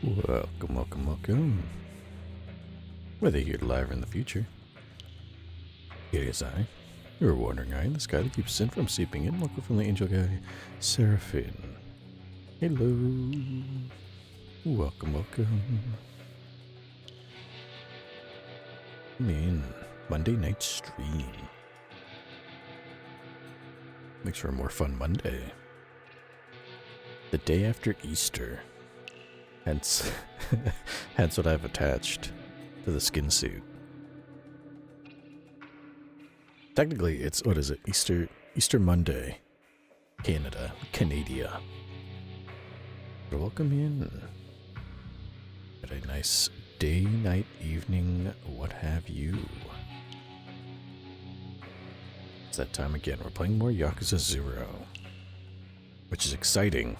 Welcome, welcome, welcome. Whether here live or in the future. It is I, your wandering eye, the sky that keeps sin from seeping in. Welcome from the angel guy, Seraph. Hello. Welcome, welcome. I'm in Monday night stream. Makes for a more fun Monday. The day after Easter. Hence, hence what I've attached to the skin suit. Technically, it's, what is it? Easter Monday. Canada. But welcome in. Had a nice day, night, evening, what have you. It's that time again. We're playing more Yakuza 0. Which is exciting.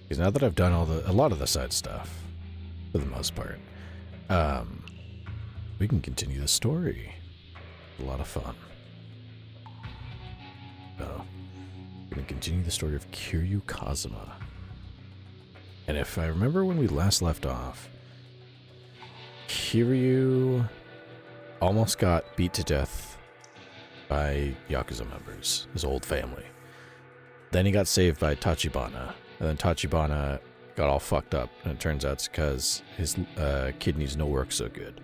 Because now that I've done a lot of the side stuff, for the most part, we can continue the story. A lot of fun. So, we're going to continue the story of Kiryu Kazuma. And if I remember when we last left off, Kiryu almost got beat to death by Yakuza members, his old family. Then he got saved by TouchyBanana. And then TouchyBanana got all fucked up, and it turns out it's because his kidneys don't work so good.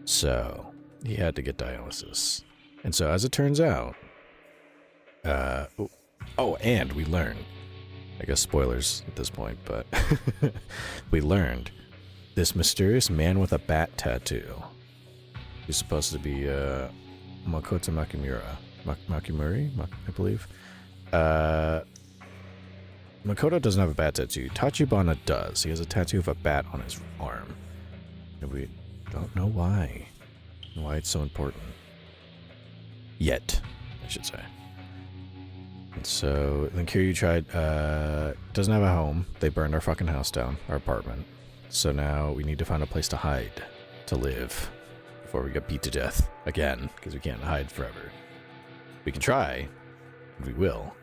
So, he had to get dialysis. And so, as it turns out, and we learned, I guess spoilers at this point, but we learned this mysterious man with a bat tattoo, who's supposed to be Makoto Makimura, I believe. Makoto doesn't have a bat tattoo. TouchyBanana does. He has a tattoo of a bat on his arm. And we don't know why. Why it's so important. Yet, I should say. And so, then Kiryu tried, doesn't have a home. They burned our fucking house down, our apartment. So now we need to find a place to hide, to live, before we get beat to death again, because we can't hide forever. We can try, and we will.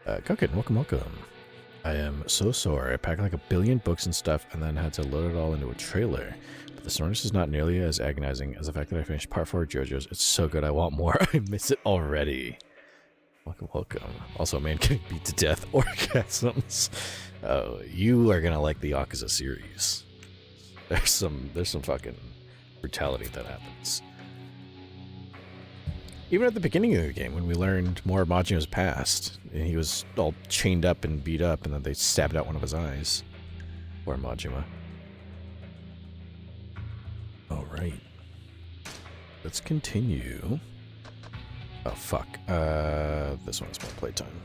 Koken, welcome. I am so sore. I packed like 1 billion books and stuff and then had to load it all into a trailer. But the soreness is not nearly as agonizing as the fact that I finished part 4 of JoJo's. It's so good, I want more. I miss it already. Welcome. Also, man getting beat to death, orgasms. Oh, you are gonna like the Yakuza series. There's some fucking brutality that happens. Even at the beginning of the game, when we learned more of Majima's past, and he was all chained up and beat up, and then they stabbed out one of his eyes. Poor Majima. Alright. Let's continue. Oh, fuck. This one's more playtime.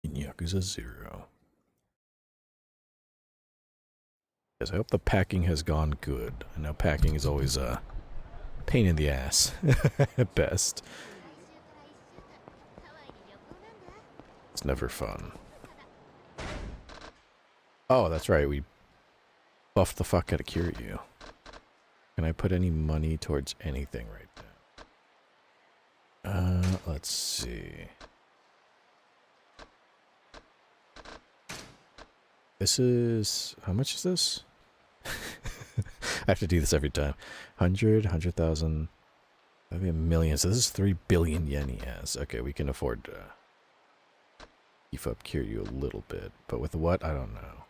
In Yakuza 0. Yes, I hope the packing has gone good. I know packing is always a pain in the ass, at best. It's never fun. Oh, that's right, we buffed the fuck out of Kiryu. Can I put any money towards anything right now? Let's see. This is... how much is this? I have to do this every time. 100,000. That'd be a million. So this is 3 billion yen he has. Okay, we can afford to beef up Kiryu a little bit. But with what? I don't know.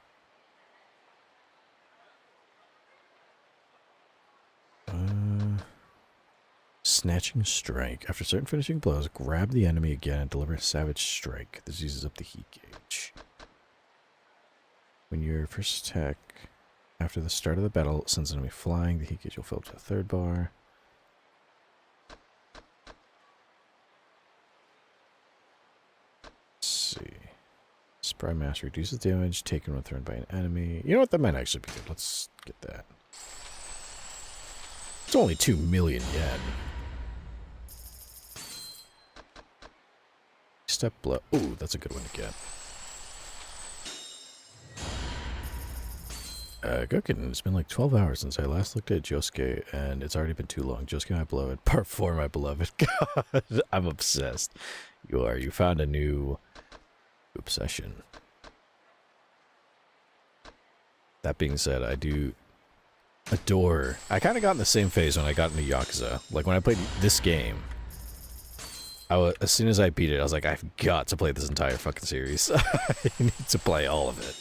Snatching strike. After certain finishing blows, grab the enemy again and deliver a savage strike. This uses up the heat gauge. When your first attack... after the start of the battle, sends an enemy flying, the heat gauge will fill up to the 3rd bar. Let's see. Spry Master reduces damage taken when thrown by an enemy. You know what? That might actually be good. Let's get that. It's only 2 million yen. Step blow. Ooh, that's a good one to get. Goken, it's been like 12 hours since I last looked at Josuke, and it's already been too long. Josuke, my beloved. Part 4, my beloved. God, I'm obsessed. You are. You found a new obsession. That being said, I do adore... I kind of got in the same phase when I got into Yakuza. Like, when I played this game, as soon as I beat it, I was like, I've got to play this entire fucking series. I need to play all of it.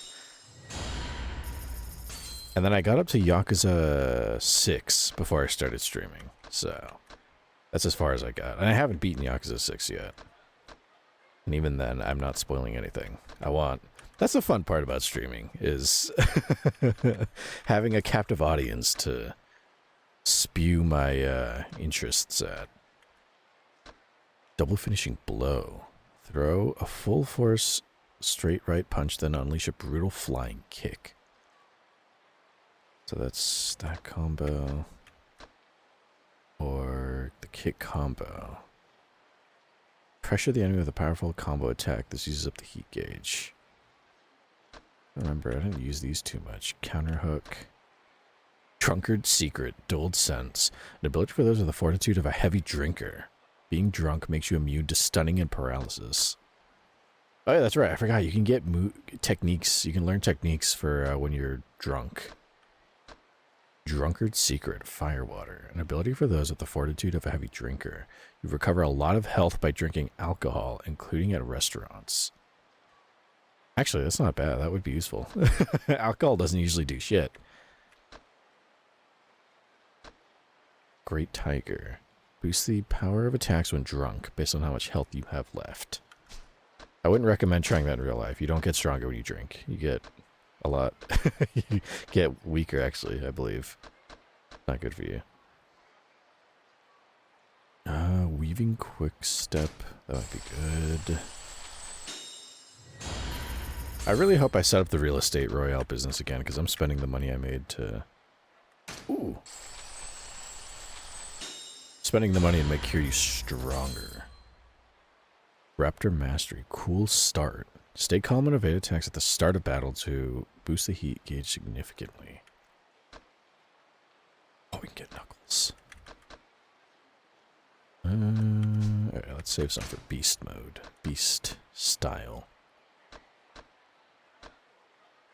And then I got up to Yakuza 6 before I started streaming. So, that's as far as I got. And I haven't beaten Yakuza 6 yet. And even then, I'm not spoiling anything. That's the fun part about streaming, is having a captive audience to spew my interests at. Double finishing blow. Throw a full force straight right punch, then unleash a brutal flying kick. So that's that combo. Or the kick combo. Pressure the enemy with a powerful combo attack. This uses up the heat gauge. Remember, I didn't use these too much. Counter hook. Drunkard secret. Dulled sense. An ability for those with the fortitude of a heavy drinker. Being drunk makes you immune to stunning and paralysis. Oh yeah, that's right. I forgot. You can get techniques. You can learn techniques for when you're drunk. Drunkard secret. Firewater. An ability for those with the fortitude of a heavy drinker. You recover a lot of health by drinking alcohol, including at restaurants. Actually, that's not bad. That would be useful. Alcohol doesn't usually do shit. Great Tiger. Boost the power of attacks when drunk, based on how much health you have left. I wouldn't recommend trying that in real life. You don't get stronger when you drink. You get a lot. You get weaker, actually, I believe. Not good for you. Weaving quick step. That might be good. I really hope I set up the real estate royale business again, because I'm spending the money I made to... Ooh. Spending the money to make Kiryu stronger. Raptor Mastery. Cool start. Stay calm and evade attacks at the start of battle to boost the heat gauge significantly. Oh, we can get Knuckles. Alright, let's save some for Beast mode. Beast style.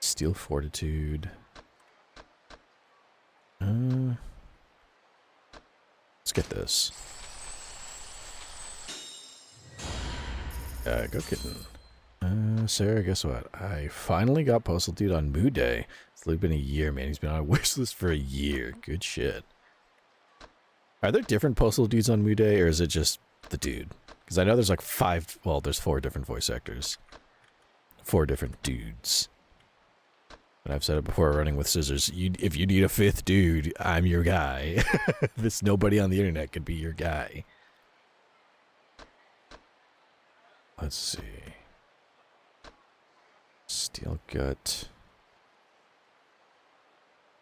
Steel Fortitude. Let's get this. Go kitten. Sarah, guess what? I finally got Postal Dude on Moo Day. It's been a year, man. He's been on a wish list for a year. Good shit. Are there different Postal Dudes on Moo Day, or is it just the dude? Because I know there's like there's 4 different voice actors. 4 different dudes. And I've said it before, running with scissors. If you need a 5th dude, I'm your guy. Nobody on the internet could be your guy. Let's see. Steel Gut.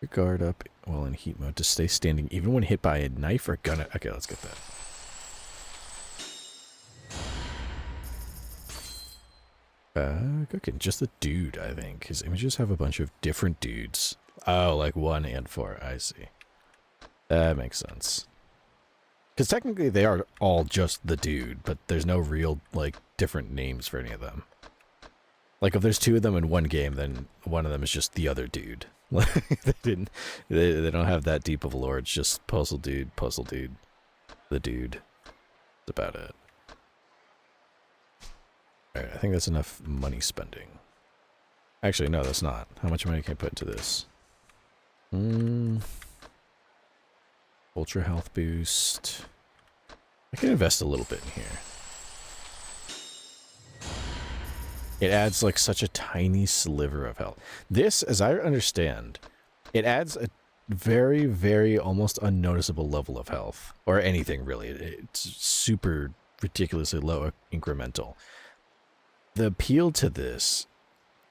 Your guard up while in heat mode to stay standing even when hit by a knife or gun. Okay, let's get that. Okay, just the dude, I think. His images have a bunch of different dudes. Oh, like 1 and 4. I see. That makes sense. Because technically they are all just the dude, but there's no real, like, different names for any of them. Like, if there's 2 of them in one game, then one of them is just the other dude. They don't have that deep of a lore. It's just Postal Dude, the dude. That's about it. Alright, I think that's enough money spending. Actually, no, that's not. How much money can I put into this? Ultra health boost. I can invest a little bit in here. It adds like such a tiny sliver of health. This, as I understand, it adds a very, very almost unnoticeable level of health. Or anything, really. It's super ridiculously low incremental. The appeal to this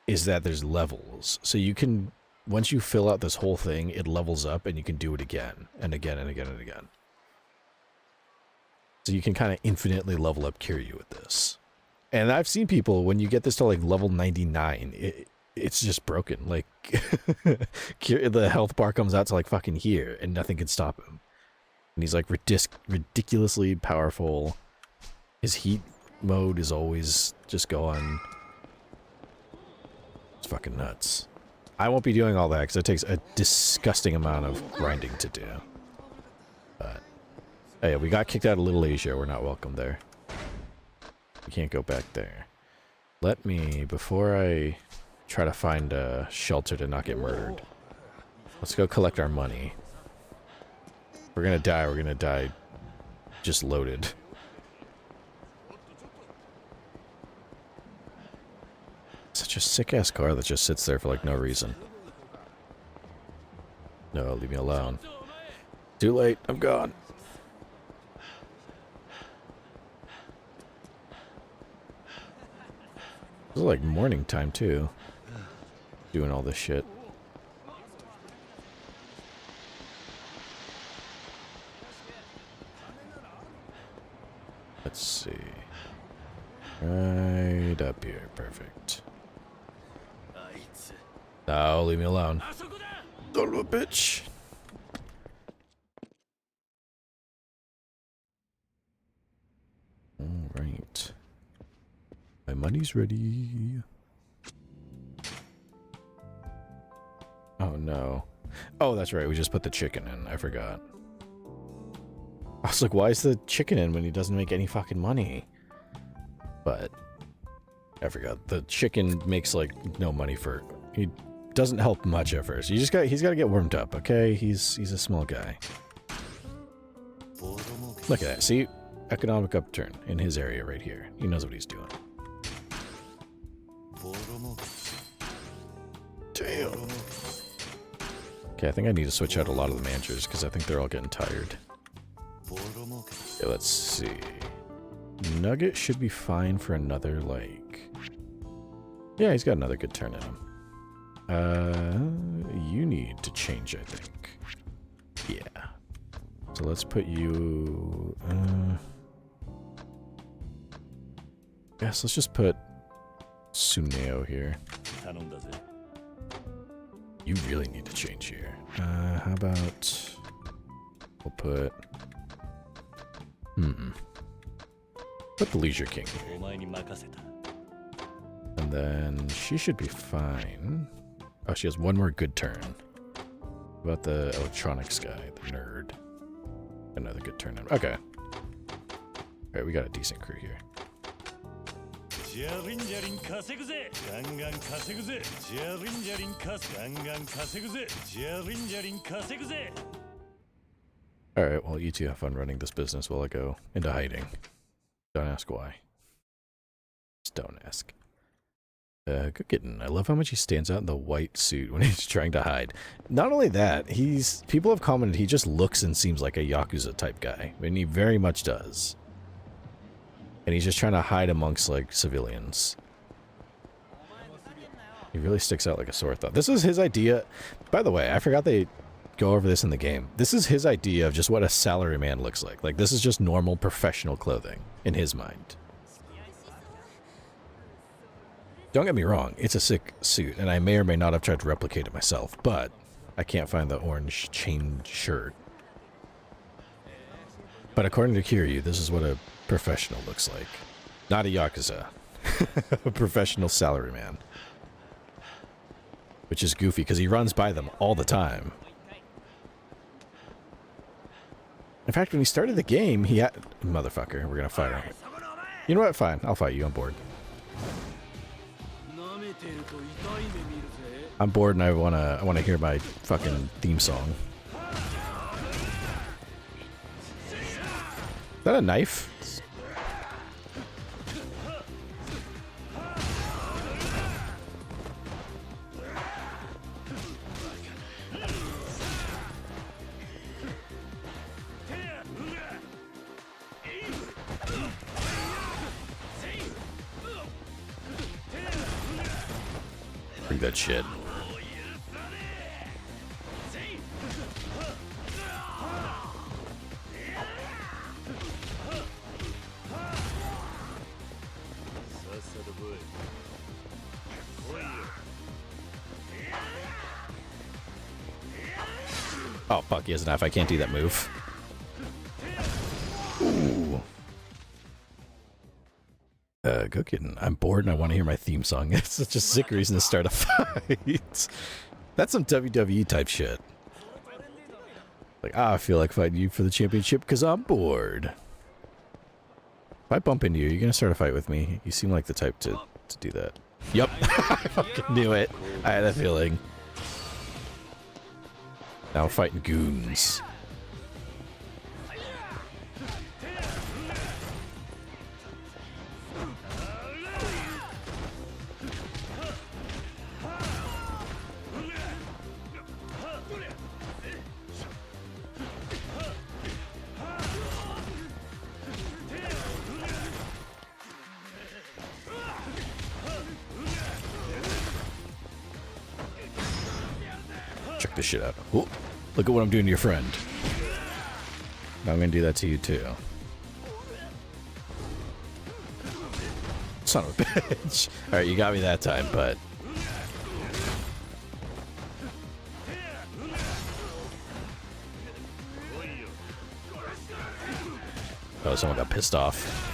is that there's levels. So you can, once you fill out this whole thing, it levels up and you can do it again and again and again and again. So you can kind of infinitely level up Kiryu with this. And I've seen people, when you get this to like level 99, it's just broken. Like, the health bar comes out to like fucking here and nothing can stop him. And he's like ridiculously powerful. His heat mode is always just going. It's fucking nuts. I won't be doing all that because it takes a disgusting amount of grinding to do. But, hey, we got kicked out of Little Asia. We're not welcome there. We can't go back there. Let me, before I try to find a shelter to not get murdered, let's go collect our money. We're gonna die just loaded. Such a sick-ass car that just sits there for, like, no reason. No, leave me alone. Too late, I'm gone. This is like morning time, too. Doing all this shit. Let's see. Right up here. Perfect. No, leave me alone. Son of a bitch. Alright. My money's ready. Oh no. Oh, that's right. We just put the chicken in. I forgot. I was like, why is the chicken in when he doesn't make any fucking money? But I forgot. The chicken makes like no money for. He doesn't help much at first. He's got to get warmed up, okay? He's a small guy. Look at that. See? Economic upturn in his area right here. He knows what he's doing. Damn. Okay, I think I need to switch out a lot of the managers because I think they're all getting tired. Okay, let's see. Nugget should be fine for another, like... Yeah, he's got another good turn in him. You need to change, I think. Yeah. So let's put you... Yes, let's just put Suneo here. You really need to change here. How about... We'll put... Put the Leisure King here. And then she should be fine. Oh, she has one more good turn. What about the electronics guy, the nerd? Another good turn. Okay. Alright, we got a decent crew here. Alright, well, you two have fun running this business while I go into hiding. Don't ask why. Just don't ask. Good kitten. I love how much he stands out in the white suit when he's trying to hide. Not only that, people have commented he just looks and seems like a Yakuza type guy. I mean, he very much does. And he's just trying to hide amongst, like, civilians. He really sticks out like a sore thumb. This is his idea. By the way, I forgot they go over this in the game. This is his idea of just what a salaryman looks like. Like, this is just normal professional clothing in his mind. Don't get me wrong, it's a sick suit, and I may or may not have tried to replicate it myself, but I can't find the orange chain shirt. But according to Kiryu, this is what a professional looks like. Not a Yakuza. A professional salaryman. Which is goofy, because he runs by them all the time. In fact, when he started the game, he had... Motherfucker, we're gonna fight him. You know what? Fine, I'll fight you. I'm bored. I'm bored and I wanna hear my fucking theme song. Is that a knife? Bring that shit. Oh, fuck, he has a knife. I can't do that move. Ooh. Cooking. I'm bored and I want to hear my theme song. It's such a sick reason to start a fight. That's some WWE type shit. Like, I feel like fighting you for the championship because I'm bored. If I bump into you, you're gonna start a fight with me. You seem like the type to do that. Yup. I fucking knew it. I had a feeling. Now we're fighting goons. Check this shit out. Ooh, look at what I'm doing to your friend. Now I'm gonna do that to you too. Son of a bitch. Alright, you got me that time, but... Oh, someone got pissed off.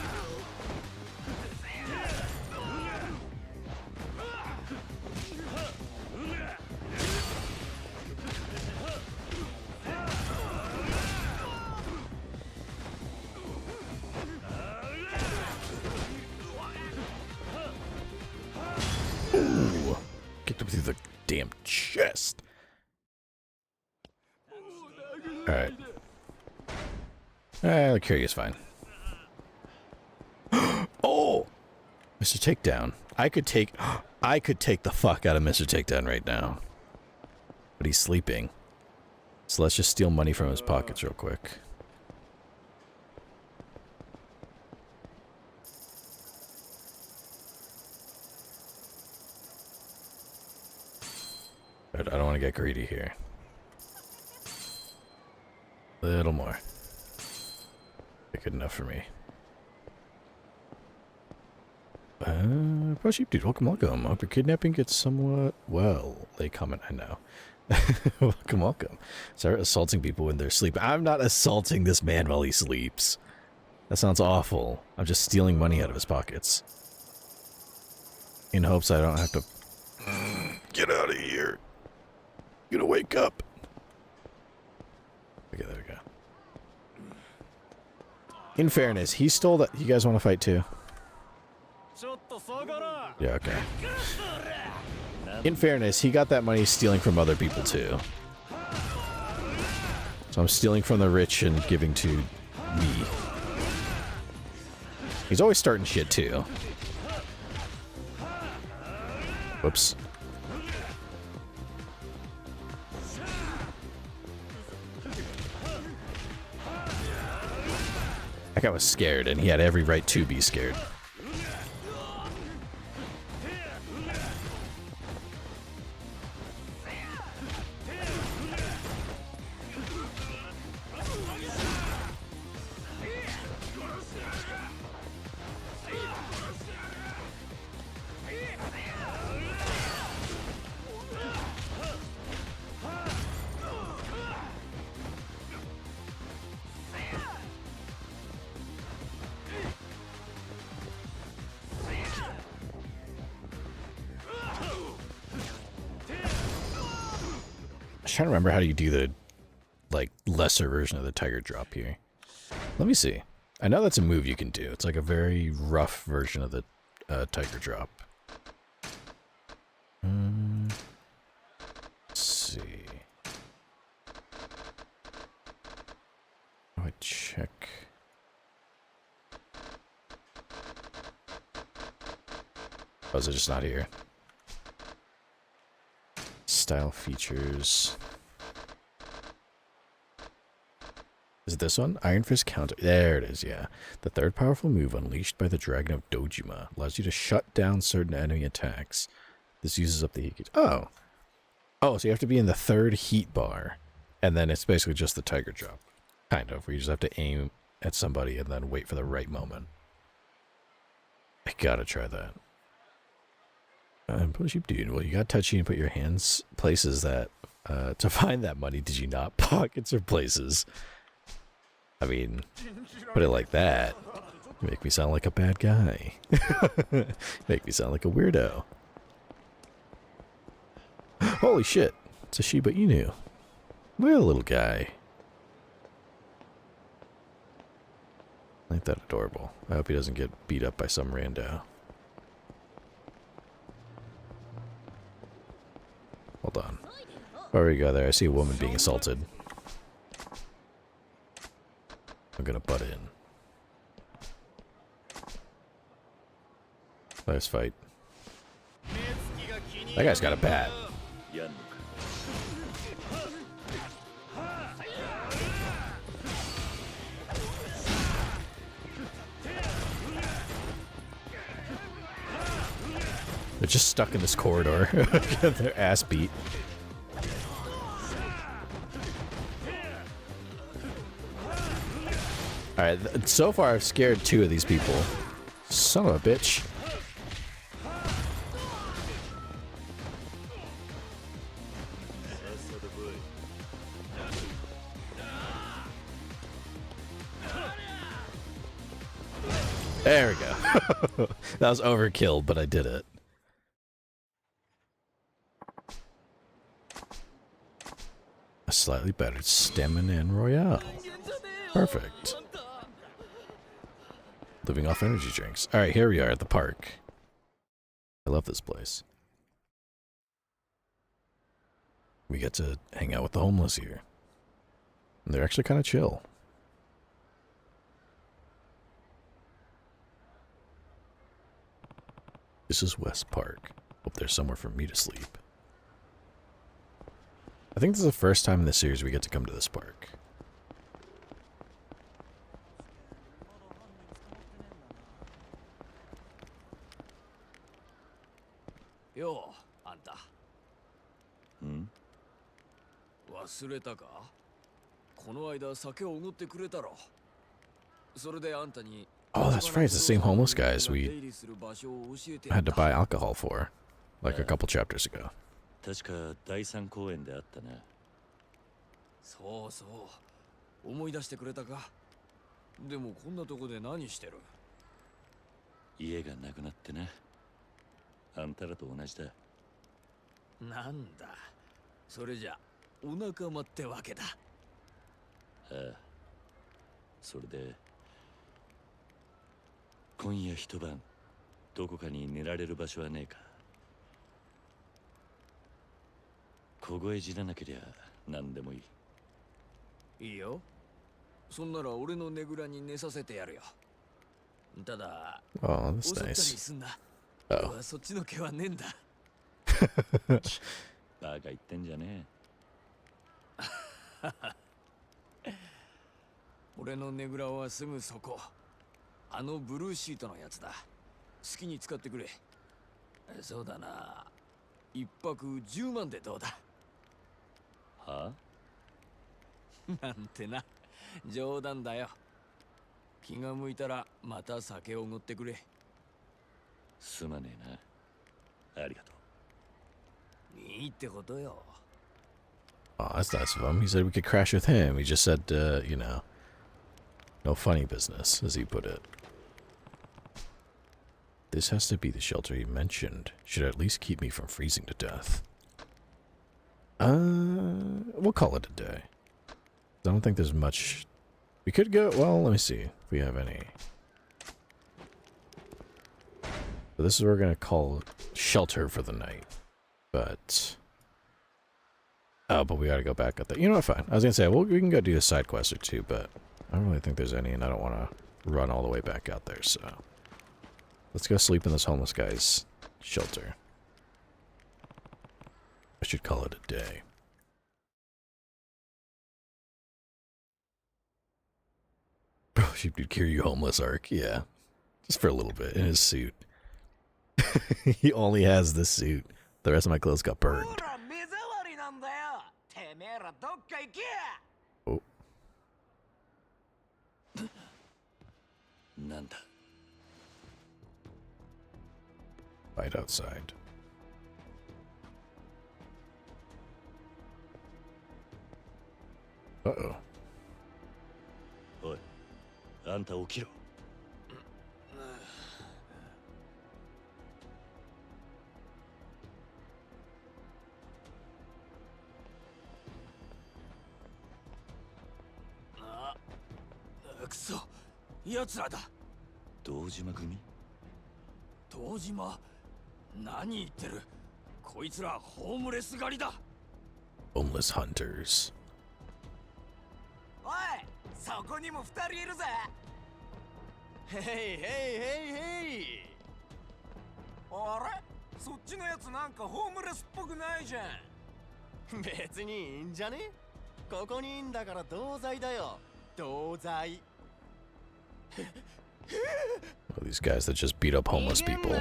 Ooh, kicked him through the damn chest. Alright. Kiryu's fine. Oh! Mr. Takedown. I could take the fuck out of Mr. Takedown right now. But he's sleeping. So let's just steal money from his pockets real quick. But I don't want to get greedy here. A little more. Good enough for me. Pro Sheep Dude, welcome. Hope your kidnapping gets somewhat well. They comment, I know. welcome. Start assaulting people when they're asleep. I'm not assaulting this man while he sleeps. That sounds awful. I'm just stealing money out of his pockets. In hopes I don't have to... Get out of here. You're gonna wake up. Okay, there we go. In fairness, he stole that. You guys want to fight too? Yeah, okay. In fairness, he got that money stealing from other people too. So I'm stealing from the rich and giving to me. He's always starting shit too. Whoops. That guy was scared, and he had every right to be scared. Trying to remember how you do the like lesser version of the tiger drop here. Let me see. I know that's a move you can do. It's like a very rough version of the tiger drop. Let's see. Oh, I check. Oh, is it just not here? Style features. Is it this one? Iron Fist counter. There it is, yeah. The third powerful move unleashed by the Dragon of Dojima allows you to shut down certain enemy attacks. This uses up the heat gauge. Oh. Oh, so you have to be in the third heat bar. And then it's basically just the tiger drop. Kind of, where you just have to aim at somebody and then wait for the right moment. I gotta try that. Pro Sheep Dude, well, you got touchy and put your hands places that, to find that money, did you not? Pockets or places? I mean, put it like that. Make me sound like a bad guy. Make me sound like a weirdo. Holy shit. It's a Shiba Inu. Look at the little guy. Ain't that adorable? I hope he doesn't get beat up by some rando. Hold on. Before we go there, I see a woman being assaulted. I'm gonna butt in. Let's fight. That guy's got a bat. They're just stuck in this corridor. Get their ass beat. Alright, so far I've scared 2 of these people. Son of a bitch. There we go. That was overkill, but I did it. A slightly better stamina and royale. Perfect. Living off energy drinks. Alright, here we are at the park. I love this place. We get to hang out with the homeless here. And they're actually kind of chill. This is West Park. Hope there's somewhere for me to sleep. I think this is the first time in this series we get to come to this park. Yo, Anta. Hmm? 忘れたか? この間酒をおごってくれたろ。それであんたに Oh, that's right. It's the same homeless guys we had to buy alcohol for, like a couple chapters ago. 確か第三公園であったな。そうそう。思い出してくれたか。でもこんなとこで何してる？家がなくなってな。あんたらと同じだ。なんだ。それじゃお仲間ってわけだ。ああ。それで今夜一晩どこかに寝られる場所はねえか。凍え死ななけりゃ何でもいい。いいよ。そんなら俺のねぐらに寝させてやるよ。ただ、 Oh, that's nice. すんな。 Oh. そっちの毛はねえんだ。バカ言ってんじゃねえ。俺のねぐらはすぐそこ。あのブルーシートのやつだ。好きに使ってくれ。そうだな。一泊10万でどうだ。はあ？なんてな。冗談だよ。気が向いたらまた酒をおごってくれ。すまねえな。ありがとう。いいってことよ。 Oh, that's nice of him. He said we could crash with him. He just said, you know, no funny business, as he put it. This has to be the shelter he mentioned. Should at least keep me from freezing to death. We'll call it a day. I don't think there's much. We could go. Well, let me see if we have any. So this is what we're gonna call shelter for the night. But oh, but we gotta go back up there. You know what? Fine. I was gonna say, well, we can go do a side quest or two, but I don't really think there's any, and I don't want to run all the way back out there. So let's go sleep in this homeless guy's shelter. I should call it a day. Bro, she did Kiryu homeless arc, yeah. Just for a little bit, in his suit. He only has this suit. The rest of my clothes got burned. Oh. Fight outside. Uh-oh. おい、あんた起きろ。そう、奴らだ。堂島組？堂島？何言ってる。こいつらホームレス狩りだ。Homeless hunters. おい、そこにも2人いるぜ。へいへいへいへい。あれ、そっちのやつなんかホームレスっぽくないじゃん。別にいいんじゃね？ここにいんだから同罪だよ。同罪。All these guys that just beat up homeless people.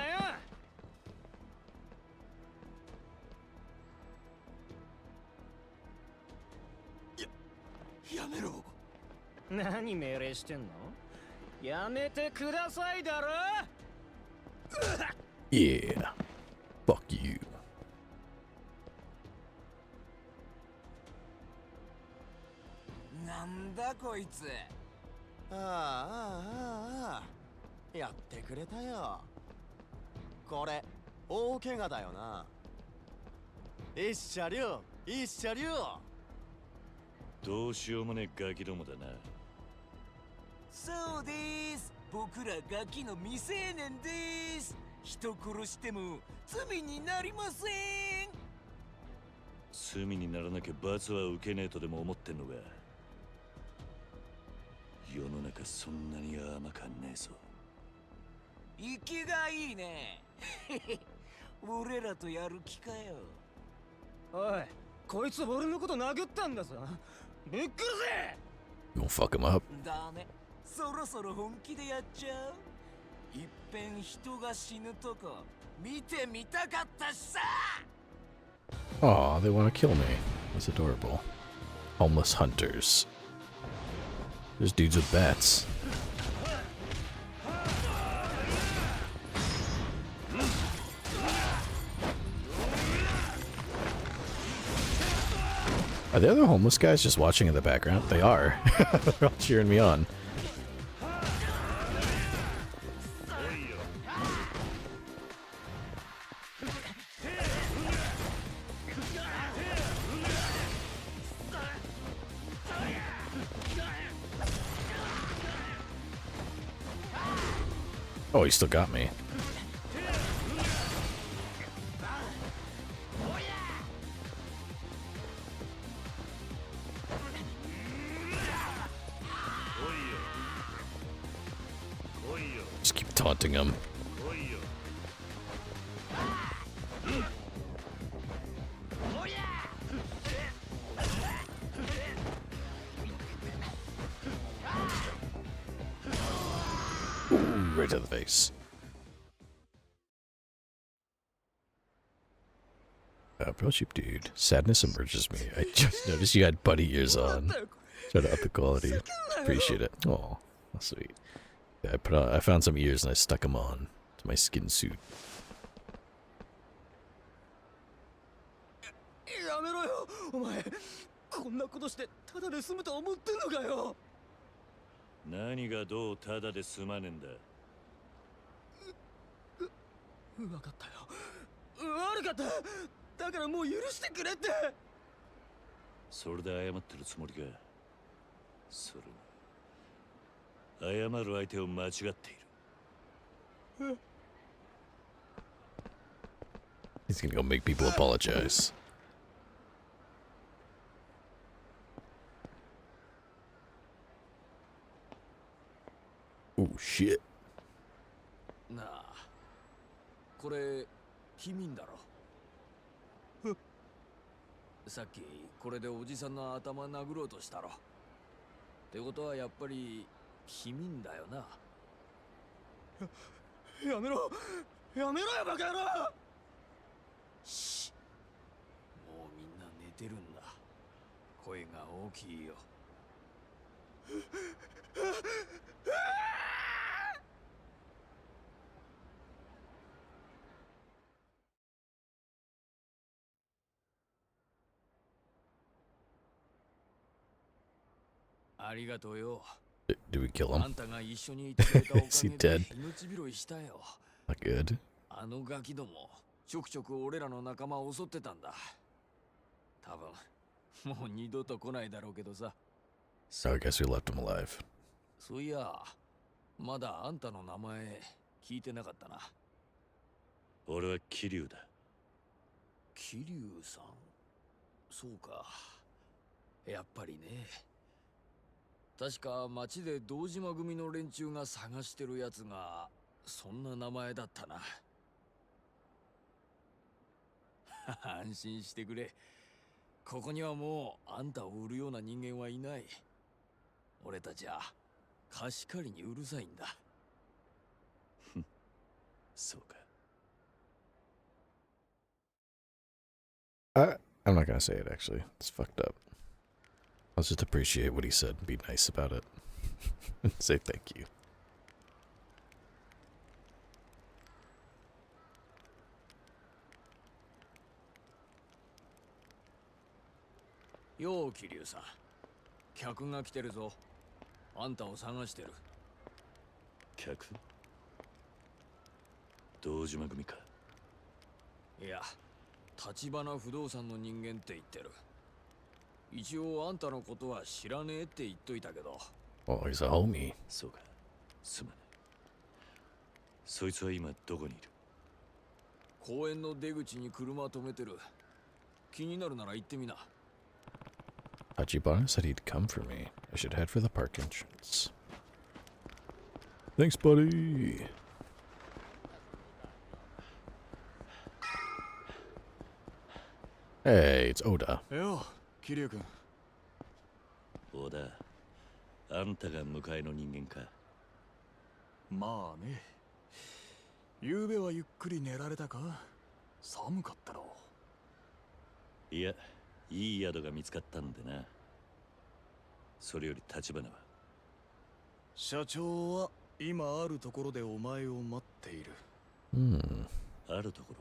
やめろ。何命令してんの？やめてくださいだろ。 Yeah. Fuck you. なんだこいつ。ああ、やってくれたよ。これ大怪我だよな。一車両一車両。どうしようもねえガキどもだな。そうです。僕らガキの未成年です。人殺しても罪になりません。罪にならなきゃ罰は受けねえとでも思ってんのか。世の中そんなに甘かんねえぞ。生きがいいね。俺らとやる気かよ。おい、こいつ俺のこと殴ったんだぞ。ぶっくるぜ。 You gonna fuck him up? ダメ。そろそろ本気でやっちゃう。いっぺん人が死ぬとこ見てみたかったしさ。 Aw, they want to kill me. That's adorable. Homeless hunters. There's dudes with bats. Are the other homeless guys just watching in the background? They are. They're all cheering me on. Oh, he still got me. Just keep taunting him. Ooh, right to the face. Real cheap dude. Sadness emerges me. I just noticed you had bunny ears on. Try to up the quality. Appreciate it. Oh, that's sweet. Yeah, I found some ears and I stuck them on to my skin suit. やめろよ、お前。こんなことしてただで済むと思ってんのかよ。何がどうただで済まねえんだ。わかったよ。悪かった。だからもう許してくれって。それで謝ってるつもりか。それに謝る相手を間違っている。He's gonna go make people apologize. Oh shit. なあ、これ君民だろ。さっきこれでおじさんの頭殴ろうとしたろ。ってことはやっぱり君民だよな。やめろ。やめろよ、バカ野郎。し、もうみんな寝てるんだ。声が大きいよ。ありがとうよ。Do we kill あ him? んたが一緒にいてくれたおか Is he げで dead? 命拾いしたよ。 Not good. あのガキども、ちょくちょく俺らの仲間を襲ってたんだ。多分、もう二度と来ないだろうけどさ。So I guess we left him alive. そういや、まだあんたの名前聞いてなかったな。俺は桐生だ。桐生さん。そうか。やっぱりね。確か町で堂島組の連中が探してるやつがそんな名前だったな。安心してくれ。ここにはもうあんたを売るような人間はいない。俺たちは貸し借りにうるさいんだ。そうか。I'm not gonna say it actually. It's fucked up. I'll just appreciate what he said and be nice about it. And say thank you. よう桐生さん、客が来てるぞ。あんたを探してる。客？堂島組か。いや、橘不動産の人間って言ってる。一応あんたのことは知らねえって言っといたけど。Well, he's a homie. そうか。すまない。そいつは今どこにいる？公園の出口に車止めてる。気になるなら行ってみな。TouchyBanana said he'd come for me. I should head for the park entrance. Thanks, buddy. Hey, it's Oda. よう桐生君。小田、あんたが迎えの人間か。まあね。昨べはゆっくり寝られたか？寒かったろ。いや、いい宿が見つかったんでな。それより橘は？社長は今あるところでお前を待っている。あるところ？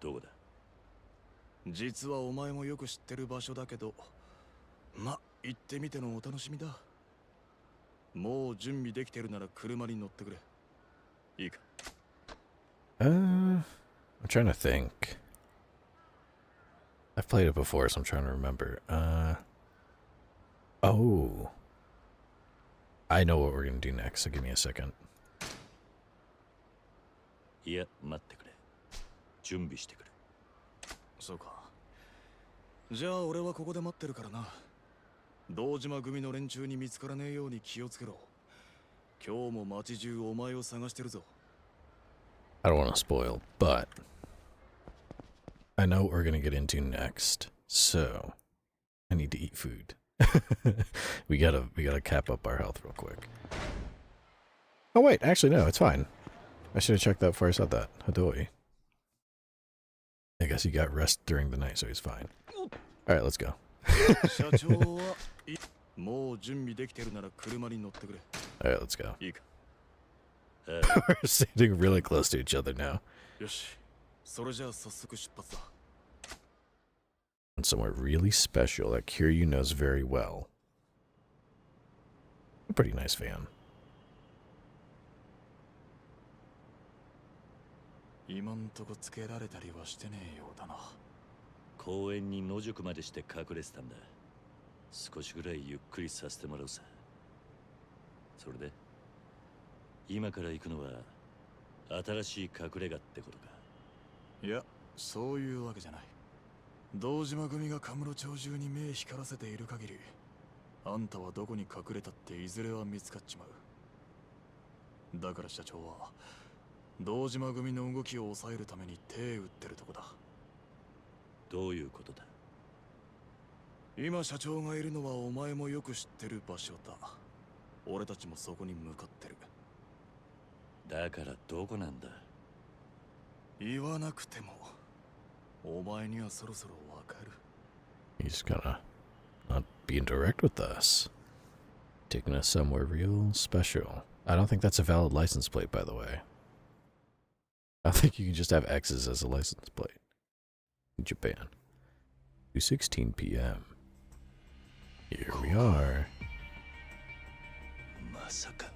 どこだ？実はお前もよく知ってる場所だけど、ま、行ってみてのお楽しみだ。もう準備できてるなら車に乗ってくれ。いいか？ I'm trying to think. I've played it before, so I'm trying to remember. Oh. I know what we're gonna do next, so give me a second. いや、待ってくれ。準備してくれ。そうか。じゃあ俺はここで待ってるからな。堂島組の連中に見つからねえように気をつけろ。今日も街中お前を探してるぞ。I don't want to spoil, but I know what we're gonna get into next, so I need to eat food. we gotta cap up our health real quick. Oh wait, actually no, it's fine. I should have checked that before I said that. Hadoi. I guess he got rest during the night, so he's fine. Alright, let's go. 社長はもう準備できてるなら車に乗ってくれ。Alright, let's go. いいか？ We're sitting really close to each other now. よし。それじゃあ早速出発だ。And somewhere really special that Kiryu knows very well. A pretty nice van. 今んとこつけられたりはしてねえようだな。公園に野宿までして隠れてたんだ。少しぐらいゆっくりさせてもらうさ。それで今から行くのは新しい隠れ家ってことか？いや、そういうわけじゃない。堂島組がカムロ町中に目光らせている限り、あんたはどこに隠れたっていずれは見つかっちまう。だから社長は堂島組の動きを抑えるために手打ってるとこだ。どういうことだ？今社長がいるのはお前もよく知ってる場所だ。俺たちもそこに向かってる。だからどこなんだ？言わなくてもお前にはそろそろわかる。 He's gonna not being direct with us. Taking us somewhere real special. I don't think that's a valid license plate, by the way. I think you can just have X's as a license plate. In Japan. 2:16 p.m. Here we are. まさか。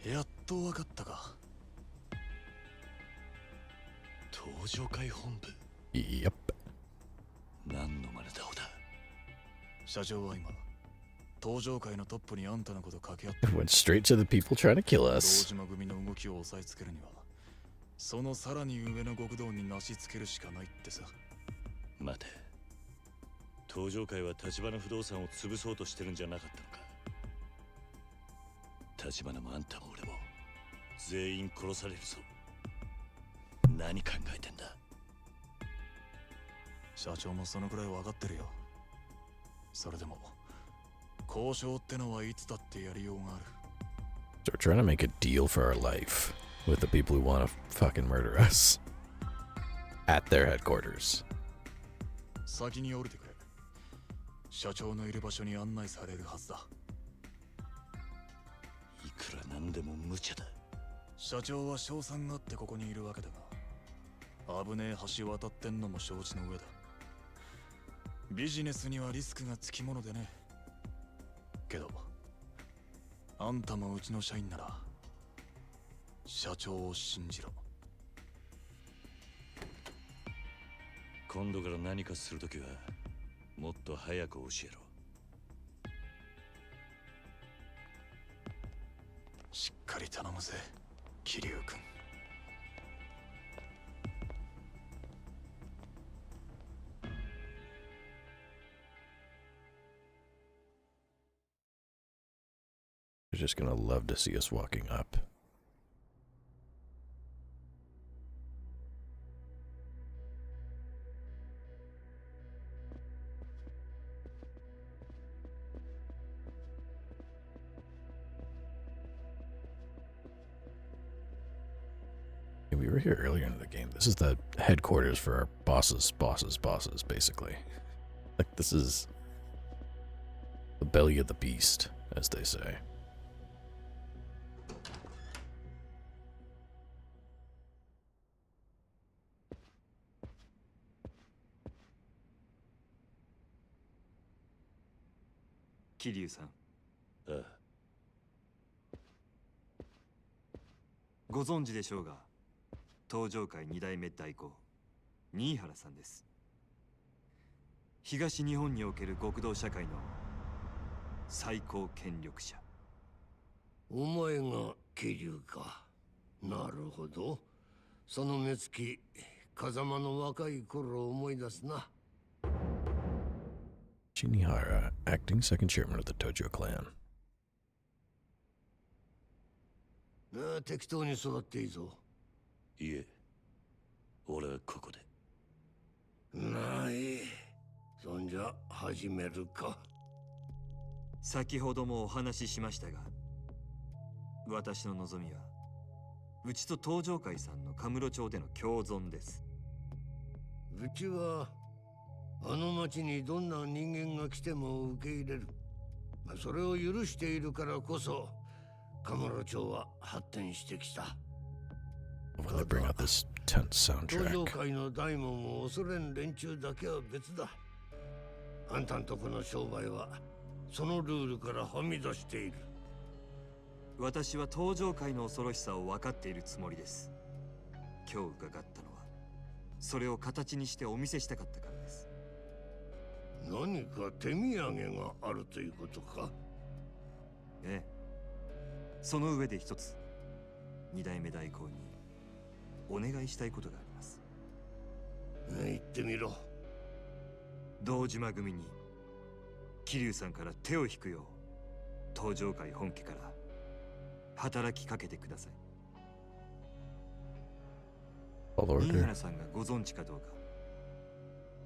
やっとわかったか。登場会本部。 Yep. 何の真似だ、小田。社長は今登場界のトップにあんたのこと掛け合って It went straight to the people trying to kill 堂 us. 島組の動きを抑えつけるにはそのさらに上の極道になしつけるしかないってさ。待て。登場界は橘不動産を潰そうとしてるんじゃなかったのか。橘もあんたも俺も全員殺されるぞ。何考えてんだ。社長もそのくらい分かってるよ。それでも交渉ってのはいつだってやりようがある。 So we're trying to make a deal for our life with the people who want to fucking murder us at their headquarters. 先に降りてくれ。社長のいる場所に案内されるはずだ。いくらなんでも無茶だ。社長は賞賛があってここにいるわけだが、危ねえ橋渡ってんのも承知の上だ。ビジネスにはリスクがつきものでね。けどあんたもうちの社員なら社長を信じろ。今度から何かするときはもっと早く教えろ。しっかり頼むぜ、桐生君。They're just gonna love to see us walking up. We were here earlier in the game. This is the headquarters for our bosses, basically. Like, this is the belly of the beast, as they say. Kiryu さん、ああ、ご存知でしょうが、登場界2代目代行新原さんです。東日本における極道社会の最高権力者。お前が桐生か。なるほど。その目つき、風間の若い頃を思い出すな。Shinihara, acting second chairman of the Tojo clan. 適当に育っていいぞ。いえ、俺はここで。ない。そんじゃ始めるか。先ほどもお話ししましたが、私の望みはうちと登場界さんのカムロ町での共存です。うちはあの町にどんな人間が来ても受け入れる。それを許しているからこそカムロ町は発展してきた。 When they bring out this tense 登場 soundtrack. 界の大門を恐れん連中だけは別だ。あんたんとこの商売はそのルールからはみ出している。私は登場界の恐ろしさを分かっているつもりです。今日伺ったのはそれを形にしてお見せしたかったからです。何か手土産があるということか。ええ、その上で一つ二代目代行にお願いしたいことがあります。言ってみろ。堂島組に桐生さんから手を引くよう登場界本家から働きかけてください。 Tall 新 order. 原さんがご存知かどうか、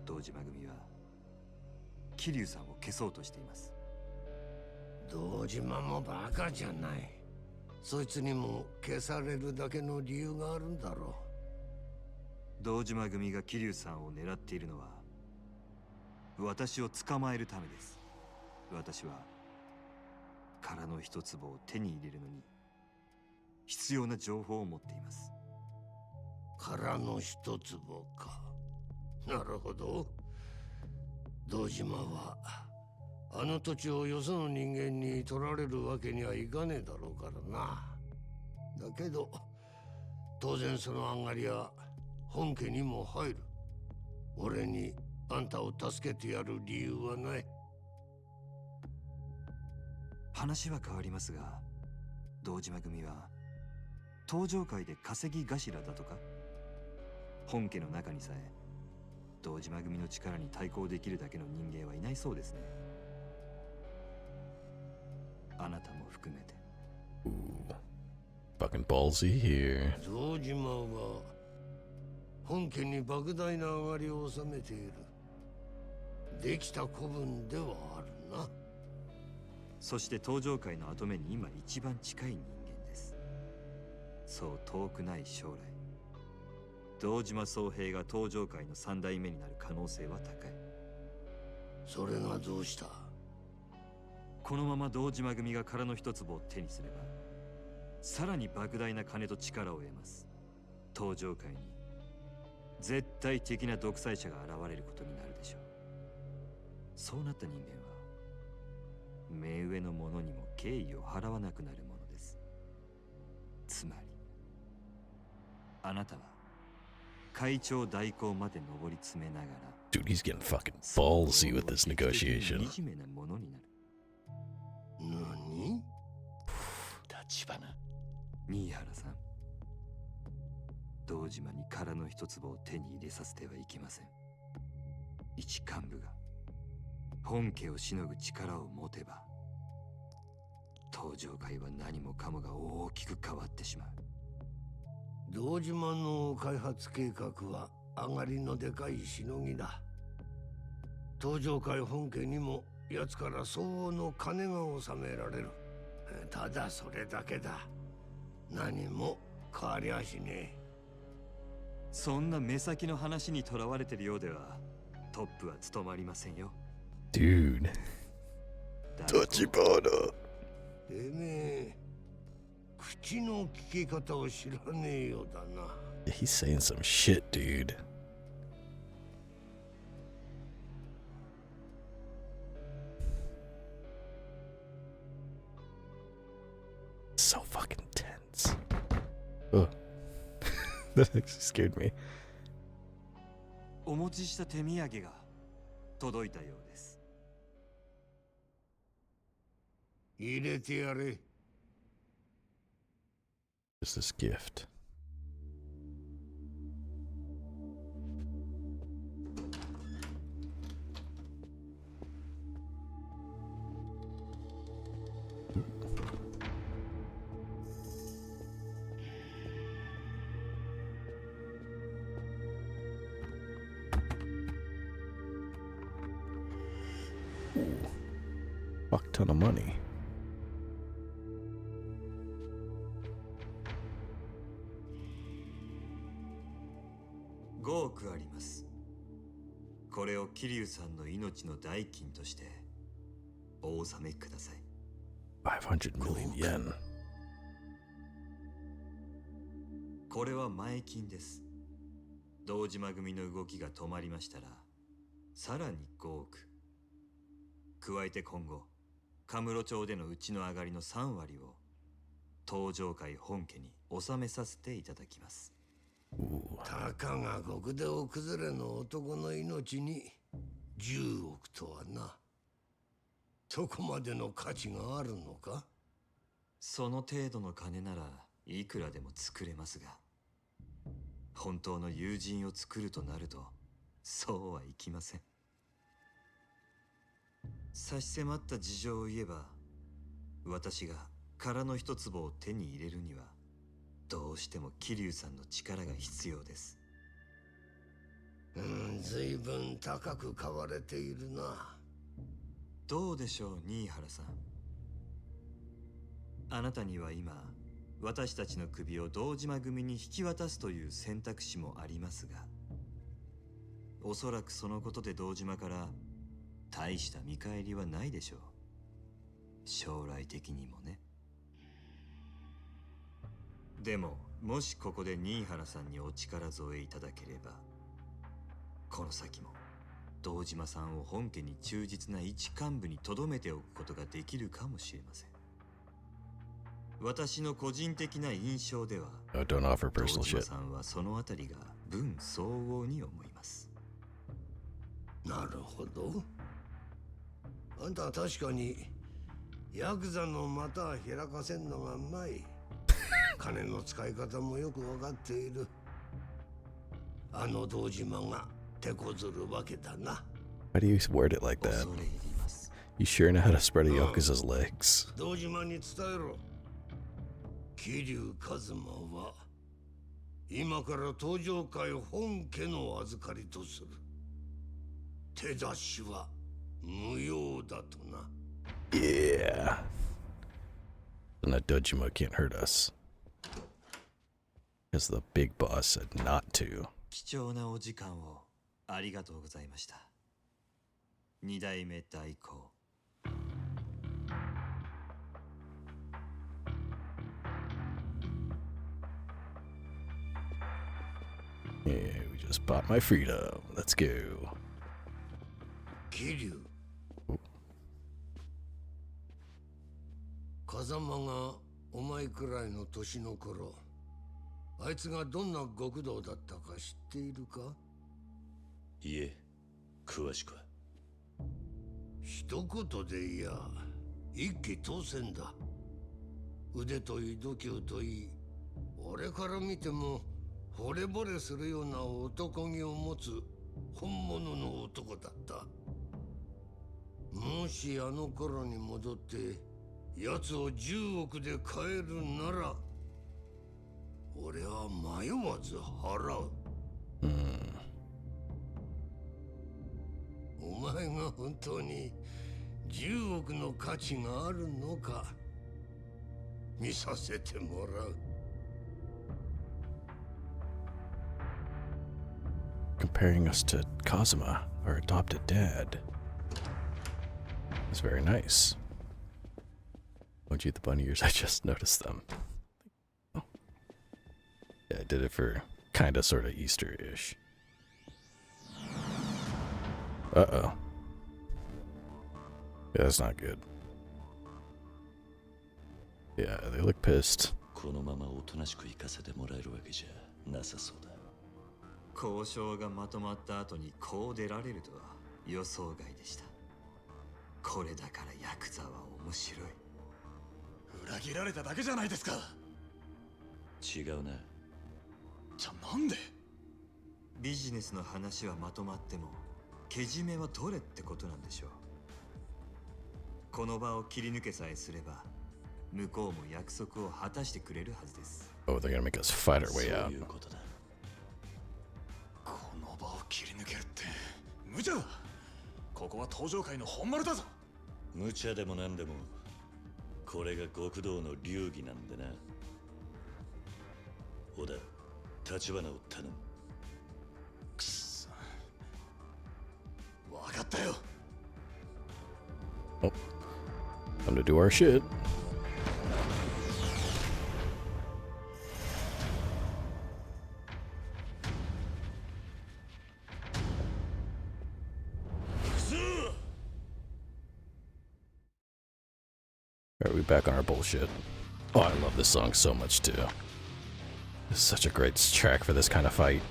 堂島組は桐生さんを消そうとしています。堂島もバカじゃない。そいつにも消されるだけの理由があるんだろ堂島組が桐生さんを狙っているのは私を捕まえるためです。私は殻の一粒を手に入れるのに必要な情報を持っています。う。殻の一粒か。なるほど。堂島はあの土地をよその人間に取られるわけにはいかねえだろうからな。だけど当然その上がりは本家にも入る。俺にあんたを助けてやる理由はない。話は変わりますが、堂島組は登場界で稼ぎ頭だとか。本家の中にさえ堂島組の力に対抗できるだけの人間はいないそうですね。あなたも含めて。Ooh. Fucking ballsy here. 堂島は本家に莫大な上がりを収めている。できた子分ではあるな。そして登場界の跡目に今一番近い人間です。そう遠くない将来、堂島宗平が登場界の三代目になる可能性は高い。それがどうした？このまま堂島組が殻の一粒を手にすれば、さらに莫大な金と力を得ます。登場界に絶対的な独裁者が現れることになるでしょう。そうなった人間は目上の者にも敬意を払わなくなるものです。つまりあなたは会長代行まで上り詰めながら Dude, he's getting fucking ballsy with this negotiation. 惨めなものになる。何？立花。新原さん、堂島に殻の一粒を手に入れさせてはいけません。一幹部が本家をしのぐ力を持てば、登場界は何もかもが大きく変わってしまう。堂島の開発計画は上がりのでかいしのぎだ。登場界本家にも奴から相応の金が納められる。ただそれだけだ。何も変わりゃしねえ。そんな目先の話にとらわれてるようではトップは務まりませんよ。 Dude. TouchyBanana. てめえ、口の利き方を知らねえようだな。He's saying some shit, dude. So fucking tense. Oh. That actually scared me. お持ちした手土産が届いたようです。入れてやれ。Just this gift. Fuck ton of money. 5億あります。これを桐生さんの命の代金としてお納めください。500 million yen. これは前金です。堂島組の動きが止まりましたら、さらに5億。加えて今後、カムロ町でのうちの上がりの3割を登場界本家に納めさせていただきます。たかが極道崩れの男の命に10億とはな。そこまでの価値があるのか？その程度の金ならいくらでも作れますが、本当の友人を作るとなるとそうはいきません。差し迫った事情を言えば、私が殻の一粒を手に入れるにはどうしても桐生さんの力が必要です。随分高く買われているな。どうでしょう、新原さん。あなたには今、私たちの首を堂島組に引き渡すという選択肢もありますが、おそらくそのことで堂島から大した見返りはないでしょう。将来的にもね。でも、もしここで新原さんにお力添えいただければ、この先も堂島さんを本家に忠実な一幹部に留めておくことができるかもしれません。私の個人的な印象では、Oh, don't offer 堂 personal 島 shit. さんはそのあたりが分相応に思います。なるほど。あんたは確かにヤクザの股は開かせんのがうまい。金の使い方もよく分かっている。あの堂島が手こずるわけだな。 Why do you word it like that? You sure know how to spread a Yakuza's legs. 堂島に伝えろ。桐生一馬は今から登場会本家の預かりとする。手出しは無用だとな。 Yeah. And that Dojima can't hurt us. Because the big boss said not to. 貴重なお時間をありがとうございました。二代目代行。Yeah, we just bought my freedom. Let's go. 桐生。風間がお前くらいの年の頃、あいつがどんな極道だったか知っているか？いえ、詳しくは。一言でいや、一騎当千だ。腕といい度胸といい、俺から見ても惚れ惚れするような男気を持つ本物の男だった。もしあの頃に戻って奴を10億で買えるなら、俺は迷わず払う。お前が本当に10億の価値があるのか見させてもらう。Comparing us to Kazuma, our adopted dad. That's very nice. Won't you the bunny ears? I just noticed them. Oh. Yeah, I did it for kinda sorta Easter-ish. Uh-oh. Yeah, that's not good. Yeah, they look pissed. このままおとなしく行かせてもらえるわけじゃなさそうだ。交渉がまとまった後にこう出られるとは予想外でした。これだからヤクザは面白い。裏切られただけじゃないですか。違うな。じゃあなんで？ビジネスの話はまとまってもけじめは取れってことなんでしょう。この場を切り抜けさえすれば向こうも約束を果たしてくれるはずです。Oh, they're gonna make us fight our way そう out. いうことだ。この場を切り抜けるって無茶だ。ここは登場界の本丸だぞ。無茶でもなんでもこれが極道の流儀なんでな。小田、立花を頼む。くそ。わかったよ。Oh, time to do our shit. Alright, we back on our bullshit. Oh, I love this song so much too. It's such a great track for this kind of fight.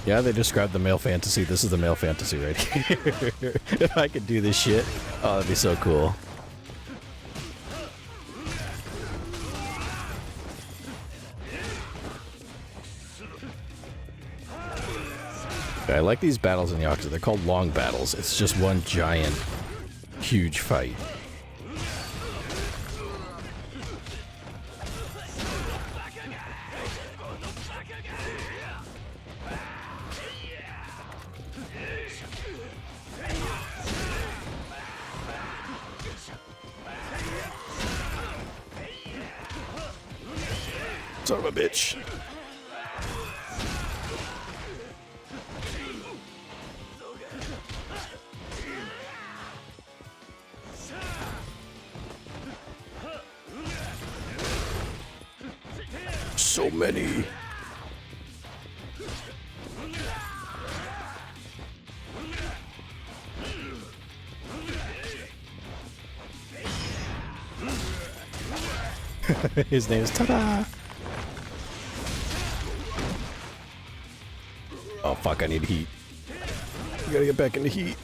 Yeah, they described the male fantasy. This is the male fantasy right here. If I could do this shit, oh, that'd be so cool. I like these battles in Yakuza. They're called long battles. It's just one giant, huge fight. Son of a bitch. So many. His name is Ta-da! Oh fuck, I need heat. You gotta get back into heat.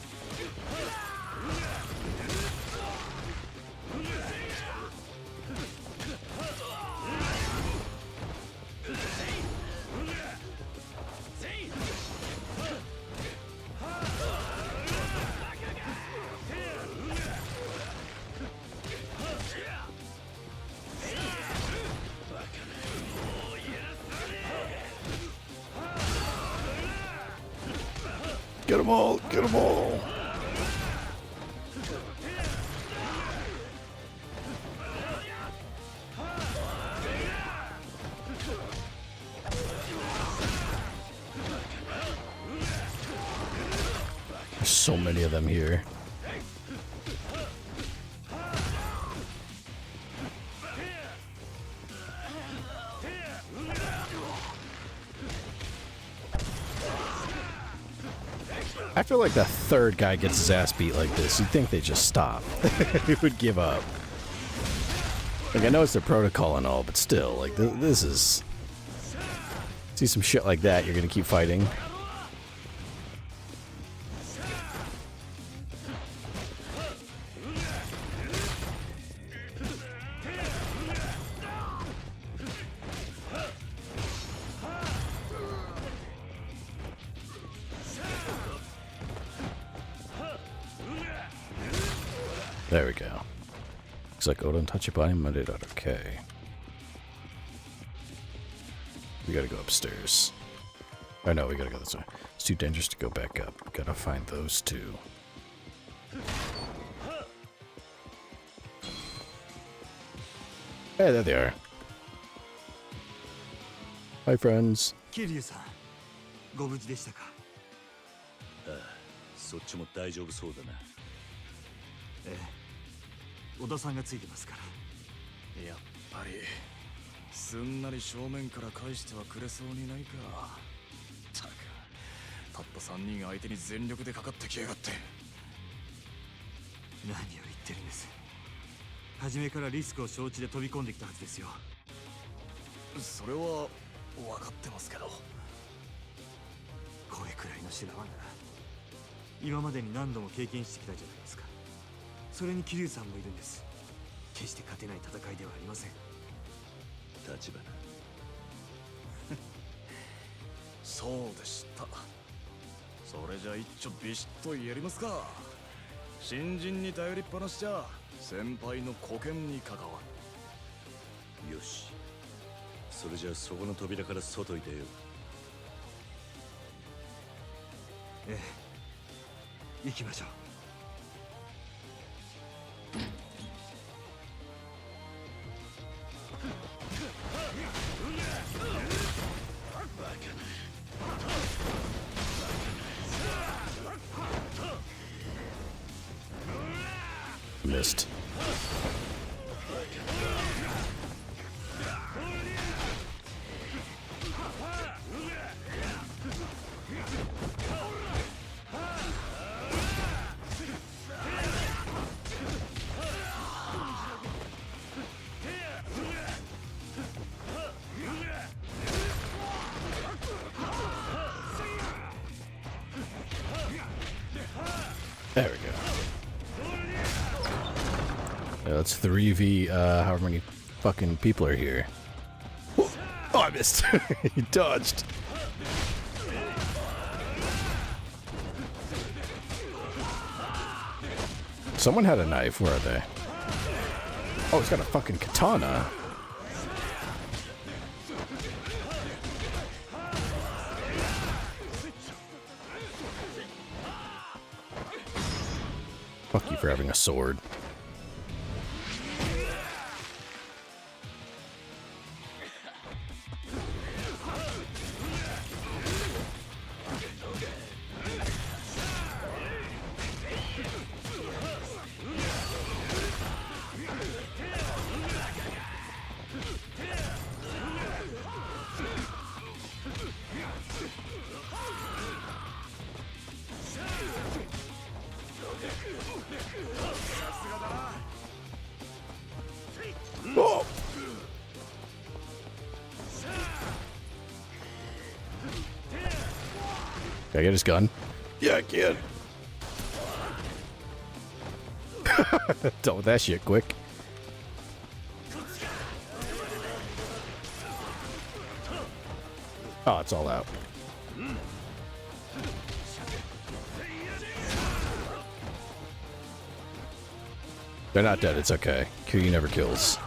Get them all! Get them all! There's so many of them here. I feel like the third guy gets his ass beat like this, you'd think they'd just stop. He would give up. Like, I know it's their protocol and all, but still, like, this is... See some shit like that, you're gonna keep fighting. There we go. Looks like Oda and TouchyBanana did it okay. We gotta go upstairs. Oh no, we gotta go this way. It's too dangerous to go back up. We gotta find those two. Hey, there they are. Hi, friends. Kiryu-san, ご無事でしたか? ああ、そっちも大丈夫そうだな。ええ。小田さんがついてますから。やっぱりすんなり正面から返してはくれそうにないか。たく、たった3人相手に全力でかかってきやがって。何を言ってるんです。初めからリスクを承知で飛び込んできたはずですよ。それは分かってますけど。これくらいの修羅場なら今までに何度も経験してきたじゃないですか。それに桐生さんもいるんです。決して勝てない戦いではありません。立花。そうでした。それじゃ一丁ビシッとやりますか。新人に頼りっぱなしじゃ先輩の沽券に関わる。よし。それじゃあそこの扉から外に出よう。ええ。行きましょう。Missed. There we go. Yeah, that's 3v, however many fucking people are here. Oh, I missed. He dodged. Someone had a knife. Where are they? Oh, he's got a fucking katana. Fuck you for having a sword. Can I get his gun? Yeah, I can. Dealt with that shit quick. Oh, it's all out. They're not dead, it's okay. Kiryu never kills.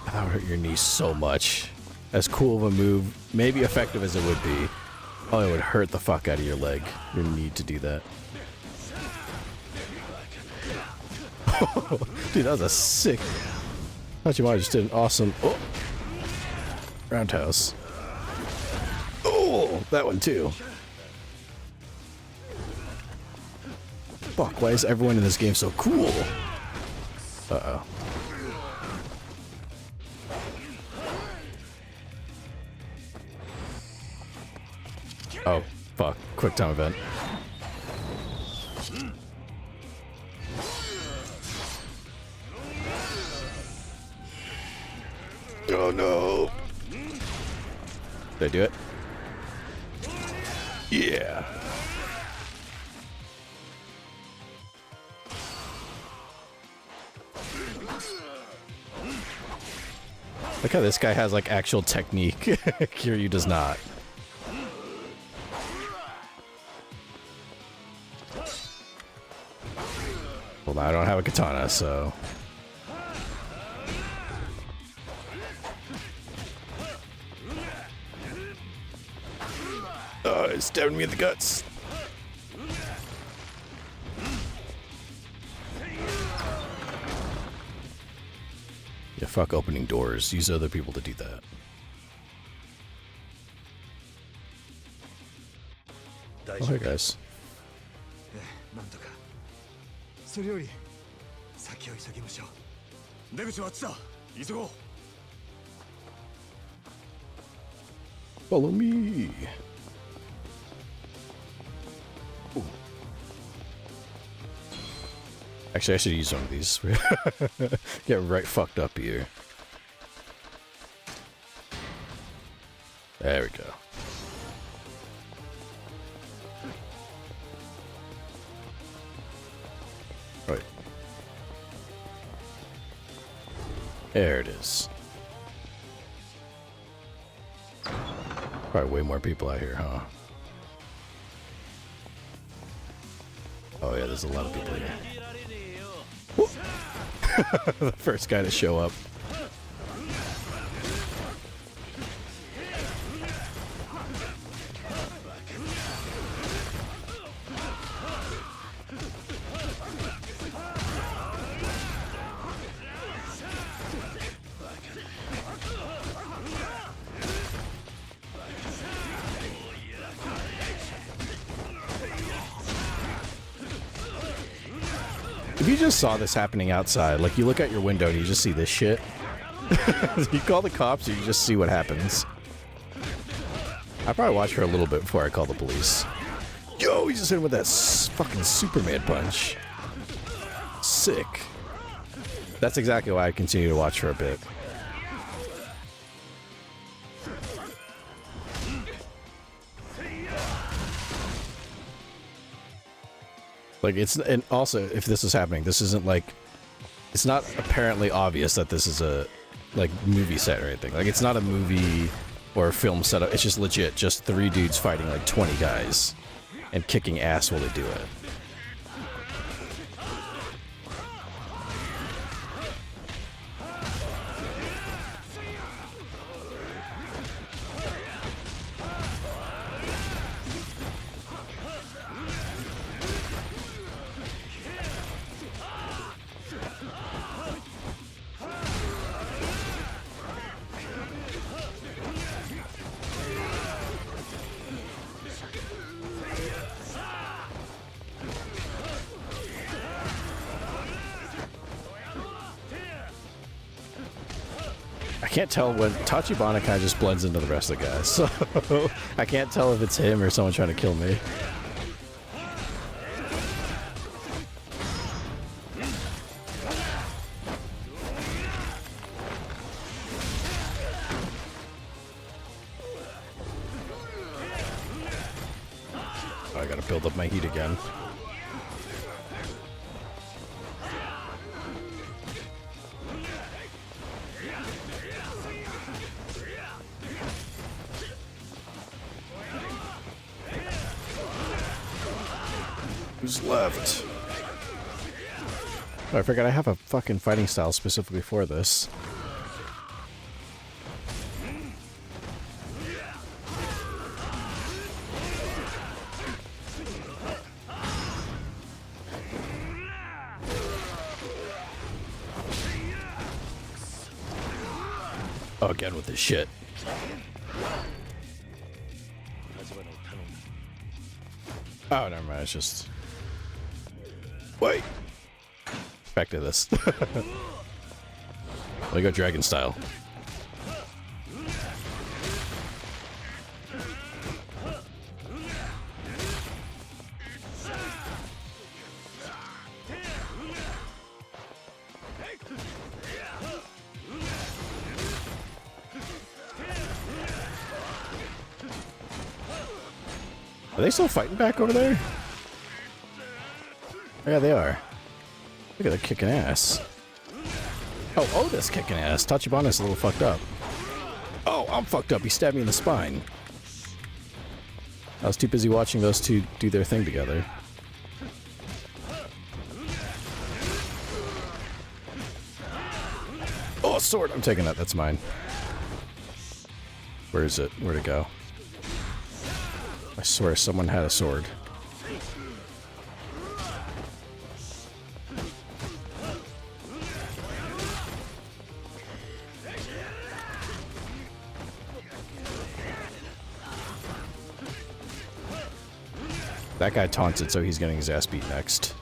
That would hurt your knee so much. As cool of a move, maybe effective as it would be. Oh, it would hurt the fuck out of your leg. Your knee to do that. Dude, that was a sick. Majima just did an awesome roundhouse. Oh, that one too. Fuck, why is everyone in this game so cool? Uh-oh. Oh, fuck. Quick time event. Oh no. Did I do it? Yeah. Look how this guy has like actual technique. Kiryu does not. Well, I don't have a katana, so. Oh, it's stabbing me in the guts. Yeah, fuck opening doors. Use other people to do that. Oh, hey guys. なんとかそれより先を急ぎましょう出口はあっちだ急ごう Follow me. Ooh. Actually, I should use one of these. Get right fucked up here. There we go. Right. There it is. Probably way more people out here, huh? Oh yeah, there's a lot of people here. The first guy to show up. If you just saw this happening outside, like you look out your window and you just see this shit, you call the cops or you just see what happens. I probably watch for a little bit before I call the police. Yo, he just hit him with that fucking Superman punch. Sick. That's exactly why I continue to watch for a bit. Like, it's, and also, if this is happening, this isn't like, it's not apparently obvious that this is a, like, movie set or anything. Like, it's not a movie or a film setup. It's just legit, just 3 dudes fighting like 20 guys and kicking ass while they do it. I can't tell when TouchyBanana kind of just blends into the rest of the guys, so I can't tell if it's him or someone trying to kill me. build up my heat again. Who's left? Oh, I forgot I have a fucking fighting style specifically for this. Oh, again with this shit. Oh, never mind. It's just... Wait! Back to this. Let me go dragon style. Are they still fighting back over there? Oh, yeah, they are. Look at them kicking ass. Oh, Oda's kicking ass. TouchyBanana's a little fucked up. Oh, I'm fucked up. He stabbed me in the spine. I was too busy watching those two do their thing together. Oh, sword! I'm taking that. That's mine. Where is it? Where'd it go? I swear someone had a sword. That guy taunted, so he's getting his ass beat next.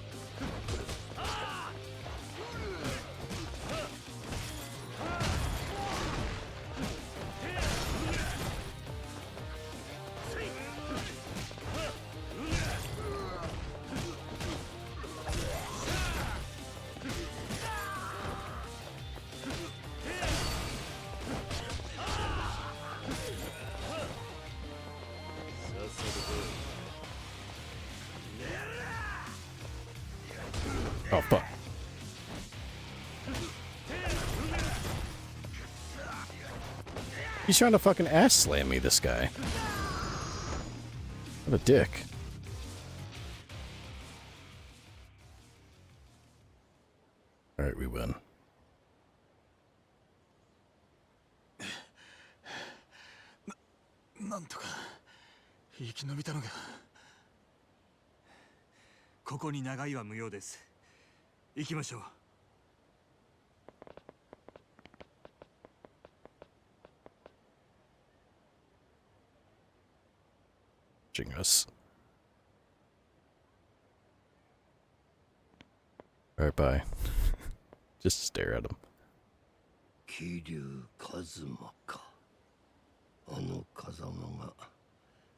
Oh, fuck. He's trying to fucking ass slam me, this guy. What a dick. Alright, we win.なんとか生き延びたのか。ここに長居は無用です。行きましょう。Us. Alright, bye. Just stare at him. 桐生一馬か。あの風間が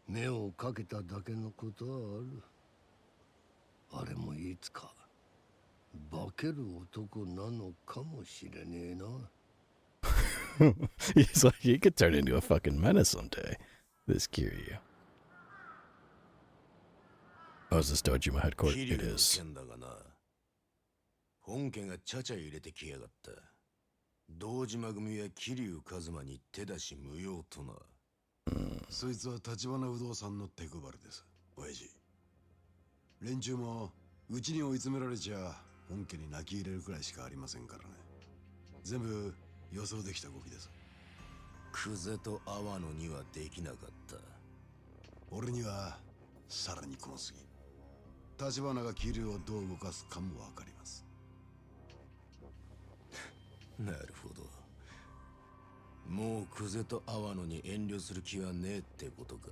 目をかけただけのことはある。あれもいつか化ける男なのかもしれねえな。He's like, he could turn into a fucking menace someday. This Kiryu. Oh, is this Dojima headquarters? It is. 本家がちゃちゃ入れてきやがった。堂島組は桐生一馬に手出し無用とな。そいつは橘不動産の手配りです。親父。連中もうちに追い詰められちゃ本家に泣き入れるくらいしかありませんからね。全部予想できた動きです。久世と阿波野にはできなかった。俺にはさらに小すぎ。橘が桐生をどう動かすかもわかります。なるほど。もう久世と阿波野に遠慮する気はねえってことか、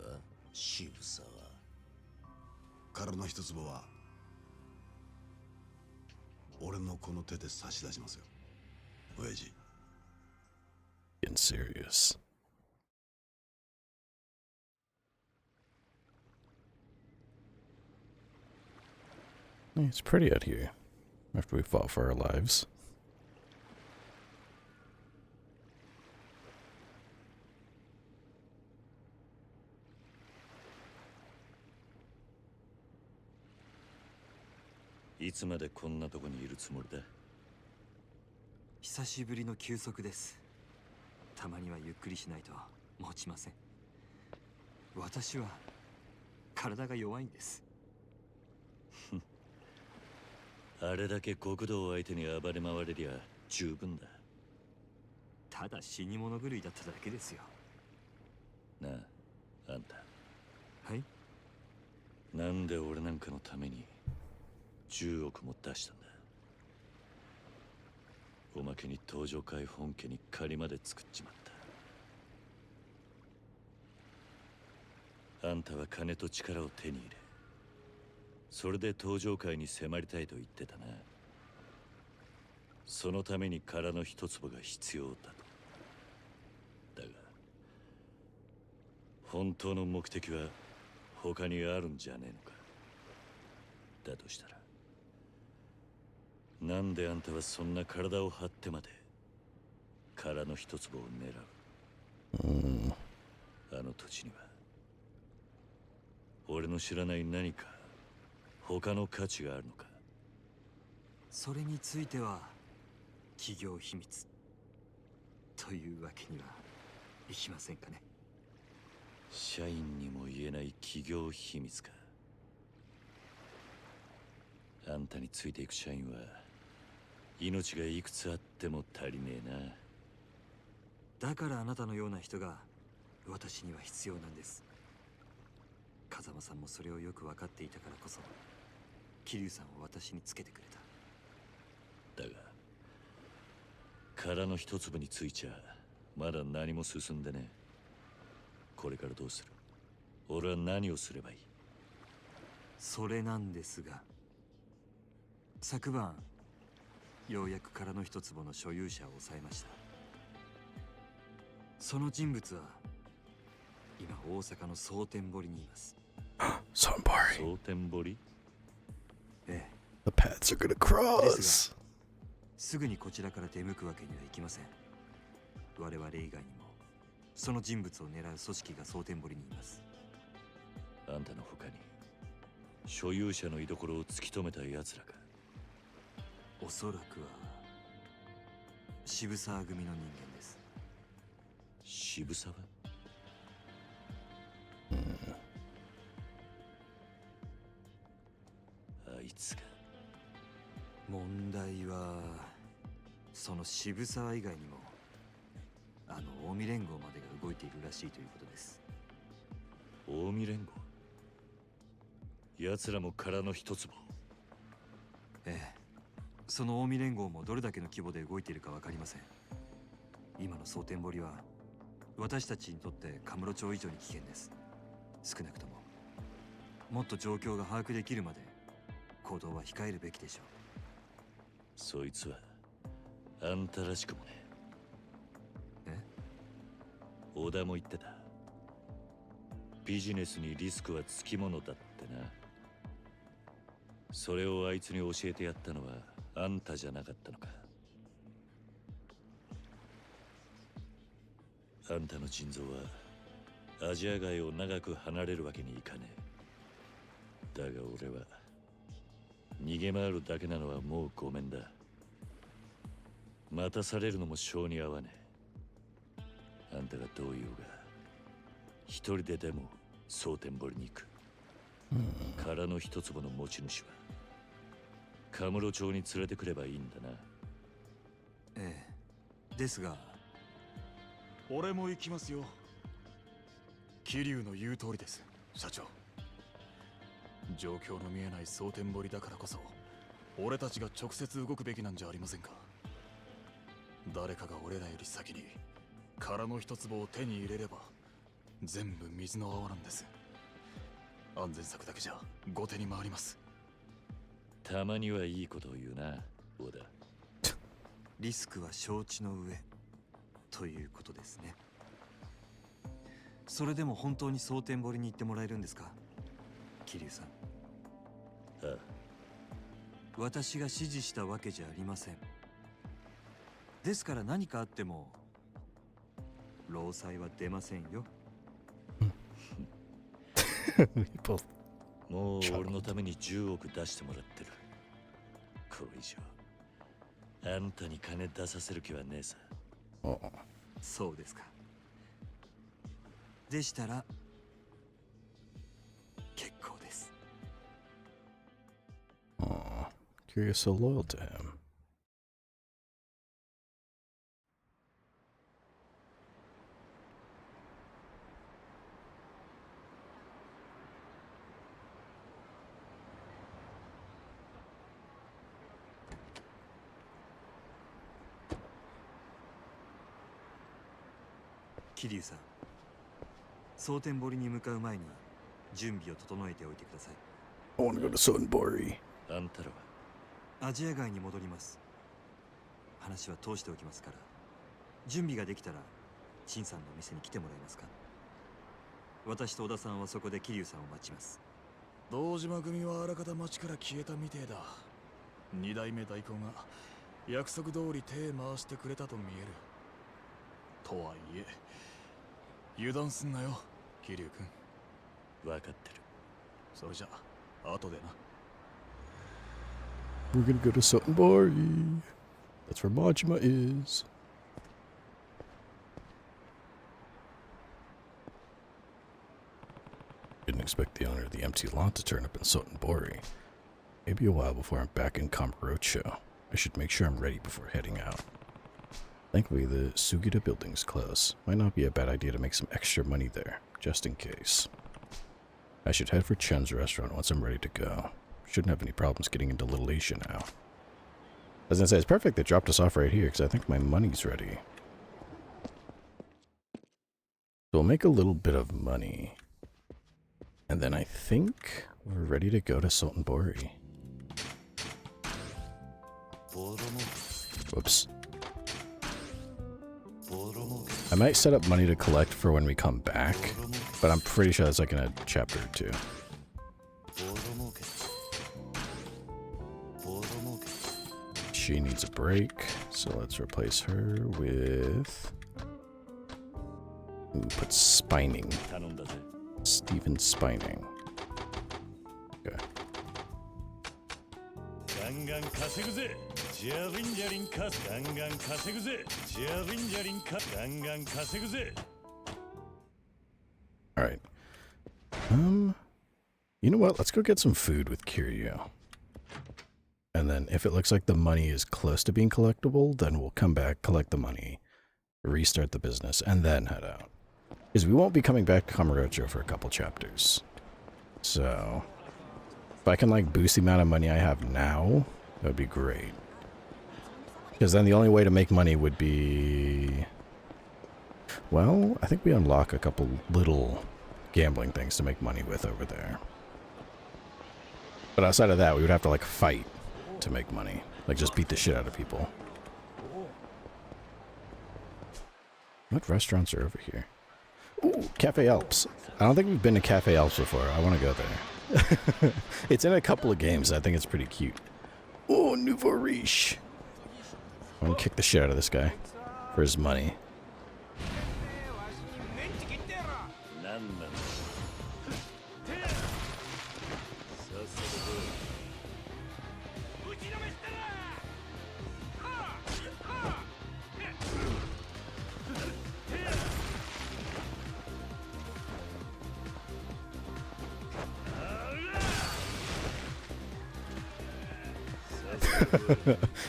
渋沢。彼の一坪は俺のこの手で差し出しますよ、親父。Getting serious. It's pretty out here after we fought for our lives. いつまでこんなとこにいるつもりだ？久しぶりの休息です。たまにはゆっくりしないと持ちません。私は体が弱いんです。あれだけ極道を相手に暴れ回れりゃ十分だ。ただ死に物狂いだっただけですよ。なあ、あんた。はい。なんで俺なんかのために10億も出したんだ？おまけに登場会本家に借りまで作っちまった。あんたは金と力を手に入れ、それで登場会に迫りたいと言ってたな。そのために殻の一粒が必要だと。だが本当の目的は他にあるんじゃねえのか。だとしたらなんであんたはそんな体を張ってまで殻の一粒を狙う？あの土地には俺の知らない何か他の価値があるのか？それについては企業秘密というわけにはいきませんかね。社員にも言えない企業秘密か。あんたについていく社員は命がいくつあっても足りねえな。だからあなたのような人が私には必要なんです。風間さんもそれをよく分かっていたからこそ桐生さんを私につけてくれた。だが殻の一粒についちゃまだ何も進んでねえ。これからどうする？俺は何をすればいい？それなんですが、昨晩ようやく殻の一粒の所有者を抑えました。その人物は今大阪の蒼天堀にいます。Somebody. 蒼天堀？ええ。 The paths are gonna です cross. がすぐにこちらから出向くわけにはいきません。我々以外にもその人物を狙う組織が蒼天堀にいます。あんたの他に所有者の居所を突き止めた奴らか？おそらくは渋沢組の人間です。渋沢？あいつか。問題はその渋沢以外にもあの近江連合までが動いているらしいということです。近江連合？奴らも殻の一粒？ええ。その近江連合もどれだけの規模で動いているか分かりません。今の蒼天堀は私たちにとってカムロ町以上に危険です。少なくとももっと状況が把握できるまで行動は控えるべきでしょう。そいつはあんたらしくもね。え？小田も言ってた。ビジネスにリスクはつきものだってな。それをあいつに教えてやったのはあんたじゃなかったのか。あんたの腎臓はアジア街を長く離れるわけにいかねえ。だが俺は逃げ回るだけなのはもうごめんだ。待たされるのも性に合わねえ。あんたがどう言おうが一人ででも蒼天堀に行く。殻の一粒の持ち主はカムロ町に連れてくればいいんだな。ええ。ですが俺も行きますよ。桐生の言う通りです、社長。状況の見えない蒼天堀だからこそ俺たちが直接動くべきなんじゃありませんか。誰かが俺らより先に殻の一粒を手に入れれば全部水の泡なんです。安全策だけじゃ後手に回ります。たまにはいいことを言うな、小田。リスクは承知の上ということですね。それでも本当に蒼天堀に行ってもらえるんですか、桐生さん。ああ。私が指示したわけじゃありません。ですから何かあっても労災は出ませんよ。We both もう俺のために10億出してもらってる。これ以上あんたに金出させる気はねえさ。 Oh. そうですか。でしたら結構です。 Oh. Kiryu's so loyal to him. Kiryu さん、蒼天堀に向かう前に準備を整えておいてください。 I want to go to Sotenbori. あんたらはアジア街に戻ります。話は通しておきますから、準備ができたら陳さんの店に来てもらえますか。私と小田さんはそこで桐生さんを待ちます。堂島組はあらかた町から消えたみてえだ。二代目代行が約束通り手回してくれたと見える。とはいえ油断すんなよ、桐生君。分かってる。それじゃ後でな。 We're gonna go to Sotenbori. That's where Majima is. Didn't expect the owner of the empty lot to turn up in Sotenbori. Maybe a while before I'm back in Kamurocho. I should make sure I'm ready before heading out. Thankfully, the Sugita building's close. Might not be a bad idea to make some extra money there, just in case. I should head for Chen's restaurant once I'm ready to go. Shouldn't have any problems getting into Little Asia now. I was gonna say, it's perfect they dropped us off right here, because I think my money's ready. So we'll make a little bit of money. And then I think we're ready to go to Sotenbori. Whoops. I might set up money to collect for when we come back, but I'm pretty sure that's like in a chapter or two. She needs a break, so let's replace her with... Ooh, put Spining. Steven Spining. Okay. Alright. You know what? Let's go get some food with Kiryu. And then if it looks like the money is close to being collectible, then we'll come back, collect the money, restart the business, and then head out. Because we won't be coming back to Kamurocho for a couple chapters. So, if I can like boost the amount of money I have now, that would be great. Because then the only way to make money would be... Well, I think we unlock a couple little gambling things to make money with over there. But outside of that, we would have to like fight to make money. Like just beat the shit out of people. What restaurants are over here? Ooh, Cafe Alps. I don't think we've been to Cafe Alps before. I want to go there. It's in a couple of games. I think it's pretty cute. Oh, Nouveau Riche. I want to kick the shit out of this guy for his money.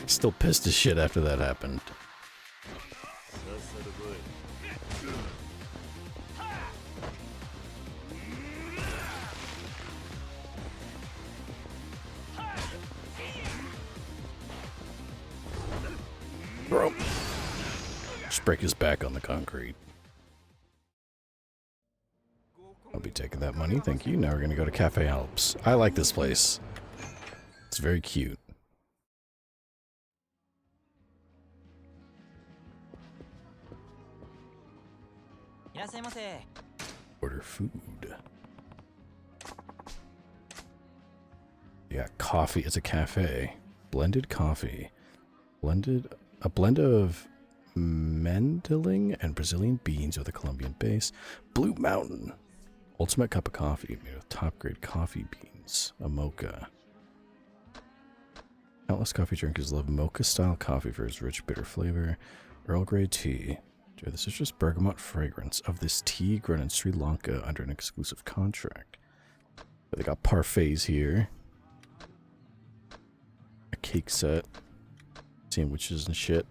Still pissed as shit after that happened. Bro. Just break his back on the concrete. I'll be taking that money, thank you. Now we're gonna go to Cafe Alps. I like this place. It's very cute. Order food. Yeah, coffee. It's a cafe. Blended coffee. A blend of Mandling and Brazilian beans with a Colombian base. Blue Mountain. Ultimate cup of coffee made with top grade coffee beans. A mocha. Countless Plus coffee drinkers love mocha-style coffee for its rich, bitter flavor. Earl Grey tea. Enjoy the citrus bergamot fragrance of this tea grown in Sri Lanka under an exclusive contract. But they got parfaits here. A cake set. Sandwiches and shit.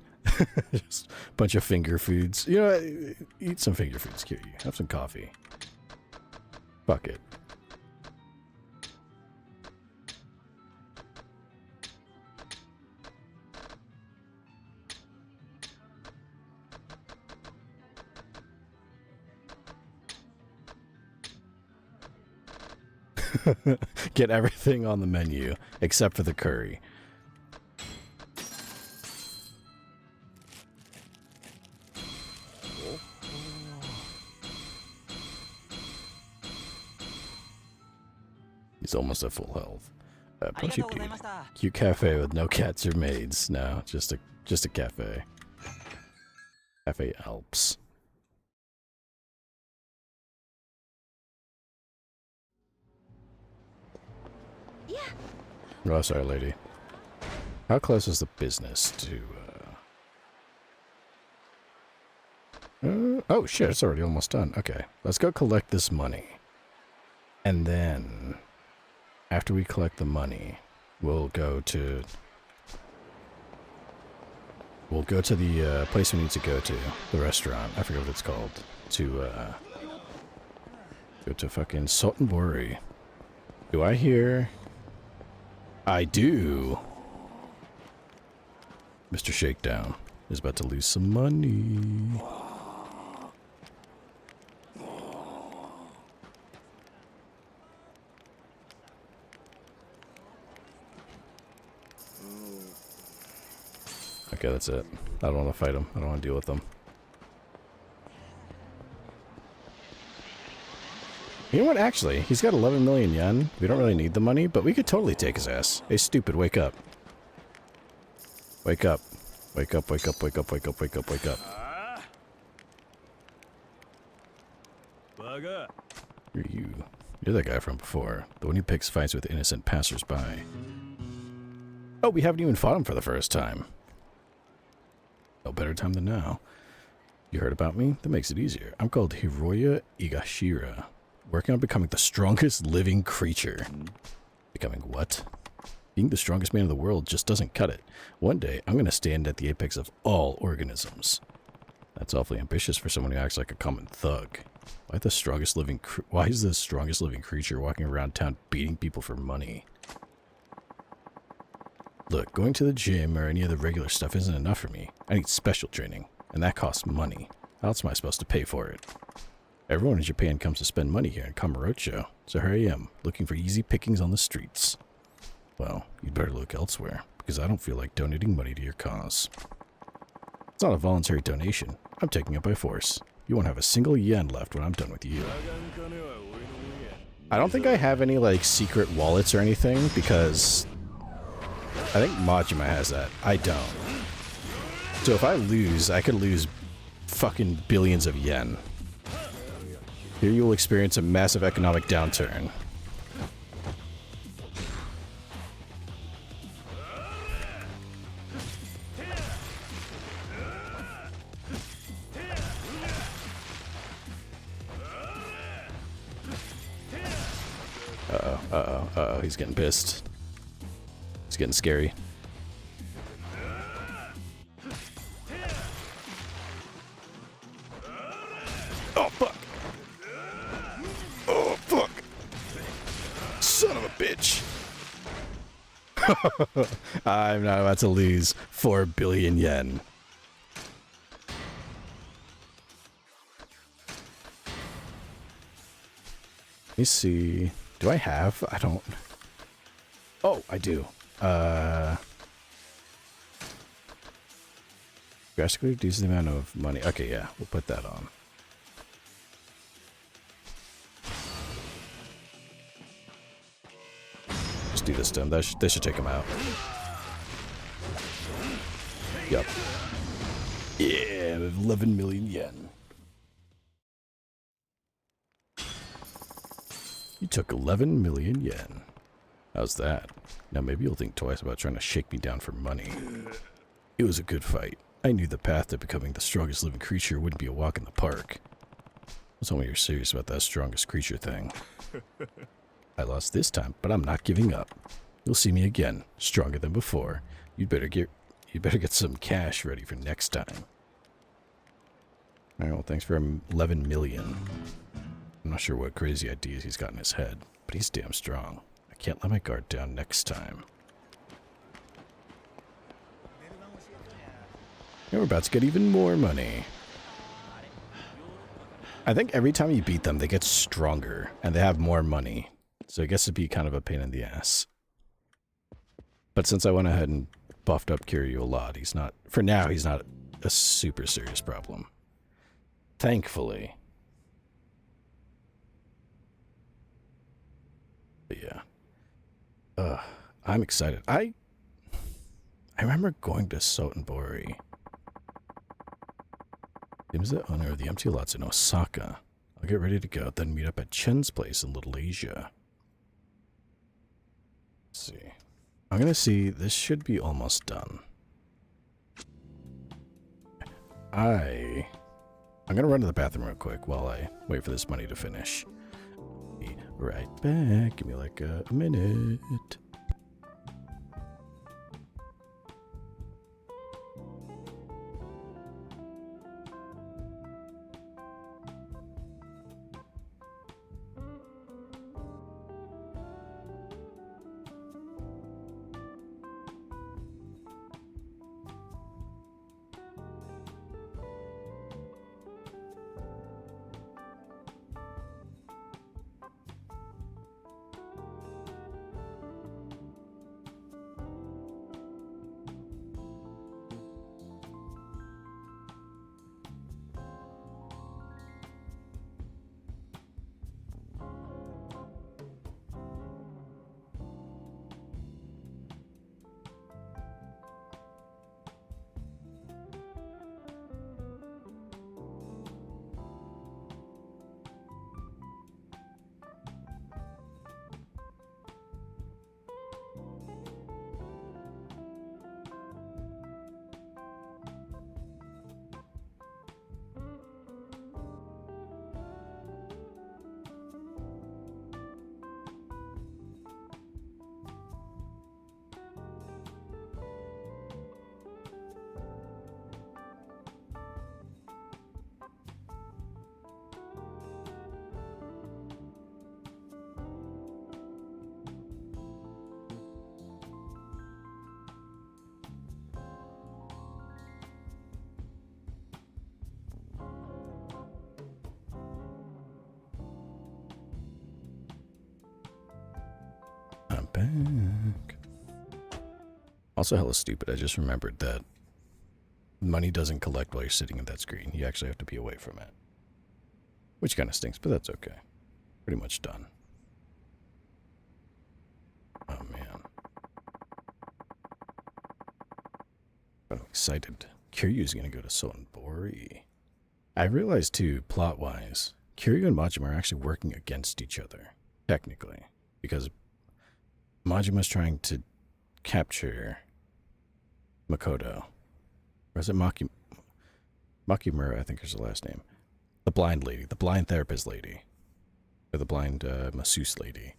Just a bunch of finger foods. You know, eat some finger foods, Kiryu. Have some coffee. Fuck it. Get everything on the menu except for the curry. He's almost at full health. Cute cafe with no cats or maids. No, just a cafe. Cafe Alps. Oh, sorry, lady. How close is the business to, oh, shit, it's already almost done. Okay, let's go collect this money. And then, after we collect the money, we'll go to the, place we need to go to. The restaurant. I forget what it's called. To, go to fucking Sotenbori. Do I hear... I do. Mr. Shakedown is about to lose some money. Okay, that's it. I don't want to fight him. I don't want to deal with them. You know what, actually, he's got 11 million yen. We don't really need the money, but we could totally take his ass. Hey, stupid, wake up. Wake up. Wake up, wake up, wake up, wake up, wake up, wake up. You're that guy from before. The one who picks fights with innocent passersby. Oh, we haven't even fought him for the first time. No better time than now. You heard about me? That makes it easier. I'm called Hiroya Igashira. Working on becoming the strongest living creature. Becoming what? Being the strongest man in the world just doesn't cut it. One day, I'm going to stand at the apex of all organisms. That's awfully ambitious for someone who acts like a common thug. Why is the strongest living creature walking around town beating people for money? Look, going to the gym or any of the regular stuff isn't enough for me. I need special training, and that costs money. How else am I supposed to pay for it? Everyone in Japan comes to spend money here in Kamurocho, so here I am, looking for easy pickings on the streets. Well, you'd better look elsewhere, because I don't feel like donating money to your cause. It's not a voluntary donation. I'm taking it by force. You won't have a single yen left when I'm done with you. I don't think I have any, like, secret wallets or anything, because I think Majima has that. I don't. So if I lose, I could lose fucking billions of yen. Here you will experience a massive economic downturn. Uh-oh, he's getting pissed. It's getting scary. Oh, fuck! Oh, fuck! Son of a bitch! I'm not about to lose 4 billion yen. Let me see. Do I have? I don't. Oh, I do. Drastically reduce the amount of money. Okay, yeah, we'll put that on. Just do this to him. That should take him out. Yup. Yeah, 11 million yen. You took 11 million yen. How's that? Now maybe you'll think twice about trying to shake me down for money. It was a good fight. I knew the path to becoming the strongest living creature wouldn't be a walk in the park. Tell me you're serious about that strongest creature thing. I lost this time, but I'm not giving up. You'll see me again, stronger than before. You'd better get some cash ready for next time. Alright, well, thanks for 11 million. I'm not sure what crazy ideas he's got in his head, but he's damn strong. I can't let my guard down next time. And we're about to get even more money. I think every time you beat them, they get stronger, and they have more money. So I guess it'd be kind of a pain in the ass. But since I went ahead and buffed up Kiryu a lot, he's not, for now, he's not a super serious problem. Thankfully. But yeah. I'm excited. I remember going to Sotenbori. He was the owner of the empty lots in Osaka. I'll get ready to go, then meet up at Chen's place in Little Asia. Let's see. I'm gonna see, this should be almost done. I'm gonna run to the bathroom real quick while I wait for this money to finish. Be right back. Give me like a minute. I'm back. Also hella stupid, I just remembered that money doesn't collect while you're sitting at that screen. You actually have to be away from it. Which kind of stinks, but that's okay. Pretty much done. Oh man. But I'm excited. Kiryu's gonna go to Sotenbori. I realized too, plot-wise, Kiryu and Majima are actually working against each other, technically. Because Majima's trying to capture Makoto. Or is it Makimura, I think is the last name. The blind lady, the blind therapist lady. Or the blind masseuse lady.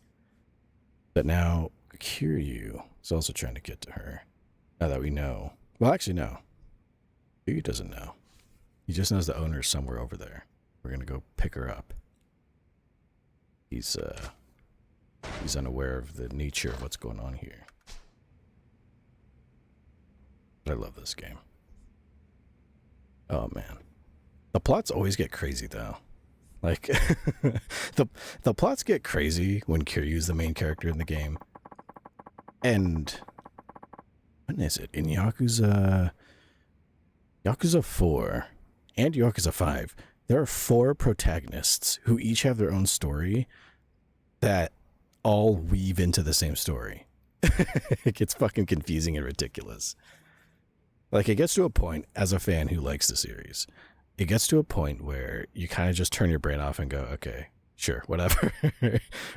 But now Kiryu is also trying to get to her. Now that we know. Well, actually, no. Kiryu doesn't know. He just knows the owner is somewhere over there. We're gonna go pick her up. He's unaware of the nature of what's going on here. But I love this game. Oh man. The plots always get crazy though. Like the plots get crazy when Kiryu's the main character in the game. And when is it? In Yakuza 4 and Yakuza 5, there are 4 protagonists who each have their own story that all weave into the same story. It gets fucking confusing and ridiculous. Like, it gets to a point, as a fan who likes the series, it gets to a point where you kind of just turn your brain off and go, okay, sure, whatever.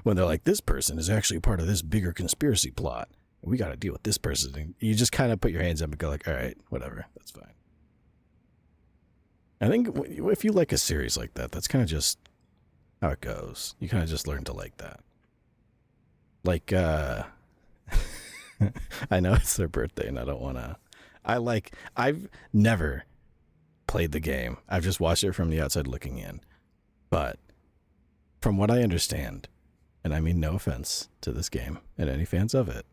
When they're like, this person is actually part of this bigger conspiracy plot. We got to deal with this person. And you just kind of put your hands up and go like, all right, whatever, that's fine. I think if you like a series like that, that's kind of just how it goes. You kind of just learn to like that. Like, I know it's their birthday and I don't want to. I've never played the game. I've just watched it from the outside looking in. But from what I understand, and I mean no offense to this game and any fans of it,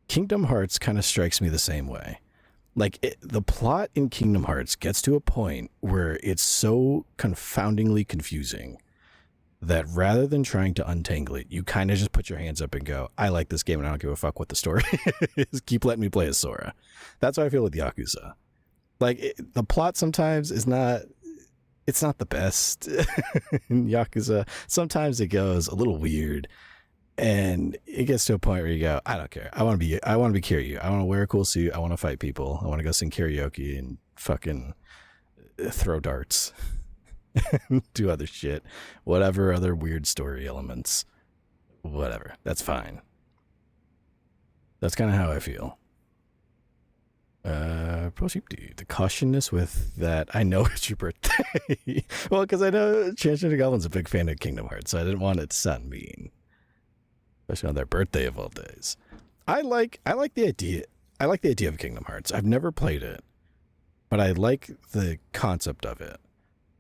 Kingdom Hearts kind of strikes me the same way. Like, the plot in Kingdom Hearts gets to a point where it's so confoundingly confusing that rather than trying to untangle it, you kind of just put your hands up and go, I like this game and I don't give a fuck what the story is. Keep letting me play as Sora. That's how I feel with Yakuza. Like, the plot sometimes is not, it's not the best in Yakuza. Sometimes it goes a little weird and it gets to a point where you go, I don't care. I want to be Kiryu. I want to wear a cool suit. I want to fight people. I want to go sing karaoke and fucking throw darts. Do other shit, whatever other weird story elements, whatever. That's fine. That's kind of how I feel. The cautiousness with that. I know it's your birthday. Well, because I know Chancellor the Goblin's a big fan of Kingdom Hearts, so I didn't want it to sound mean, especially on their birthday of all days. I like the idea. I like the idea of Kingdom Hearts. I've never played it, but I like the concept of it.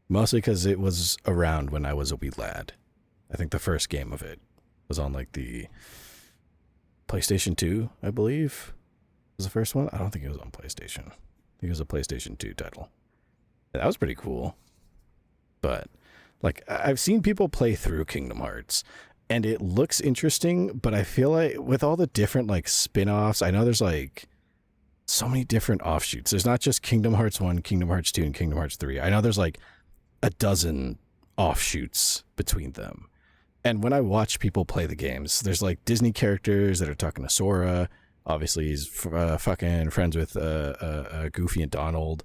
Mostly because it was around when I was a wee lad. I think the first game of it was on like the PlayStation 2, I believe. Was the first one? I don't think it was on PlayStation. I think it was a PlayStation 2 title. That was pretty cool. But like, I've seen people play through Kingdom Hearts and it looks interesting, but I feel like with all the different like spin-offs, I know there's like so many different offshoots. There's not just Kingdom Hearts 1, Kingdom Hearts 2, and Kingdom Hearts 3. I know there's like a dozen offshoots between them. And when I watch people play the games, there's like Disney characters that are talking to Sora. Obviously, he's fucking friends with Goofy and Donald.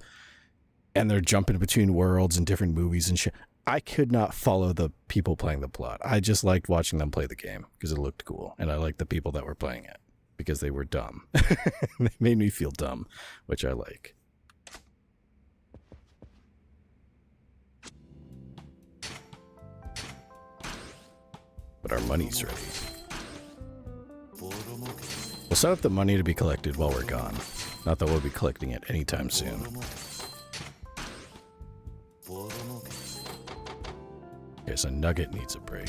And they're jumping between worlds and different movies and shit. I could not follow the people playing the plot. I just liked watching them play the game because it looked cool. And I liked the people that were playing it because they were dumb. They made me feel dumb, which I like. But our money's ready. We'll set up the money to be collected while we're gone. Not that we'll be collecting it anytime soon. Okay, so Nugget needs a break.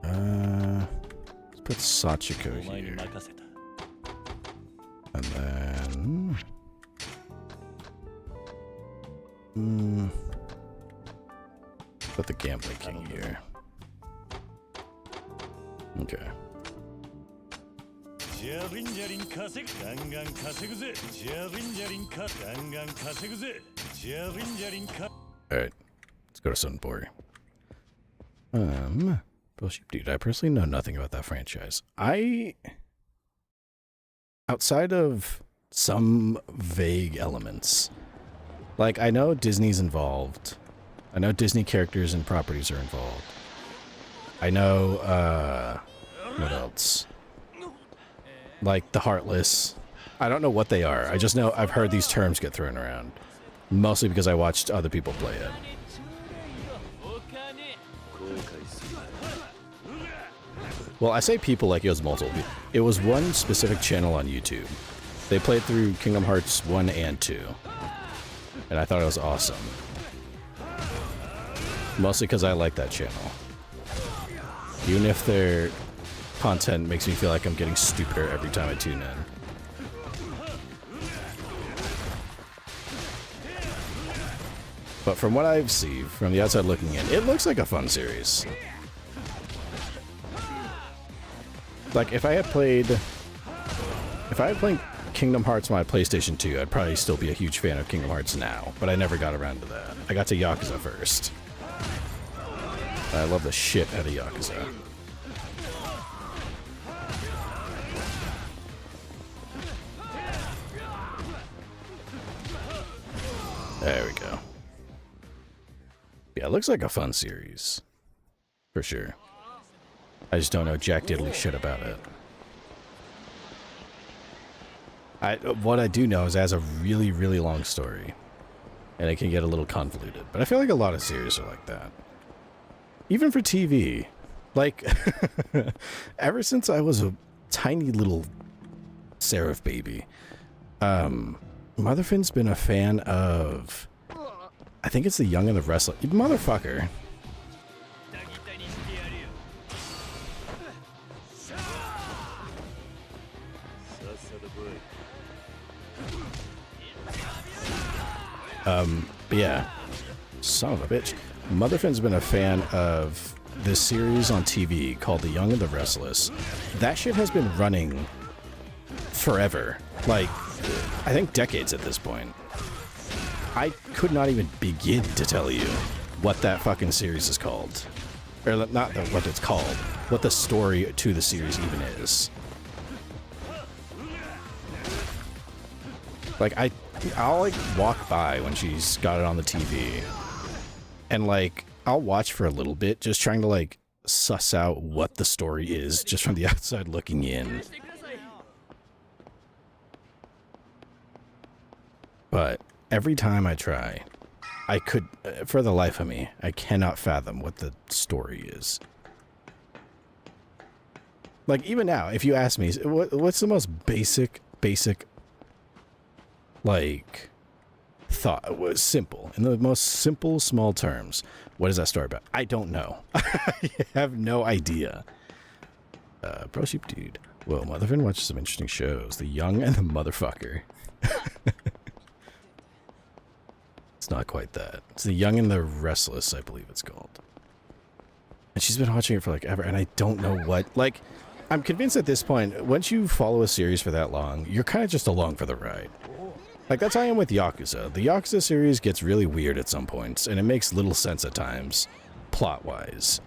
Let's put Sachiko here. And then... put the Gambling King here. Okay. Alright. Let's go to Sunbury. Dude, I personally know nothing about that franchise. Outside of some vague elements, like, I know Disney's involved. I know Disney characters and properties are involved. I know, what else? Like, the Heartless. I don't know what they are. I just know I've heard these terms get thrown around. Mostly because I watched other people play it. Well, I say people like it was multiple. It was one specific channel on YouTube. They played through Kingdom Hearts 1 and 2. And I thought it was awesome. Mostly because I like that channel. Even if their content makes me feel like I'm getting stupider every time I tune in. But from what I've seen, from the outside looking in, it looks like a fun series. Like, if I had played Kingdom Hearts on my PlayStation 2, I'd probably still be a huge fan of Kingdom Hearts now, but I never got around to that. I got to Yakuza first. I love the shit out of Yakuza. There we go. Yeah, it looks like a fun series. For sure. I just don't know jack diddly shit about it. What I do know is it has a really, really long story. And it can get a little convoluted. But I feel like a lot of series are like that. Even for TV. Like, ever since I was a tiny little Seraph baby, Motherfin's been a fan of... I think it's The Young and the Restless. Motherfucker. But yeah, son of a bitch. Motherfin's been a fan of this series on TV called The Young and the Restless. That shit has been running forever. Like, I think decades at this point. I could not even begin to tell you what that fucking series is called. Or not what it's called, what the story to the series even is. Like, I'll like walk by when she's got it on the TV, and like I'll watch for a little bit, just trying to like suss out what the story is, just from the outside looking in. But every time I try, I could, for the life of me, I cannot fathom what the story is. Like even now, if you ask me, what's the most basic like thought, was simple in the most simple small terms, what is that story about? I don't know. I have no idea. Bro sheep dude, whoa, Motherfin watches some interesting shows. The Young and the Motherfucker. It's not quite that. It's The Young and the Restless, I believe it's called. And she's been watching it for like ever, and I don't know what, like, I'm convinced at this point, once you follow a series for that long, you're kind of just along for the ride. Like, that's how I am with Yakuza. The Yakuza series gets really weird at some points, and it makes little sense at times, plot-wise.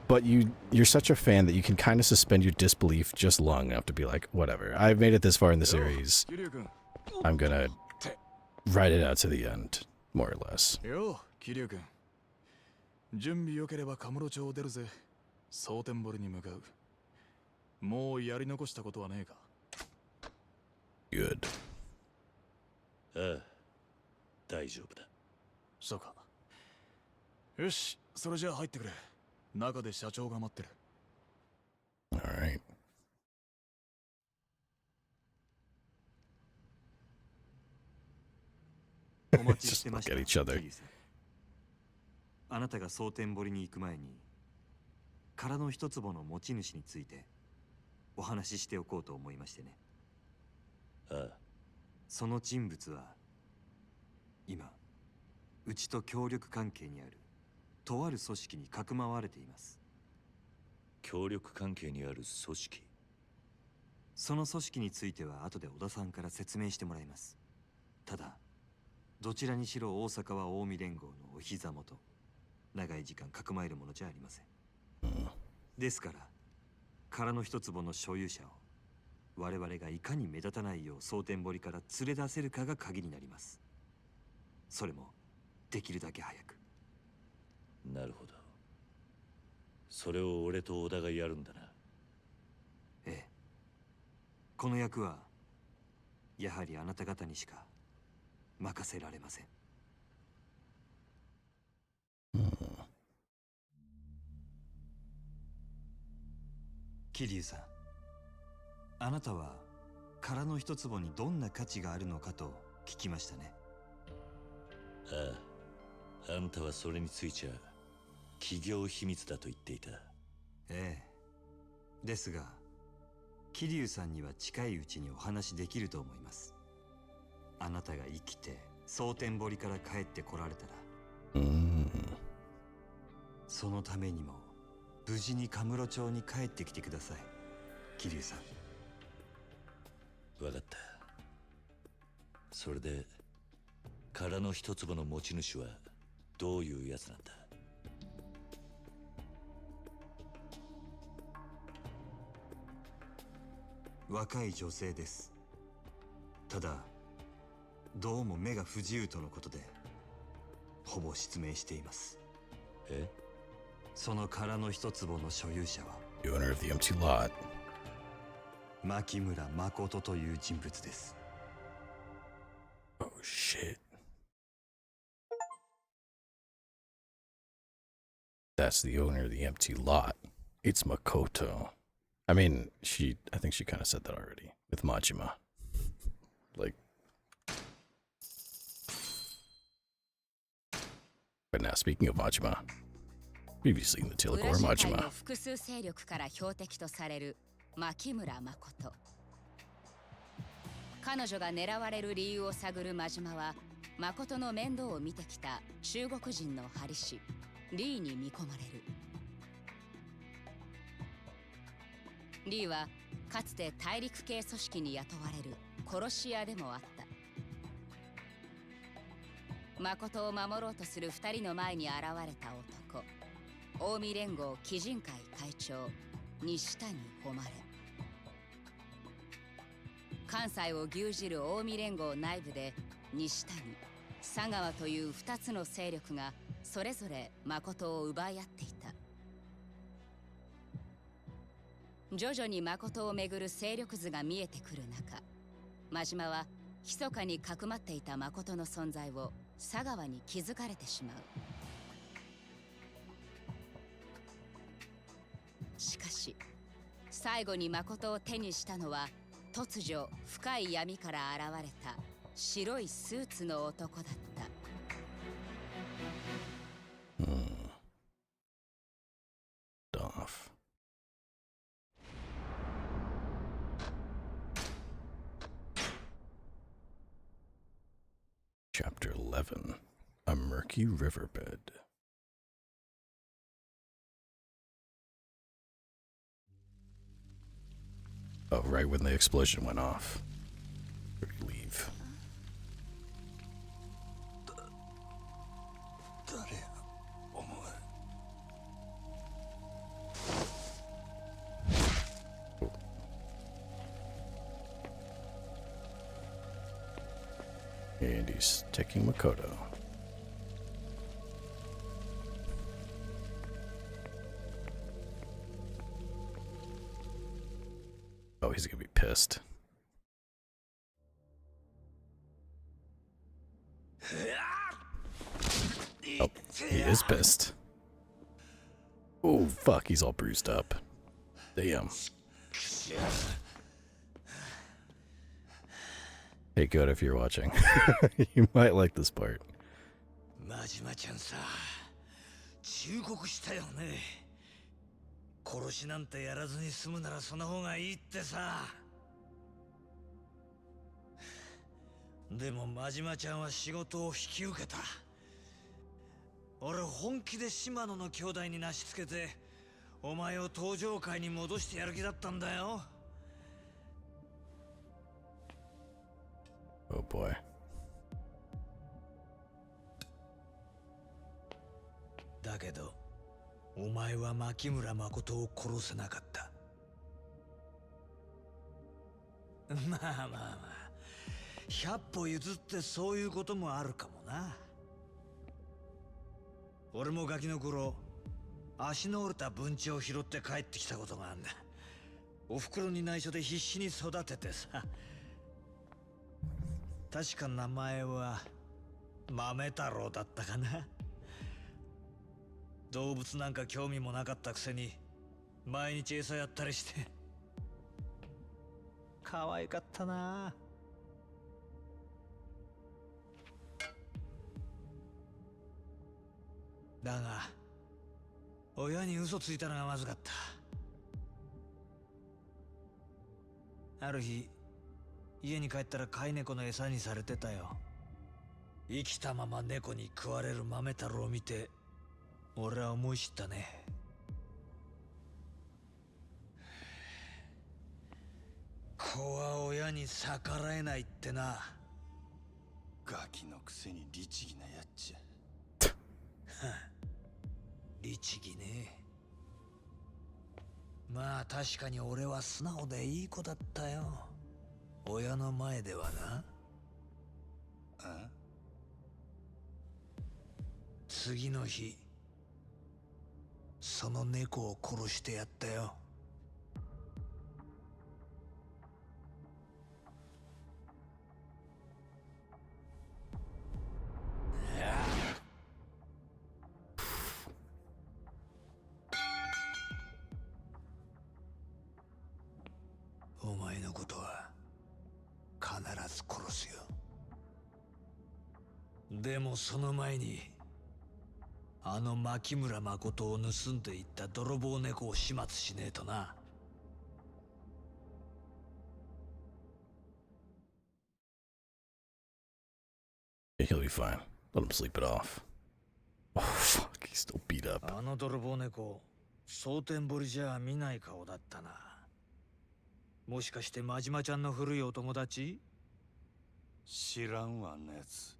But you're such a fan that you can kind of suspend your disbelief just long enough to be like, whatever, I've made it this far in the series. I'm gonna ride it out to the end, more or less. Yo, Kiryu-kun. 準備良ければカムロ町を出るぜ。蒼天堀に向かう。もうやり残したことはねえか。Good. ああ、大丈夫だ。そうか。よし、それじゃあ入ってくれ。中で社長が待ってる。Alright. Just look at each other. あなたが蒼天堀に行く前に、殻の一坪の持ち主についてお話ししておこうと思いましてね。ああ。その人物は今うちと協力関係にあるとある組織にかくまわれています。協力関係にある組織。その組織については後で小田さんから説明してもらいます。ただどちらにしろ大阪は近江連合のお膝元、長い時間かくまえるものじゃありません。ですから殻の一坪の所有者を我々がいかに目立たないよう蒼天堀から連れ出せるかが鍵になります。それもできるだけ早く。なるほど。それを俺と小田がやるんだな。ええ。この役はやはりあなた方にしか任せられません。桐生さん、あなたは殻の一坪にどんな価値があるのかと聞きましたね。ああ、あんたはそれについちゃ企業秘密だと言っていた。ええ。ですが桐生さんには近いうちにお話できると思います。あなたが生きて蒼天堀から帰ってこられたら、そのためにも無事にカムロ町に帰ってきてください、桐生さん。わかった。それで殻の一坪の持ち主はどういうやつなんだ？若い女性です。ただどうも目が不自由とのことで、ほぼ失明しています。え？その殻の一坪の所有者は The owner of the empty lot. 牧村誠という人物です。Oh shit. That's the owner of the empty lot. It's Makoto. I mean, I think she kind of said that already with Majima. Like, but now speaking of Majima, previously in the Tale of Gore Majima. 複数勢力から標的とされる牧村誠。彼女が狙われる理由を探る真島は、誠の面倒を見てきた中国人の針師リーに見込まれる。リーはかつて大陸系組織に雇われる殺し屋でもあった。誠を守ろうとする2人の前に現れた男、近江連合鬼人会会長西谷誉。関西を牛耳る近江連合内部で西谷、佐川という2つの勢力がそれぞれ誠を奪い合っていた。徐々に誠をめぐる勢力図が見えてくる中、真島は密かにかくまっていた誠の存在を佐川に気づかれてしまう。しかし最後に誠を手にしたのは、突如深い闇から現れた白いスーツの男だった。Off. Chapter 11. A murky riverbed. Oh, right when the explosion went off. Where do you leave? And he's taking Makoto. Oh, he's gonna be pissed. Oh, he is pissed. Oh, fuck, he's all bruised up. Damn. Hey, good if you're watching. You might like this part. 真島ちゃんさ、忠告したよね。殺しなんてやらずに済むならその方がいいってさ。でも真島ちゃんは仕事を引き受けた。俺本気で島野の兄弟になしつけて、お前を登場界に戻してやる気だったんだよ。Oh boy. だけど、お前は牧村誠を殺せなかった。まあまあまあ、100歩譲ってそういうこともあるかもな。俺もガキの頃、足の折れた文鳥を拾って帰ってきたことがあるんだ。お袋に内緒で必死に育ててさ。確か名前は豆太郎だったかな。動物なんか興味もなかったくせに毎日餌やったりして可愛かったな。だが親に嘘ついたのがまずかった。ある日家に帰ったら飼い猫の餌にされてたよ。生きたまま猫に食われる豆太郎を見て俺は思い知ったね。子は親に逆らえないってな。ガキのくせに律儀なやっちゃ。律儀ね。まあ確かに俺は素直でいい子だったよ。親の前ではな。次の日その猫を殺してやったよ。お前のことは必ず殺すよ。でもその前にあの牧村誠を盗んでいった泥棒猫を始末しねえとな。He'll be fine. Let him sleep it off. Oh, fuck. He's still beat up. あの泥棒猫、蒼天堀じゃ見ない顔だったな。もしかして真島ちゃんの古いお友達？知らんわ、あんなやつ。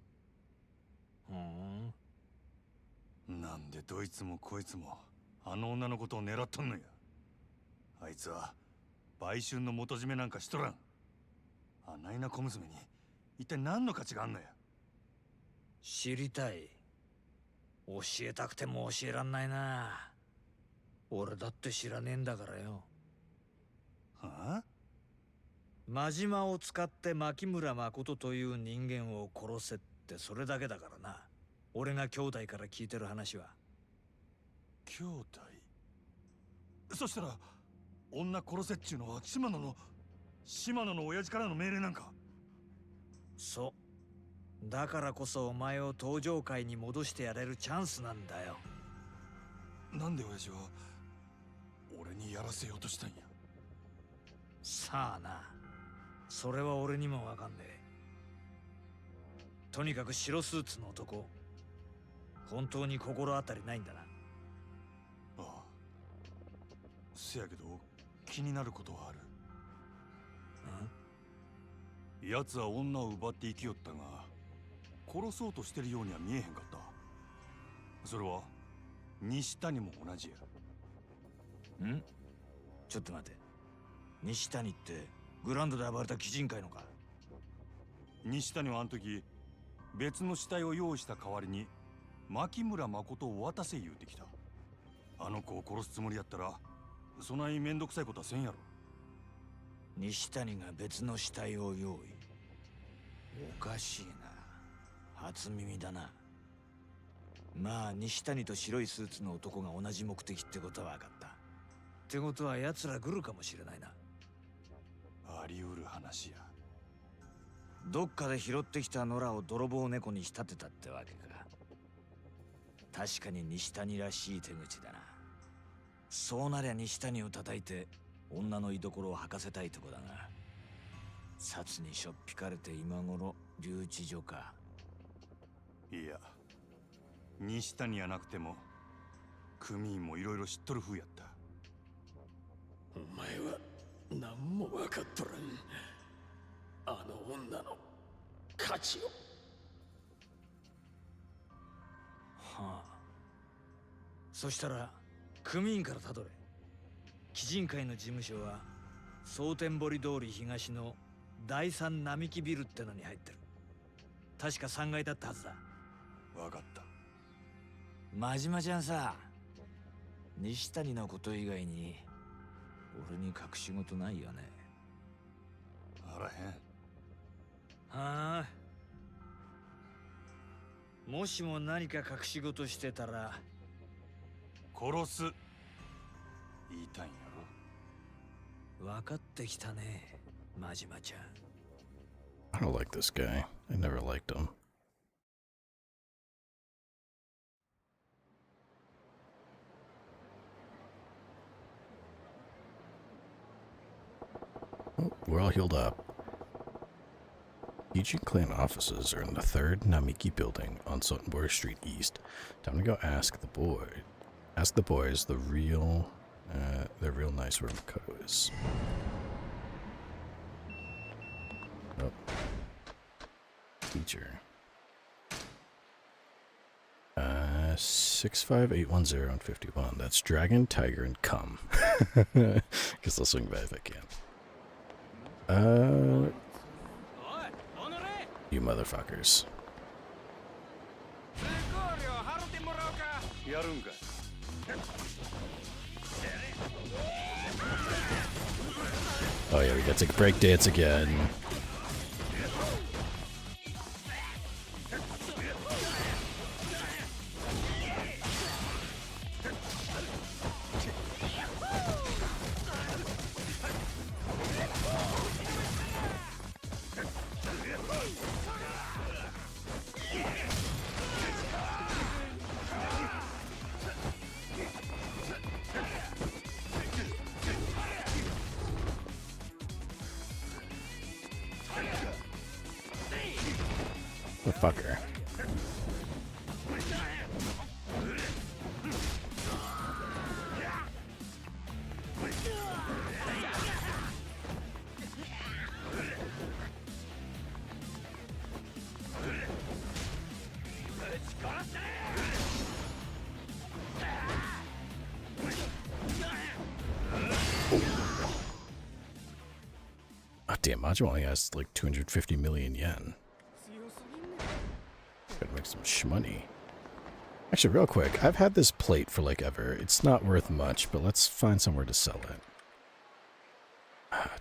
なんでどいつもこいつもあの女のことを狙っとんのや。あいつは売春の元締めなんかしとらん。あないな小娘に一体何の価値があんのや。知りたい。教えたくても教えらんないな。俺だって知らねえんだからよ。はあ？真島を使って牧村誠という人間を殺せってそれだけだからな。俺が兄弟から聞いてる話は。兄弟？そしたら女殺せっちゅうのは島野の親父からの命令なんか？そう。だからこそお前を登場界に戻してやれるチャンスなんだよ。なんで親父は俺にやらせようとしたんや。さあな、それは俺にもわかんねえ。とにかく白スーツの男、本当に心当たりないんだな。ああ。せやけど気になることはある。奴は女を奪って生きよったが殺そうとしてるようには見えへんかった。それは西谷も同じや。ちょっと待て。西谷ってグランドで暴れた鬼人会のか？西谷はあの時別の死体を用意した代わりに牧村誠を渡せ言うてきた。あの子を殺すつもりやったらそないめんどくさいことはせんやろ。西谷が別の死体を用意。おかしいな。初耳だな。まあ西谷と白いスーツの男が同じ目的ってことは分かった。ってことは奴ら来るかもしれないな。あり得る話や。どっかで拾ってきた野良を泥棒猫に仕立てたってわけか。確かに西谷らしい手口だな。そうなりゃ西谷を叩いて女の居所を吐かせたいとこだが、札にしょっぴかれて今頃留置所か。いや、西谷やなくても組員もいろいろ知っとる風やった。お前は何も分かっとらん。あの女の価値を。はあ。そしたら組員からたどれ。鬼人会の事務所は蒼天堀通り東の第三並木ビルってのに入ってる。確か3階だったはずだ。分かった。真島ちゃんさ、西谷のこと以外に俺に隠し事ないよね。あらへん。はあ。もしも何か隠し事してたら殺す言いたいんやろ。分かってきたね、真島ちゃん。I don't like this guy. I never liked him. Oh, we're all healed up. Each clan offices are in the 3rd Namiki building on Sotenborg Street East. Time to go ask the boys the real nice where Makoto is. Oh. Teacher. 65810 and 51. That's Dragon, Tiger, and Cum. Guess I'll swing by if I can. You motherfuckers. Oh yeah, we got to break dance again. The fucker. Oh, damn, Majima only has like 250 million yen. Gotta make some shmoney. Actually, real quick, I've had this plate for like ever. It's not worth much, but let's find somewhere to sell it.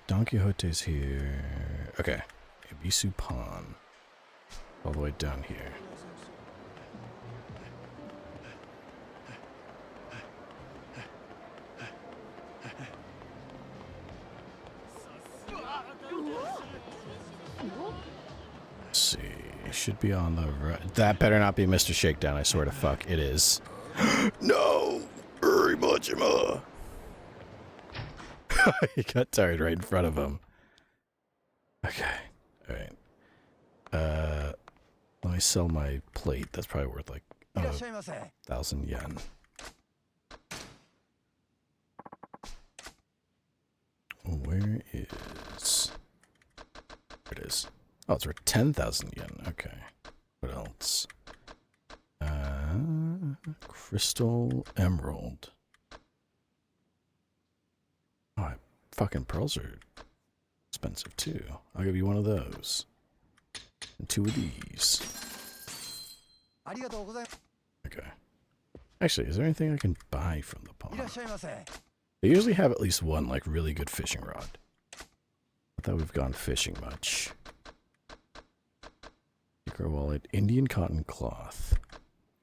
Don Quixote's here. Okay. Ibisu Pawn. All the way down here. Let's see. Should be on the right. That better not be Mr. Shakedown, I swear to fuck. It is. No! Hurry, Majima! He got tired right in front of him. Okay. Alright. Let me sell my plate. That's probably worth like 1,000 yen. Where is... There it is. Oh, it's worth 10,000 yen. Okay. What else? Crystal Emerald. Oh, fucking pearls are expensive too. I'll give you one of those. And two of these. Okay. Actually, is there anything I can buy from the pawn? They usually have at least one, like, really good fishing rod. Not that we've gone fishing much. Secret wallet, Indian cotton cloth,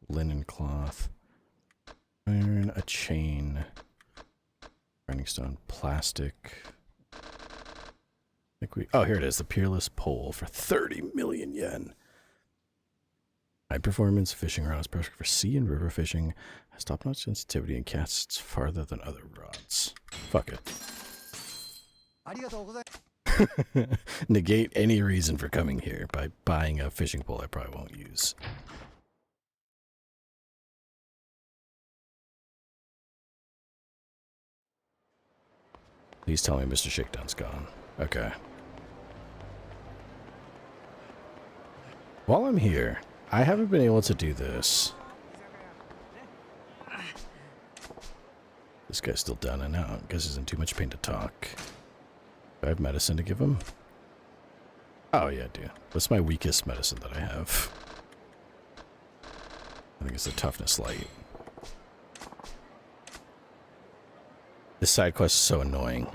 linen cloth, iron, a chain, grinding stone, plastic. I think we, oh, here it is, the Peerless Pole for 30 million yen. High performance fishing rod is perfect for sea and river fishing. Has top-notch sensitivity and casts farther than other rods. Fuck it. Negate any reason for coming here by buying a fishing pole I probably won't use. Please tell me Mr. Shakedown's gone. Okay. While I'm here, I haven't been able to do this. This guy's still down and out. Guess he's in too much pain to talk. Do I have medicine to give him? Oh, yeah, I do. What's my weakest medicine that I have? I think it's the toughness light. This side quest is so annoying.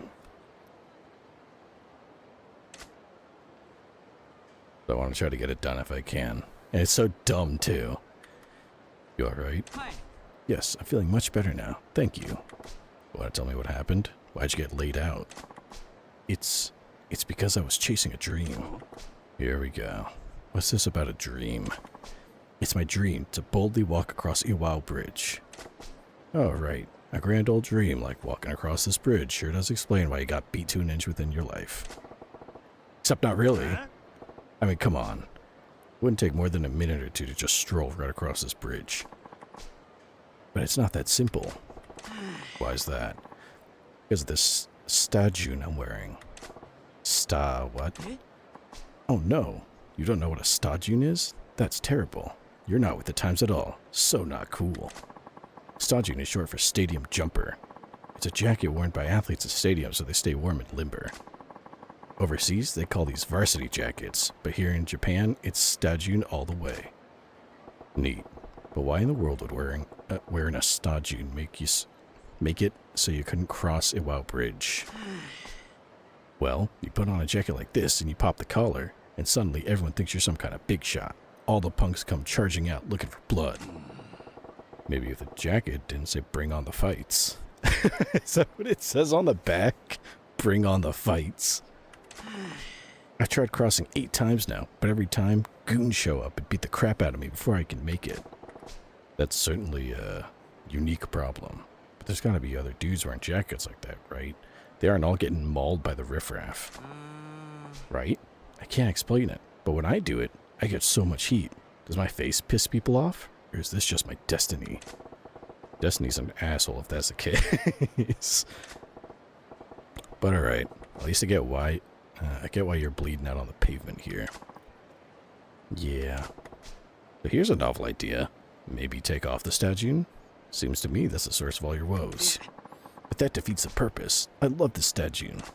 So I want to try to get it done if I can. And it's so dumb, too. You alright? Yes, I'm feeling much better now. Thank you. Want to tell me what happened? Why'd you get laid out? It's because I was chasing a dream. Here we go. What's this about a dream? It's my dream to boldly walk across Iwao Bridge. Oh, right. A grand old dream like walking across this bridge sure does explain why you got beat to an inch within your life. Except not really. I mean, come on. It wouldn't take more than a minute or two to just stroll right across this bridge. But it's not that simple. Why is that? Because of this stadjun I'm wearing. What? Oh no, you don't know what a stadjun is? That's terrible. You're not with the times at all. So not cool. Stadjun is short for stadium jumper. It's a jacket worn by athletes at stadiums so they stay warm and limber. Overseas, they call these varsity jackets, but here in Japan, it's stadjun all the way. Neat. But why in the world would wearing a stajun make it so you couldn't cross Iwao Bridge? Well, you put on a jacket like this and you pop the collar, and suddenly everyone thinks you're some kind of big shot. All the punks come charging out looking for blood. Maybe if the jacket didn't say bring on the fights. Is that what it says on the back? Bring on the fights. I've tried crossing 8 times now, but every time, goons show up and beat the crap out of me before I can make it. That's certainly a unique problem. But there's gotta be other dudes wearing jackets like that, right? They aren't all getting mauled by the riffraff. Right? I can't explain it, but when I do it, I get so much heat. Does my face piss people off? Or is this just my destiny? Destiny's an asshole if that's the case. But alright, at least I get why you're bleeding out on the pavement here. Yeah. But here's a novel idea. Maybe take off the stajun? Seems to me that's the source of all your woes. But that defeats the purpose. I love the stajun.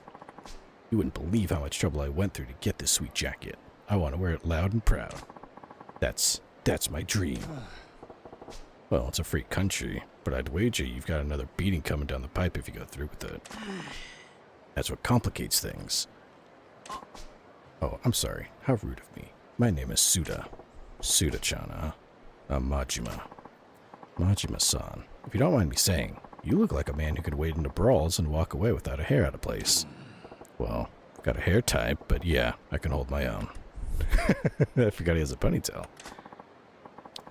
You wouldn't believe how much trouble I went through to get this sweet jacket. I want to wear it loud and proud. That's my dream. Well, it's a free country, but I'd wager you've got another beating coming down the pipe if you go through with it. That's what complicates things. Oh, I'm sorry. How rude of me. My name is Suda. Suda-chan, huh? I'm Majima. Majima-san. If you don't mind me saying, you look like a man who could wade into brawls and walk away without a hair out of place. Well, I've got a hair type, but yeah, I can hold my own. I forgot he has a ponytail.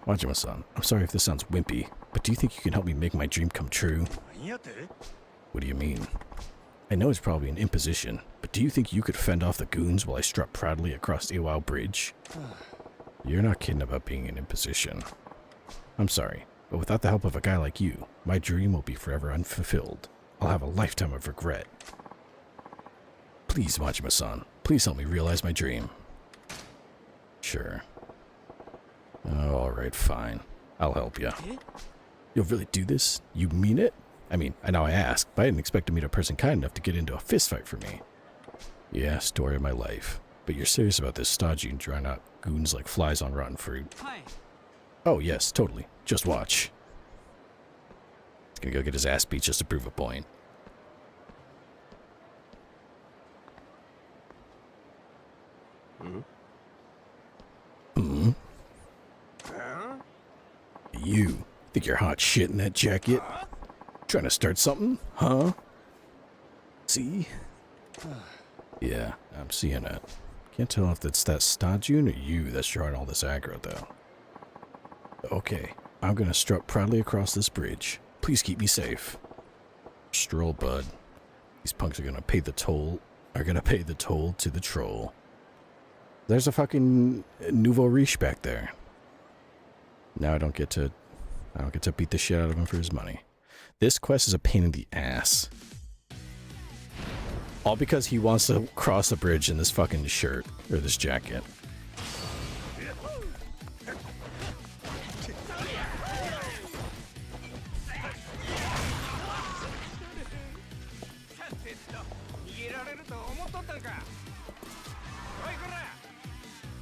Majima-san, I'm sorry if this sounds wimpy, but do you think you can help me make my dream come true? What do you mean? I know it's probably an imposition, but do you think you could fend off the goons while I strut proudly across Iwao Bridge? You're not kidding about being an imposition. I'm sorry, but without the help of a guy like you, my dream will be forever unfulfilled. I'll have a lifetime of regret. Please, Majima-san, please help me realize my dream. Sure. Oh, alright, fine. I'll help you. You'll really do this? You mean it? I mean, I know I asked, but I didn't expect to meet a person kind enough to get into a fistfight for me. Yeah, story of my life. But you're serious about this stajun drawing out goons like flies on rotten fruit. Oh, yes, totally. Just watch. He's gonna go get his ass beat just to prove a point. You think you're hot shit in that jacket? Trying to start something, huh? See? Yeah, I'm seeing it. Can't tell if it's that stajun or you that's drawing all this aggro, though. Okay, I'm gonna strut proudly across this bridge. Please keep me safe. Stroll, bud. These punks are gonna pay the toll. To the troll. There's a fucking nouveau riche back there. Now I don't get to beat the shit out of him for his money. This quest is a pain in the ass. All because he wants to cross the bridge in this fucking shirt, or this jacket.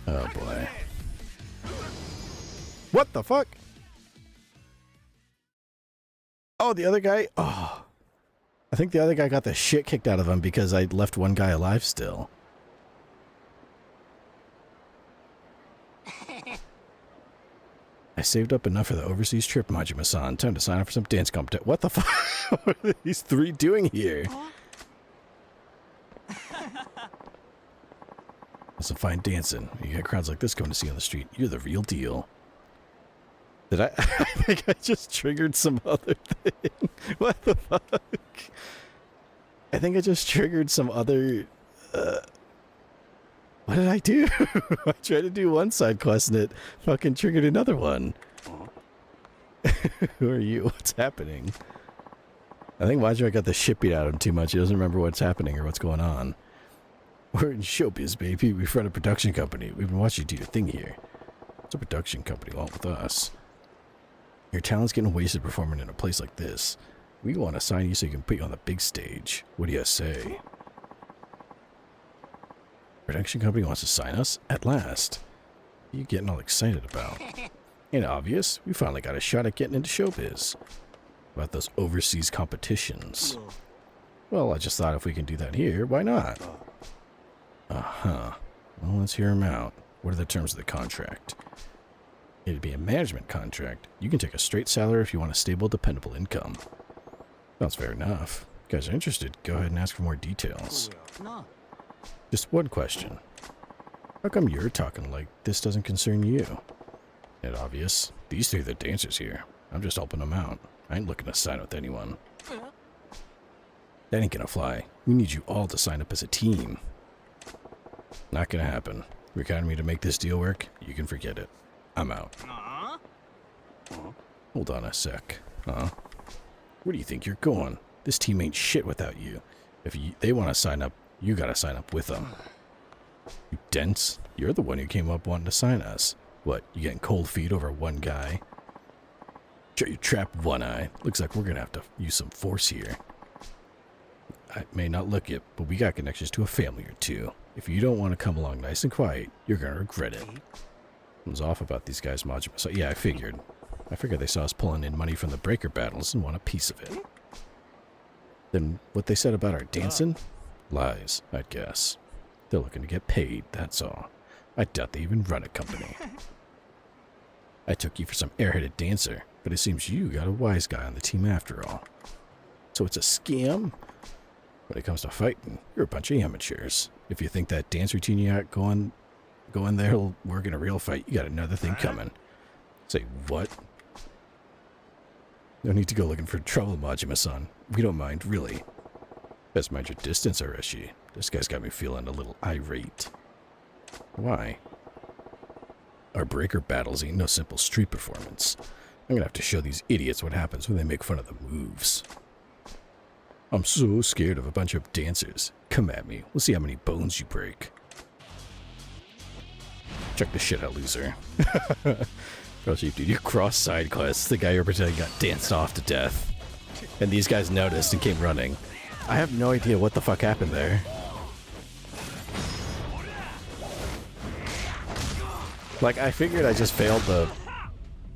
Oh boy. What the fuck? Oh, the other guy? Oh. I think the other guy got the shit kicked out of him because I left one guy alive still. I saved up enough for the overseas trip, Majima-san. Time to sign up for some dance competition. What the fuck? What are these three doing here? That's some fine dancing. You get crowds like this coming to see you on the street. You're the real deal. Did I? I think I just triggered some other thing. What the fuck? I think I just triggered some other... what did I do? I tried to do one side quest and it fucking triggered another one. Who are you? What's happening? I think Majima got the shit beat out of him too much. He doesn't remember what's happening or what's going on. We're in showbiz, baby. We run a production company. We've been watching you do your thing here. It's a production company along with us. Your talent's getting wasted performing in a place like this. We want to sign you so you can put you on the big stage. What do you say? Production company wants to sign us? At last. What are you getting all excited about? Ain't it obvious? We finally got a shot at getting into showbiz. About those overseas competitions. Well, I just thought if we can do that here, why not? Uh-huh. Well, let's hear him out. What are the terms of the contract? It'd be a management contract. You can take a straight salary if you want a stable, dependable income. Sounds fair enough. If you guys are interested, go ahead and ask for more details. Just one question. How come you're talking like this doesn't concern you? Ain't it obvious? These three are the dancers here. I'm just helping them out. I ain't looking to sign with anyone. That ain't gonna fly. We need you all to sign up as a team. Not gonna happen. You're counting me to make this deal work? You can forget it. I'm out. Hold on a sec. Huh? Where do you think you're going? This team ain't shit without you. If they want to sign up, you gotta sign up with them. You dense? You're the one who came up wanting to sign us. What, you getting cold feet over one guy? You trapped one eye. Looks like we're gonna have to use some force here. I may not look it, but we got connections to a family or two. If you don't want to come along nice and quiet, you're gonna regret it. I was off about these guys, Majima. So yeah, I figured they saw us pulling in money from the breaker battles and want a piece of it. Then what they said about our dancing? Lies, I'd guess. They're looking to get paid, that's all. I doubt they even run a company. I took you for some airheaded dancer, but it seems you got a wise guy on the team after all. So it's a scam? When it comes to fighting, you're a bunch of amateurs. If you think that dance routine you got going there will work in a real fight, you got another thing coming. Say what? No need to go looking for trouble, Majima-san. We don't mind, really. Best mind your distance, Areshi. This guy's got me feeling a little irate. Why? Our breaker battles ain't no simple street performance. I'm gonna have to show these idiots what happens when they make fun of the moves. I'm so scared of a bunch of dancers. Come at me. We'll see how many bones you break. Check this shit out, loser. Bro, dude, you cross side quests. The guy you're pretending got danced off to death. And these guys noticed and came running. I have no idea what the fuck happened there. Like, I figured I just failed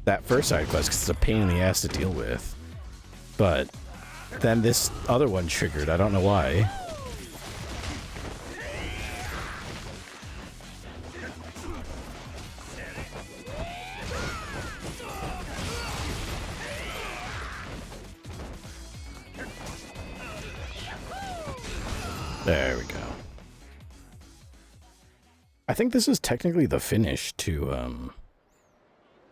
that first side quest because it's a pain in the ass to deal with. But then this other one triggered. I don't know why. There we go. I think this is technically the finish to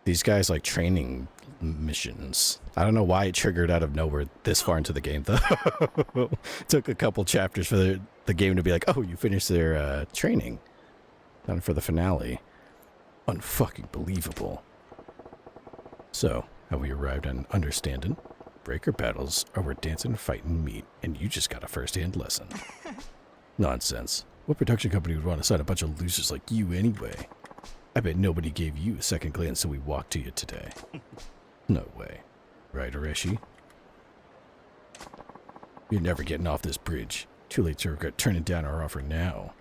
these guys like training missions. I don't know why it triggered out of nowhere this far into the game though. Took a couple chapters for the game to be like, oh, you finished their training. Done for the finale. Unfucking believable. So, have we arrived on understanding? Breaker battles are where dancing and fighting meet, and you just got a first-hand lesson. Nonsense. What production company would want to sign a bunch of losers like you anyway? I bet nobody gave you a second glance so we walked to you today. No way. Right, Areshi? You're never getting off this bridge. Too late to regret turning down our offer now.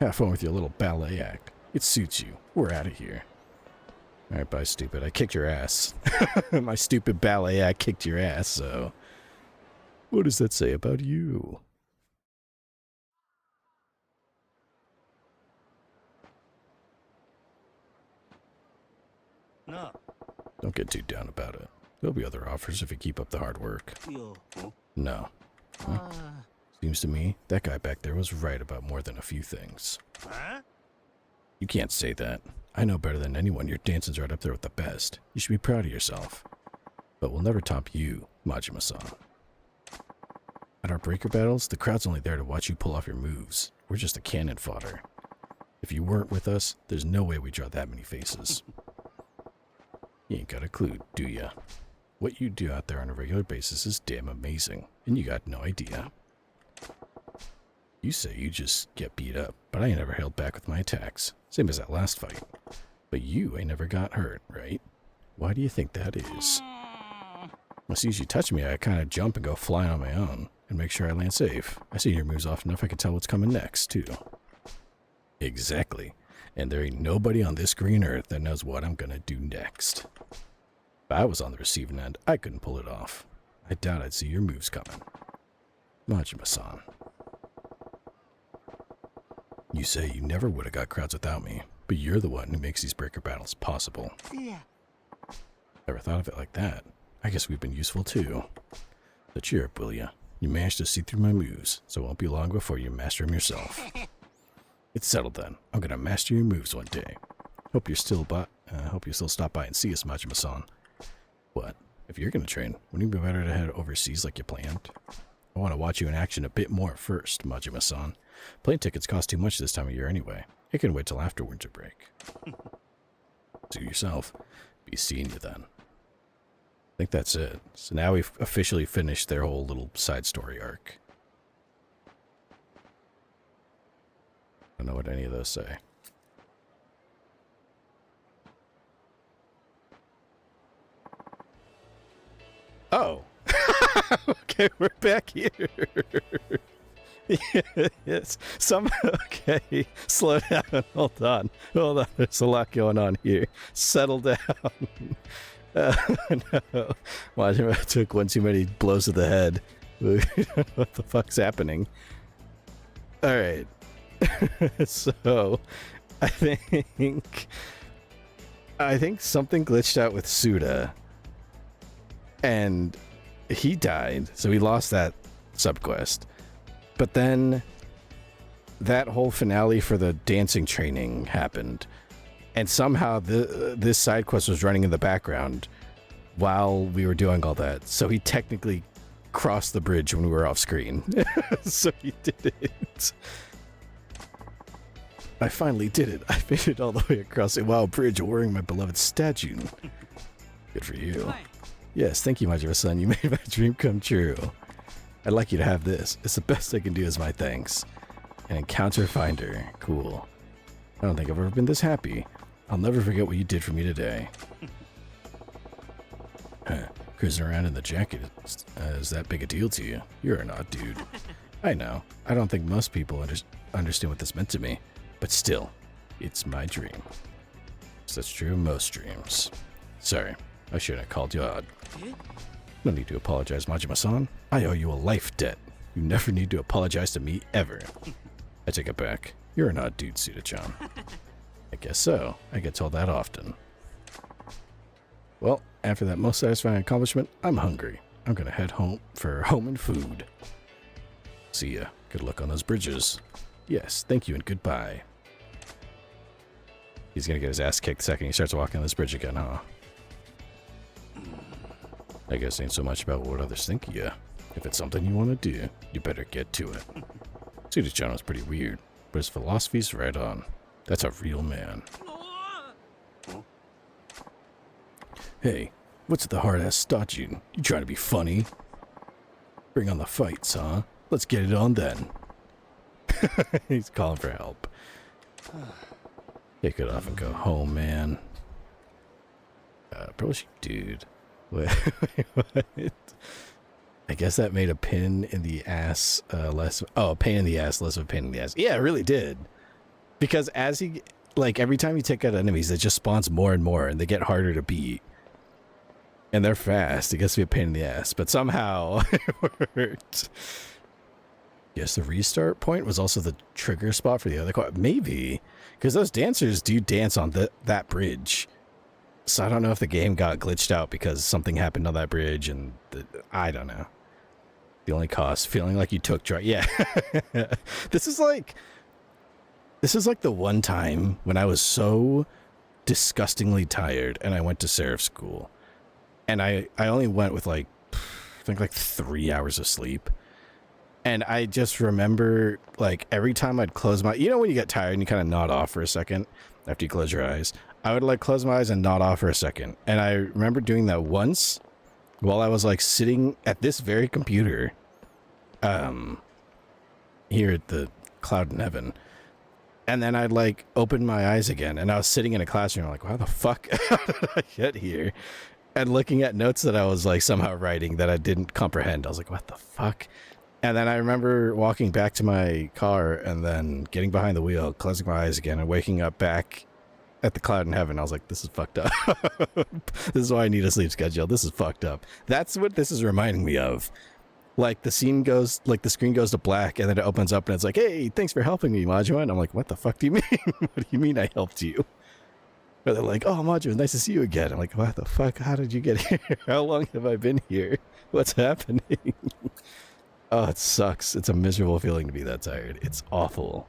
Have fun with your little ballet act. It suits you. We're out of here. Alright, bye, stupid. I kicked your ass. My stupid ballet act kicked your ass, so... What does that say about you? No. Don't get too down about it. There'll be other offers if you keep up the hard work. No. Huh? Seems to me, that guy back there was right about more than a few things. You can't say that. I know better than anyone your dancing's right up there with the best. You should be proud of yourself. But we'll never top you, Majima-san. At our breaker battles, the crowd's only there to watch you pull off your moves. We're just a cannon fodder. If you weren't with us, there's no way we draw that many faces. You ain't got a clue, do ya? What you do out there on a regular basis is damn amazing, and you got no idea. You say you just get beat up, but I ain't never held back with my attacks. Same as that last fight. But you ain't never got hurt, right? Why do you think that is? As soon as you touch me, I kind of jump and go flying on my own, and make sure I land safe. I see your moves often enough I can tell what's coming next, too. Exactly. And there ain't nobody on this green earth that knows what I'm gonna do next. If I was on the receiving end, I couldn't pull it off. I doubt I'd see your moves coming. Majima-san. You say you never would have got crowds without me, but you're the one who makes these breaker battles possible. Yeah. Never thought of it like that. I guess we've been useful too. So cheer up, will ya? You managed to see through my moves, so it won't be long before you master them yourself. It's settled then. I'm gonna master your moves one day. Hope you'll still stop by and see us, Majima-san. What? If you're gonna train, wouldn't it be better to head overseas like you planned? I want to watch you in action a bit more first, Majima-san. Plane tickets cost too much this time of year anyway. It can wait till after winter break. Suit yourself. Be seeing you then. I think that's it. So now we've officially finished their whole little side story arc. I don't know what any of those say. Oh! Okay, we're back here. Yes. Okay. Slow down. Hold on. There's a lot going on here. Settle down. No. Majima took one too many blows to the head. What the fuck's happening? Alright. So, I think something glitched out with Suda. And he died, so he lost that subquest. But then that whole finale for the dancing training happened. And somehow this side quest was running in the background while we were doing all that. So he technically crossed the bridge when we were off screen. So he did it. I finally did it. I made it all the way across a wild bridge wearing my beloved statue. Good for you. Yes, thank you, Majima-san. You made my dream come true. I'd like you to have this. It's the best I can do as my thanks. An encounter finder. Cool. I don't think I've ever been this happy. I'll never forget what you did for me today. Cruising around in the jacket is that big a deal to you? You're an odd dude. I know. I don't think most people understand what this meant to me. But still, it's my dream. So that's true of most dreams. Sorry, I shouldn't have called you odd. No need to apologize, Majima-san. I owe you a life debt. You never need to apologize to me, ever. I take it back. You're an odd dude, Suda-chan. I guess so. I get told that often. Well, after that most satisfying accomplishment, I'm hungry. I'm gonna head home for home and food. See ya. Good luck on those bridges. Yes, thank you and goodbye. He's gonna get his ass kicked the second he starts walking on this bridge again, huh? I guess ain't so much about what others think of you. If it's something you want to do, you better get to it. Suda-chan was pretty weird, but his philosophy's right on. That's a real man. Hey, what's the hard-ass statue? You trying to be funny? Bring on the fights, huh? Let's get it on then. He's calling for help. Take it off and go home, man. Probably dude. Wait, what? I guess that made a pin in the ass less. Oh, a pain in the ass, less of a pain in the ass. Yeah, it really did. Because as he, like, every time you take out enemies, it just spawns more and more, and they get harder to beat. And they're fast. It gets to be a pain in the ass, but somehow it worked. Yes, the restart point was also the trigger spot for the other quad. Maybe. Because those dancers do dance on that bridge. So I don't know if the game got glitched out because something happened on that bridge and I don't know. The only cost, feeling like you took yeah. This is like the one time when I was so disgustingly tired and I went to Seraph school. And I only went with I think 3 hours of sleep. And I just remember, like, every time I'd close my... You know when you get tired and you kind of nod off for a second after you close your eyes? I would, like, close my eyes and nod off for a second. And I remember doing that once while I was, like, sitting at this very computer here at the Cloud in Heaven. And then I'd, like, open my eyes again. And I was sitting in a classroom, like, how the fuck how did I get here? And looking at notes that I was, like, somehow writing that I didn't comprehend. I was like, what the fuck? And then I remember walking back to my car and then getting behind the wheel, closing my eyes again, and waking up back at the cloud in heaven. I was like, this is fucked up. This is why I need a sleep schedule. This is fucked up. That's what this is reminding me of. Like the screen goes to black and then it opens up and it's like, hey, thanks for helping me, Majima. And I'm like, what the fuck do you mean? What do you mean I helped you? But they're like, oh, Majima, nice to see you again. I'm like, what the fuck? How did you get here? How long have I been here? What's happening? Oh, it sucks. It's a miserable feeling to be that tired. It's awful.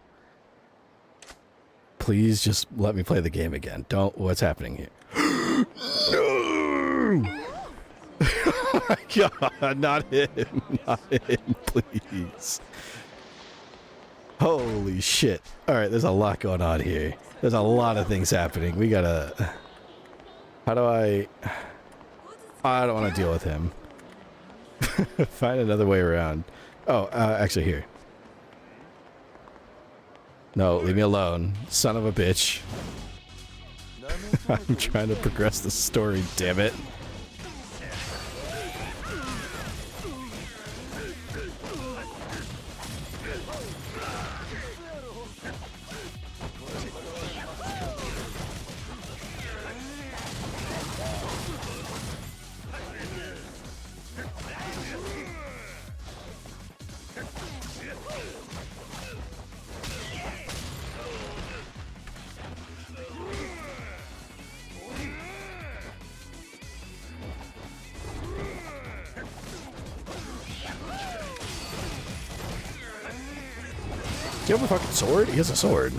Please just let me play the game again. Don't. What's happening here? No! Oh my god, not him. Not him, please. Holy shit. Alright, there's a lot going on here. There's a lot of things happening. We gotta... How do I don't want to deal with him. Find another way around. Oh, actually here. No, leave me alone. Son of a bitch. I'm trying to progress the story, damn it. Do you have a fucking sword? He has a sword.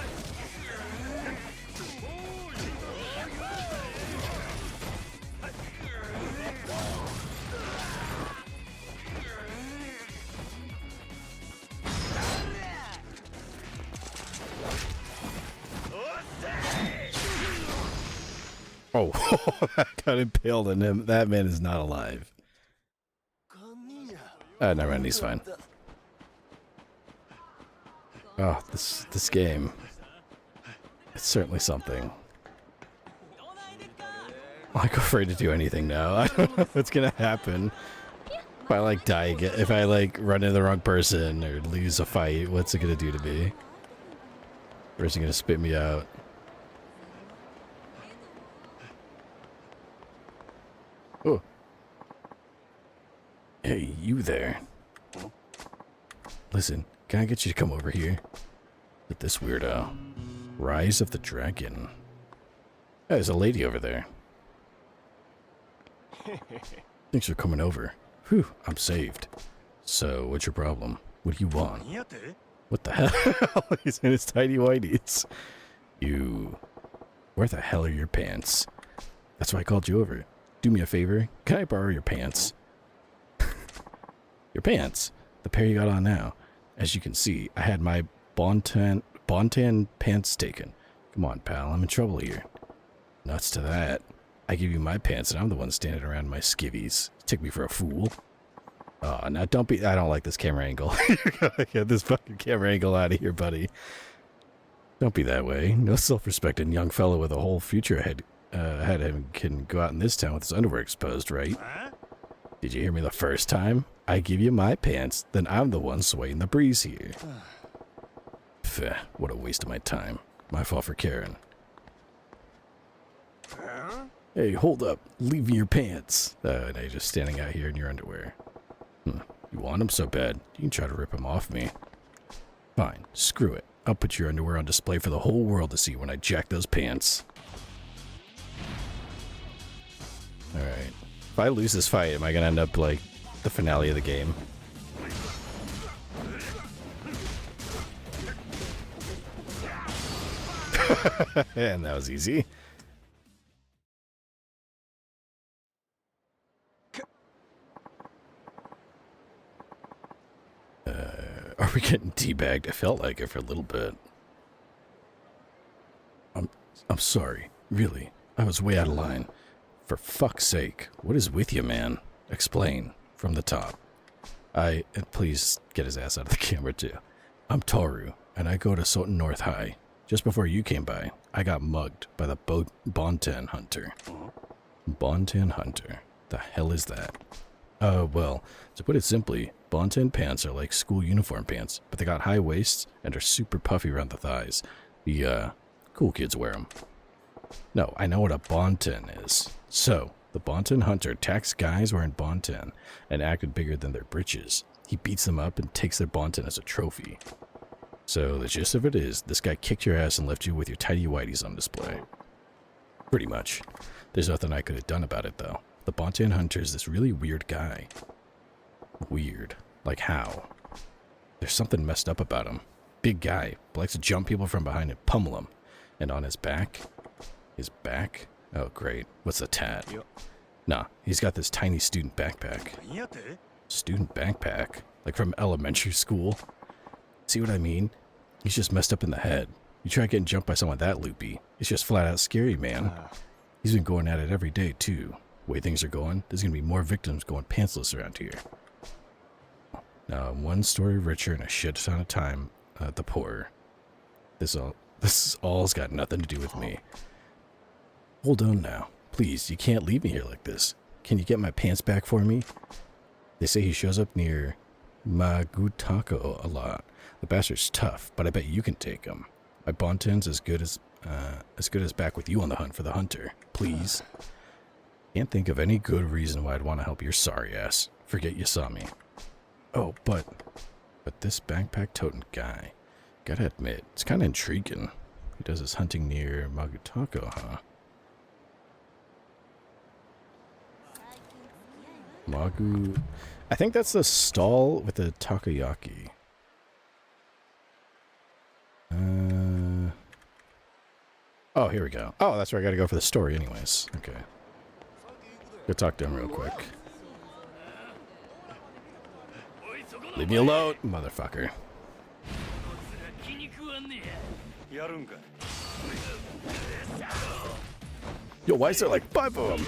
Oh, that got impaled on him. That man is not alive. Never mind, he's fine. Oh, this game. It's certainly something. I'm like afraid to do anything now. I don't know what's gonna happen. If I like die again, if I like run into the wrong person or lose a fight, what's it gonna do to me? Or is it gonna spit me out? Oh. Hey, you there. Listen, can I get you to come over here? With this weirdo. Rise of the Dragon. Hey, there's a lady over there. Thanks for coming over. Whew, I'm saved. So, what's your problem? What do you want? What the hell? He's in his tiny whities. You... Where the hell are your pants? That's why I called you over. Do me a favor. Can I borrow your pants? Your pants? The pair you got on now. As you can see, I had my Bontan pants taken. Come on, pal. I'm in trouble here. Nuts to that. I give you my pants and I'm the one standing around my skivvies. You take me for a fool. Oh, now don't be... I don't like this camera angle. You gotta get this fucking camera angle out of here, buddy. Don't be that way. No self-respecting young fellow with a whole future ahead of him can go out in this town with his underwear exposed, right? Did you hear me the first time? I give you my pants, then I'm the one swaying the breeze here. Pfeh, what a waste of my time. My fault for caring. Hey, hold up. Leave me your pants. Now you're just standing out here in your underwear. You want them so bad, you can try to rip them off me. Fine, screw it. I'll put your underwear on display for the whole world to see when I jack those pants. Alright. If I lose this fight, am I gonna end up like the finale of the game? And that was easy. Are we getting teabagged? I felt like it for a little bit. I'm sorry. Really. I was way out of line. For fuck's sake. What is with you, man? Explain. From the top. Please get his ass out of the camera, too. I'm Taru, and I go to Soten North High. Just before you came by, I got mugged by the Bontan Hunter. Bontan Hunter? The hell is that? Well, to put it simply, Bonten pants are like school uniform pants, but they got high waists and are super puffy around the thighs. The, cool kids wear them. No, I know what a Bonten is. So, the Bonten hunter attacks guys wearing Bonten and acted bigger than their britches. He beats them up and takes their Bonten as a trophy. So, the gist of it is, this guy kicked your ass and left you with your tidy whities on display. Pretty much. There's nothing I could have done about it, though. The Bonten hunter is this really weird guy. Weird. Like how? There's something messed up about him. Big guy. Likes to jump people from behind and pummel them. And on his back? His back? Oh, great. What's the tat? Nah, he's got this tiny student backpack. Student backpack? Like from elementary school? See what I mean? He's just messed up in the head. You try getting jumped by someone that loopy. It's just flat out scary, man. He's been going at it every day, too. The way things are going, there's gonna be more victims going pantsless around here. Now, one story richer and a shit ton of time, the poorer. This all's got nothing to do with me. Hold on now. Please, you can't leave me here like this. Can you get my pants back for me? They say he shows up near Magutako a lot. The bastard's tough, but I bet you can take him. My Bonten's as good as back with you on the hunt for the hunter. Please. Can't think of any good reason why I'd want to help your sorry ass. Forget you saw me. Oh, but this backpack-toting guy, gotta admit, it's kind of intriguing. He does his hunting near Magutako, huh? I think that's the stall with the takoyaki. Oh, here we go. Oh, that's where I gotta go for the story anyways. Okay. Go talk to him real quick. Leave me alone, motherfucker. Yo, why is there like 5 of them?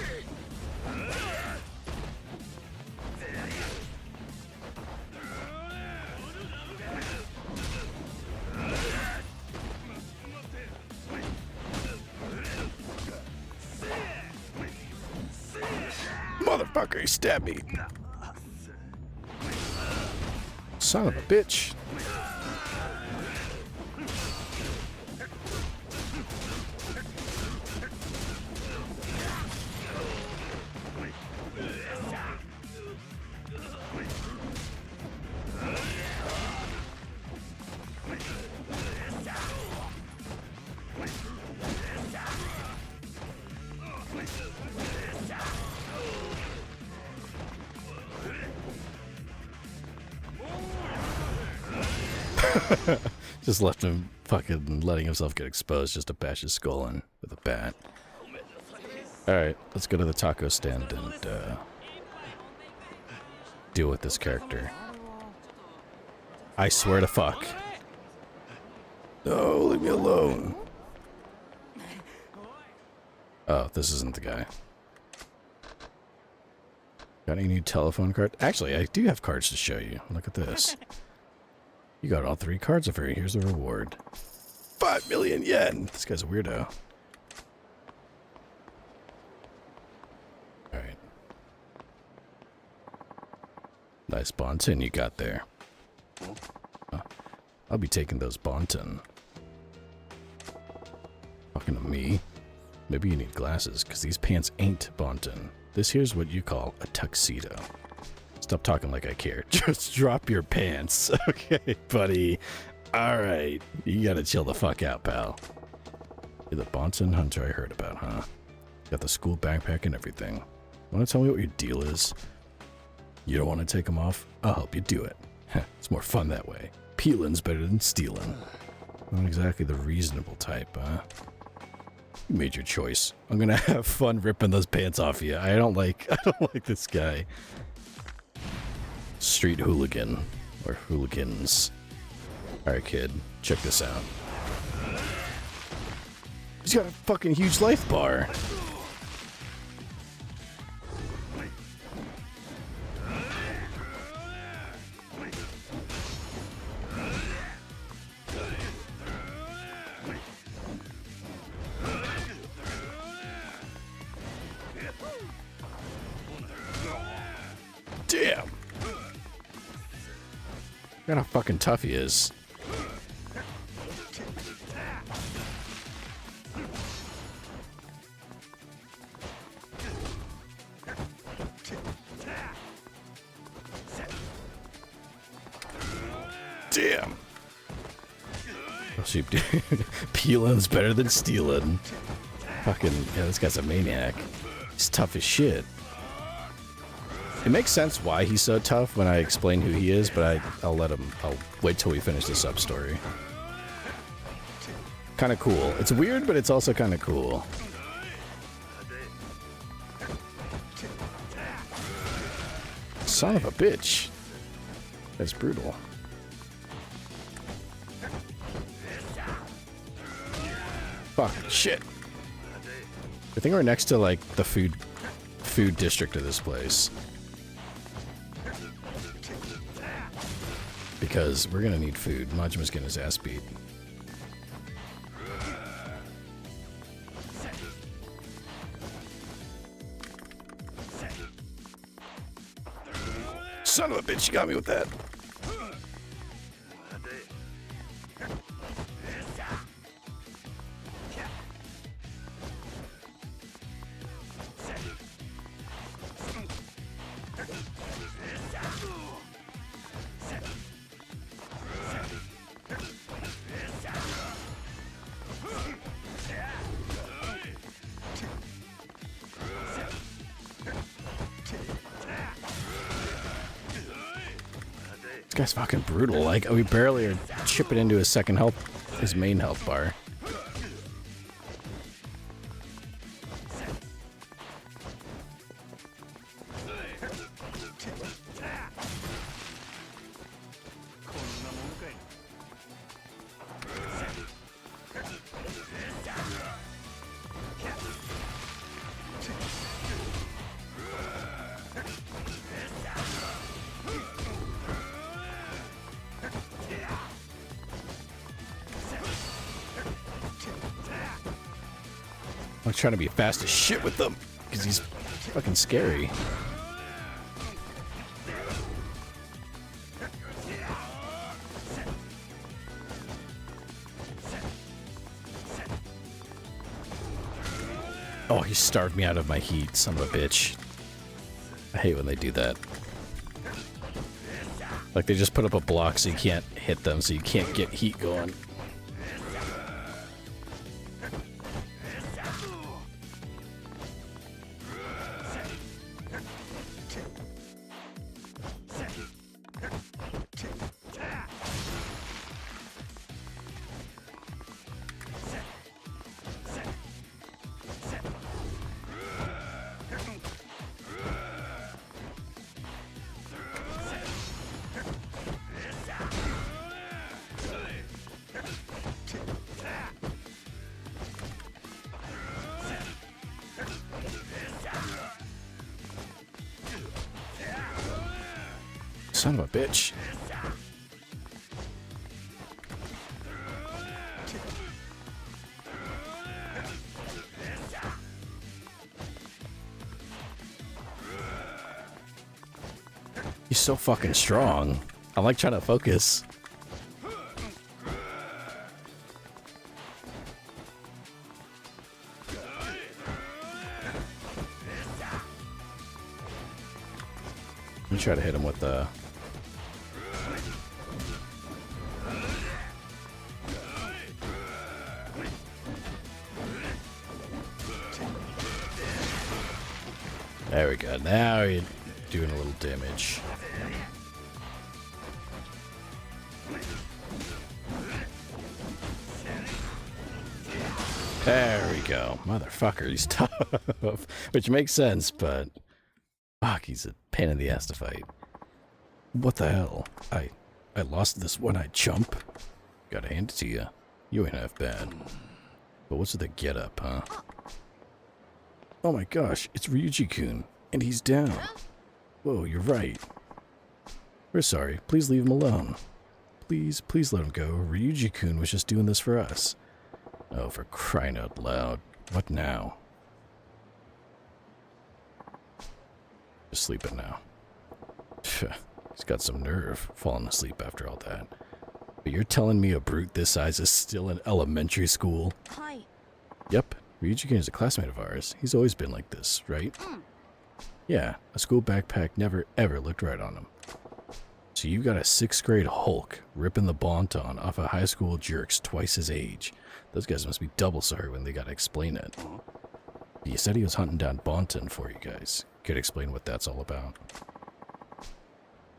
Motherfucker, he stabbed me. Son of a bitch. Just left him fucking letting himself get exposed just to bash his skull in with a bat. Alright, let's go to the taco stand and deal with this character. I swear to fuck. No, leave me alone. Oh, this isn't the guy. Got any new telephone card? Actually, I do have cards to show you. Look at this. You got all 3 cards of her. Here's the reward. 5 million yen! This guy's a weirdo. Alright. Nice Bonten you got there. I'll be taking those Bonten. Talking to me? Maybe you need glasses, because these pants ain't Bonten. This here's what you call a tuxedo. Stop talking like I care. Just drop your pants. Okay, buddy. Alright. You gotta chill the fuck out, pal. You're the Bonten hunter I heard about, huh? Got the school backpack and everything. Wanna tell me what your deal is? You don't want to take them off? I'll help you do it. It's more fun that way. Peeling's better than stealing. Not exactly the reasonable type, huh? You made your choice. I'm gonna have fun ripping those pants off you. I don't like this guy. Street hooligan. Or hooligans. Alright, kid. Check this out. He's got a fucking huge life bar. Damn. Look at how fucking tough he is. Damn. Oh, shoot, dude. Peeling's better than stealing. Fucking, yeah, this guy's a maniac. He's tough as shit. It makes sense why he's so tough when I explain who he is, but I'll wait till we finish the sub-story. Kind of cool. It's weird, but it's also kind of cool. Son of a bitch. That's brutal. Fuck, shit. I think we're next to, like, the food district of this place. Because we're gonna need food. Majima's getting his ass beat. Son of a bitch, you got me with that. This guy's fucking brutal. Like, we barely are chipping into his his main health bar. I'm trying to be fast as shit with them, because he's fucking scary. Oh, he starved me out of my heat, son of a bitch. I hate when they do that. Like, they just put up a block so you can't hit them, so you can't get heat going. Son of a bitch. He's so fucking strong. I like trying to focus. Let me try to hit him with the... There we go. Now you're doing a little damage. There we go. Motherfucker, he's tough. Which makes sense, but... Fuck, he's a pain in the ass to fight. What the hell? I lost this one-eyed chump. Gotta hand it to you. You ain't half bad. But what's with the get-up, huh? Oh my gosh, it's Ryuji-kun, and he's down. Whoa, you're right. We're sorry. Please leave him alone. Please let him go. Ryuji-kun was just doing this for us. Oh, for crying out loud. What now? Just sleeping now. He's got some nerve, falling asleep after all that. But you're telling me a brute this size is still in elementary school? Hi. Yep, Ryuji-kun is a classmate of ours. He's always been like this, right? Yeah, a school backpack never ever looked right on him. So you've got a 6th grade Hulk ripping the bonton off of high school jerks twice his age. Those guys must be double sorry when they gotta explain it. You said he was hunting down bonton for you guys. Could explain what that's all about.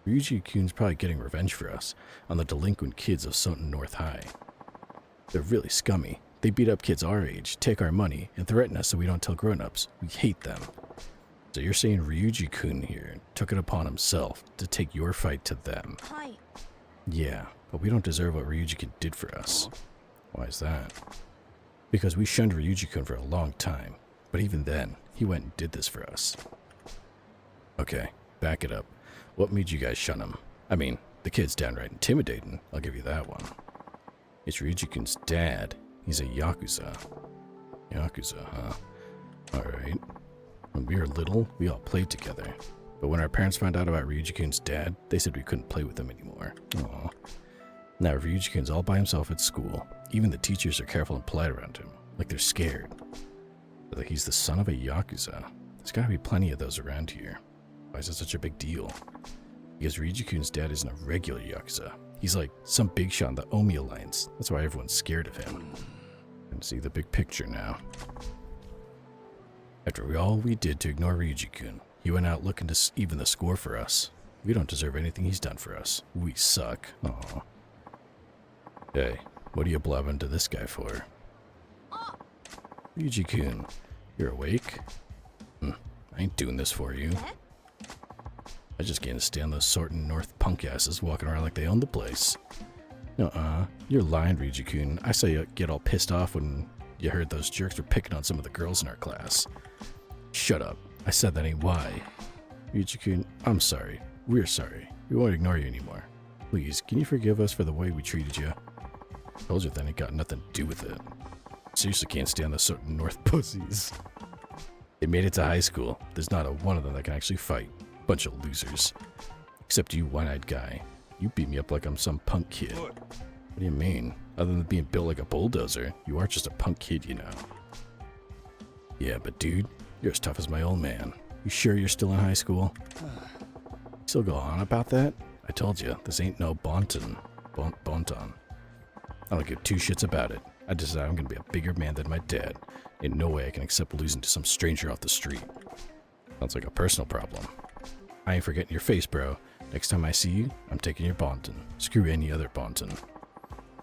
Ryuji-kun's probably getting revenge for us on the delinquent kids of Soton North High. They're really scummy. They beat up kids our age, take our money, and threaten us so we don't tell grown-ups. We hate them. So you're saying Ryuji-kun here took it upon himself to take your fight to them? Hi. Yeah, but we don't deserve what Ryuji-kun did for us. Why is that? Because we shunned Ryuji-kun for a long time, but even then, he went and did this for us. Okay, back it up. What made you guys shun him? I mean, the kid's downright intimidating, I'll give you that one. It's Ryuji-kun's dad. He's a Yakuza. Yakuza, huh? Alright. When we were little, we all played together. But when our parents found out about Ryuji-kun's dad, they said we couldn't play with him anymore. Aww. Now Ryuji-kun's all by himself at school. Even the teachers are careful and polite around him, like they're scared. But like he's the son of a Yakuza. There's gotta be plenty of those around here. Why is it such a big deal? Because Ryuji-kun's dad isn't a regular Yakuza. He's like some big shot in the Omi Alliance. That's why everyone's scared of him. I can see the big picture now. After all we did to ignore Ryuji-kun, he went out looking to even the score for us. We don't deserve anything he's done for us. We suck. Aww. Hey, what are you blabbing to this guy for? Ryuji-kun, you're awake? I ain't doing this for you. I just can't stand those Soton North punk asses walking around like they own the place. You're lying, Ryuji-kun. I saw you get all pissed off when you heard those jerks were picking on some of the girls in our class. Shut up. I said that ain't why. Ryuji-kun, I'm sorry. We're sorry. We won't ignore you anymore. Please, can you forgive us for the way we treated you? I told you that ain't got nothing to do with it. Seriously can't stand the Soton North pussies. They made it to high school. There's not a one of them that can actually fight. Bunch of losers. Except you one-eyed guy. You beat me up like I'm some punk kid. What do you mean? Other than being built like a bulldozer, you are just a punk kid, you know. Yeah, but dude, you're as tough as my old man. You sure you're still in high school? Still go on about that? I told you, this ain't no bonton. Bonton. I don't give two shits about it. I decided I'm gonna be a bigger man than my dad. In no way I can accept losing to some stranger off the street. Sounds like a personal problem. I ain't forgetting your face, bro. Next time I see you, I'm taking your bonton. Screw any other bonton.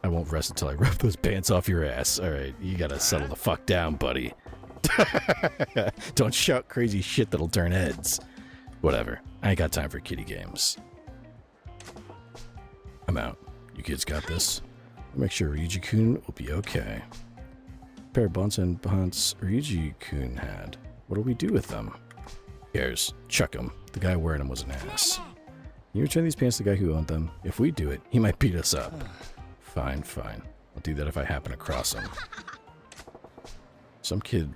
I won't rest until I rip those pants off your ass. Alright, you gotta settle the fuck down, buddy. Don't shout crazy shit that'll turn heads. Whatever. I ain't got time for kiddie games. I'm out. You kids got this. I'll make sure Ryuji-kun will be okay. Pair of bonton pants Ryuji-kun had. What'll we do with them? Who cares? Chuck them. The guy wearing them was an ass. Can you return these pants to the guy who owned them? If we do it, he might beat us up. Fine. I'll do that if I happen to cross him. Some kid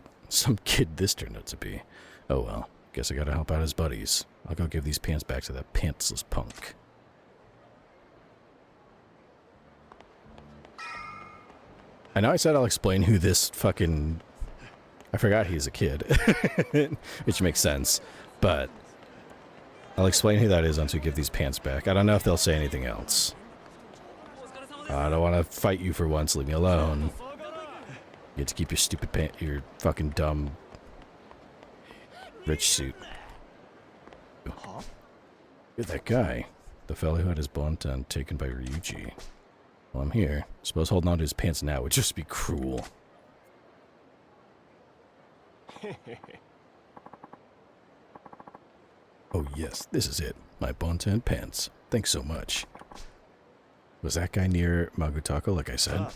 this turned out to be. Oh well, guess I gotta help out his buddies. I'll go give these pants back to that pantsless punk. I know I said I'll explain who this fucking... I forgot he's a kid. Which makes sense. But I'll explain who that is once we give these pants back. I don't know if they'll say anything else. I don't want to fight you for once. Leave me alone. You get to keep your stupid your fucking dumb rich suit. You're that guy. The fellow who had his bonton taken by Ryuji. Well, I'm here. Suppose holding on to his pants now would just be cruel. Oh yes, this is it. My bonton pants. Thanks so much. Was that guy near Magutaka, like I said?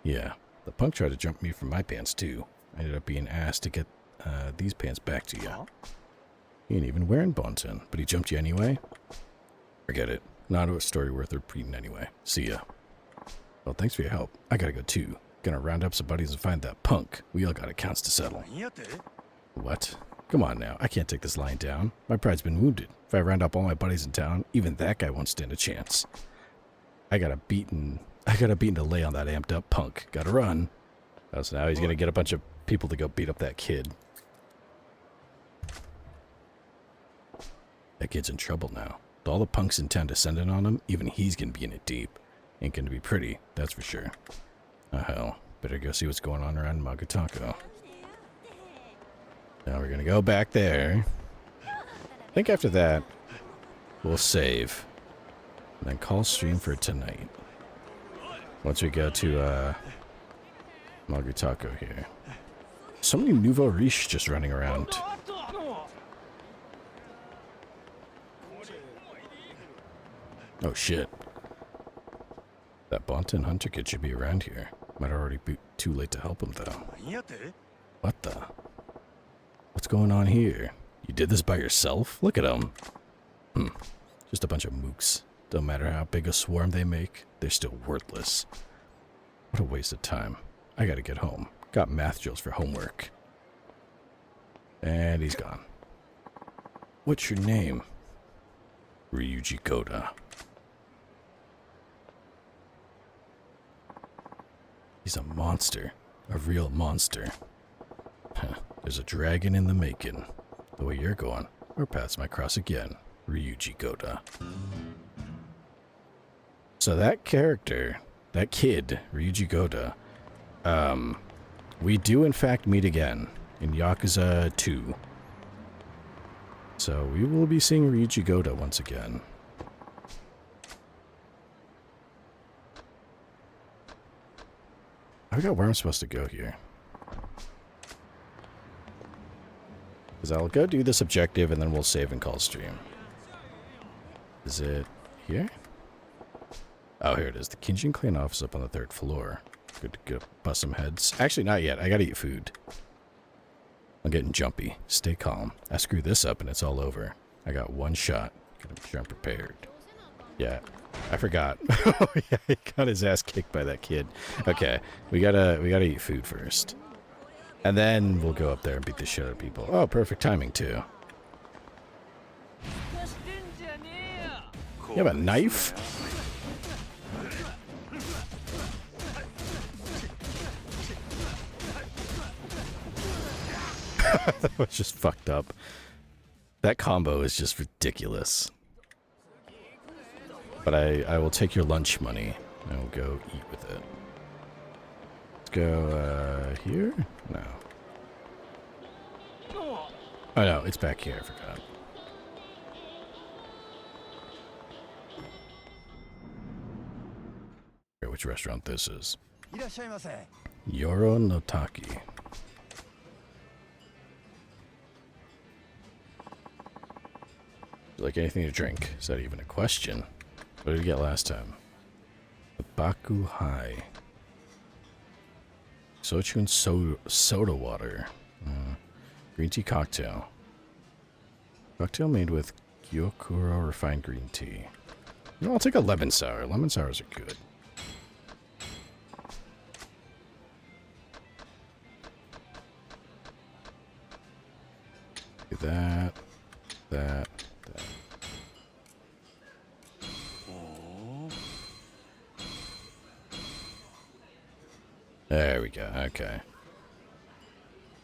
Yeah. The punk tried to jump me from my pants, too. I ended up being asked to get these pants back to you. He ain't even wearing bonton, but he jumped you anyway? Forget it. Not a story worth repeating anyway. See ya. Well, thanks for your help. I gotta go, too. Gonna round up some buddies and find that punk. We all got accounts to settle. What? Come on now, I can't take this lying down. My pride's been wounded. If I round up all my buddies in town, even that guy won't stand a chance. I got a beaten to lay on that amped up punk. Gotta run. Oh, so now he's gonna get a bunch of people to go beat up that kid. That kid's in trouble now. With all the punks in town descending on him, even he's gonna be in it deep. Ain't gonna be pretty, that's for sure. Oh hell, better go see what's going on around Magatako. Now we're gonna go back there. I think after that, we'll save. And then call stream for tonight. Once we go to, Magatako here. So many nouveau riche just running around. Oh shit. That Bonton Hunter kid should be around here. Might already be too late to help him though. What the? What's going on here? You did this by yourself? Look at him. Just a bunch of mooks. Don't matter how big a swarm they make, they're still worthless. What a waste of time. I gotta get home. Got math drills for homework. And he's gone. What's your name? Ryuji Goda. He's a monster. A real monster. There's a dragon in the making. The way you're going, our paths might cross again. Ryuji Goda. So that character, that kid, Ryuji Goda, we do in fact meet again in Yakuza 2. So we will be seeing Ryuji Goda once again. I forgot where I'm supposed to go here. Because I'll go do this objective and then we'll save and call stream. Is it here? Oh, here it is. The Kinjin Clan office up on the 3rd floor. Good to go bust some heads. Actually, not yet. I gotta eat food. I'm getting jumpy. Stay calm. I screw this up and it's all over. I got one shot. Gotta make sure I'm prepared. Yeah, I forgot. Oh yeah, he got his ass kicked by that kid. Okay, we gotta eat food first. And then we'll go up there and beat the shit out of people. Oh, perfect timing too. You have a knife? That was just fucked up. That combo is just ridiculous. But I will take your lunch money and we'll go eat with it. Let's go here? No. Oh no, it's back here, I forgot. Which restaurant this is. Yoro no Taki. Like anything to drink? Is that even a question? What did we get last time? The Baku High. Sochu and soda water. Green tea cocktail. Cocktail made with Gyokuro refined green tea. You know, I'll take a lemon sour. Lemon sours are good. Do that. That. There we go, okay.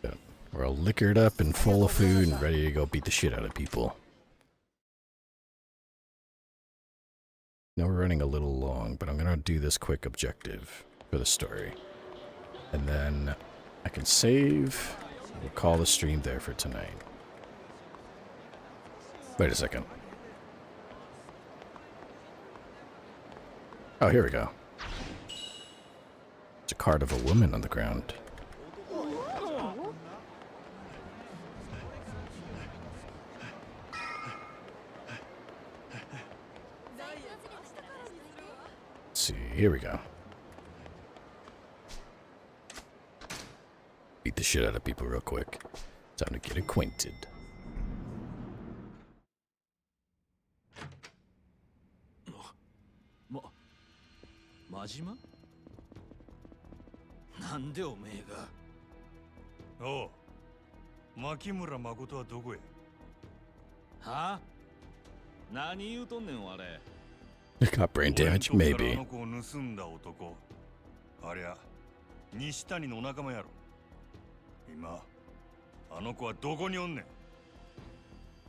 Good. We're all liquored up and full of food and ready to go beat the shit out of people. Now we're running a little long, but I'm gonna do this quick objective for the story. And then I can save. We'll call the stream there for tonight. Wait a second. Oh, here we go. It's a card of a woman on the ground. Let's see, here we go. Beat the shit out of people real quick. Time to get acquainted. Majima? なんでおめえが。おう、牧村誠はどこへ？はあ？何言うとんねんあれ。 Got brain damage? あ Maybe. の子を盗んだ男。ありゃ、西谷の仲間やろ。今、あの子はどこにおんねん？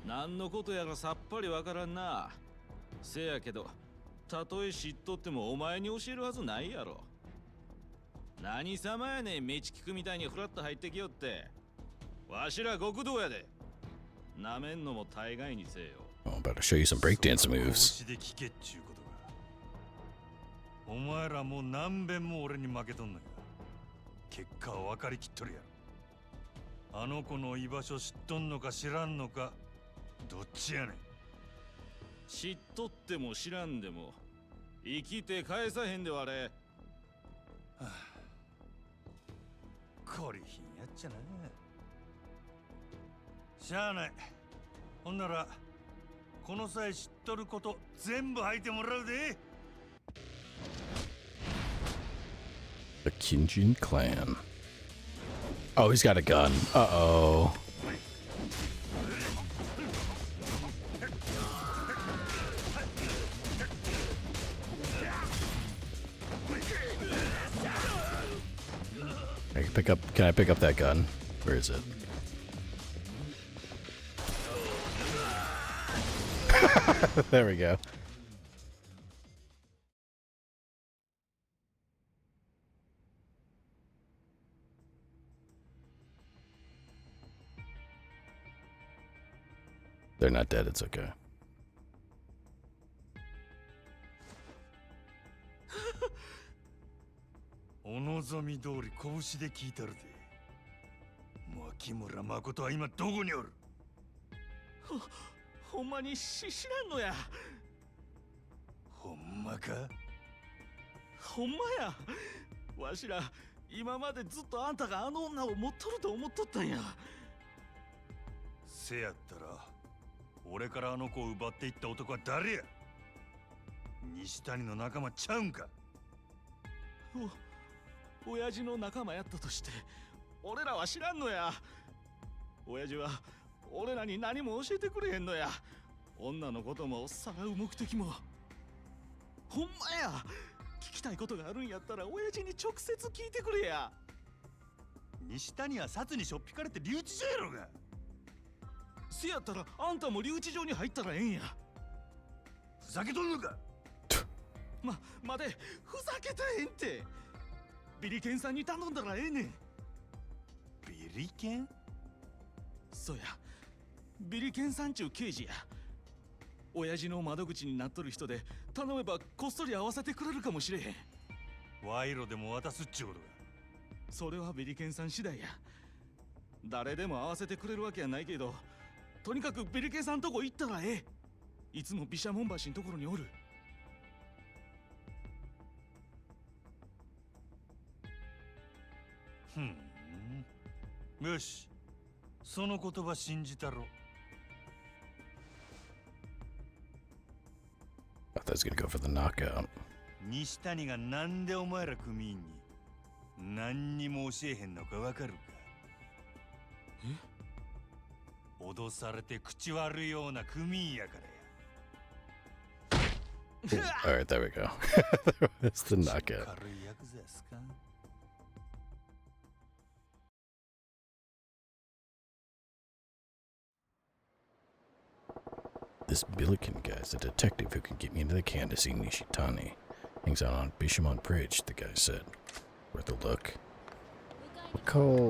何のことやらさっぱりわからんな。せやけど、たとえ知っとってもお前に教えるはずないやろ。何様やねん、メチ聞くみたいにフラッと入ってきよって。わしら極道やで。なめんのも大概にせえよ。Oh, I'm about to show you some breakdance moves. で聞けっちゅうことが。お前らもう何遍も俺に負けとんのや。結果は分かりきっとるやろ。あの子の居場所知っとんのか知らんのか、どっちやねん。知っとっても知らんでも生きて返さへんでわれ。こりひんやっちゃな。しゃあない。ほんならこの際知っとること全部吐いてもらうで。 The Kinjin clan. Oh, he's got a gun. Uh-oh. Can I pick up that gun? Where is it? There we go. They're not dead, it's okay. お望み通り拳で聞いたるで。牧村誠は今どこにおる？ほんまに知らんのや。ほんまか？ほんまや。わしら今までずっとあんたがあの女を持っとると思っとったんや。せやったら俺からあの子を奪っていった男は誰や？西谷の仲間ちゃうんか？親父の仲間やったとして俺らは知らんのや。親父は俺らに何も教えてくれへんのや。女のこともさらう目的も。ほんまや。聞きたいことがあるんやったら親父に直接聞いてくれや。西谷は札にしょっぴかれて留置所やろが。せやったらあんたも留置場に入ったらええんや。ふざけとんのか？待て、ふざけたへんって。ビリケンさんに頼んだらええねん。ビリケン？そうや、ビリケンさんちゅう刑事や。親父の窓口になっとる人で頼めばこっそり合わせてくれるかもしれへん。賄賂でも渡すっちゅうことか。それはビリケンさん次第や。誰でも合わせてくれるわけやないけど、とにかくビリケンさんとこ行ったらええ。いつも毘沙門橋のところにおる。よし、その言葉信じたろ。I thought I was gonna go for the knockout. 西谷がなんでお前ら組員に何にも教えへんのかわかるか？脅されて口悪いような組員やからや。Alright, there we go. That's the knockout. 軽いヤクザですか？ This Billiken guy's a detective who can get me into the can to see Nishitani. Hangs out on Bishamon Bridge, the guy said. Worth a look.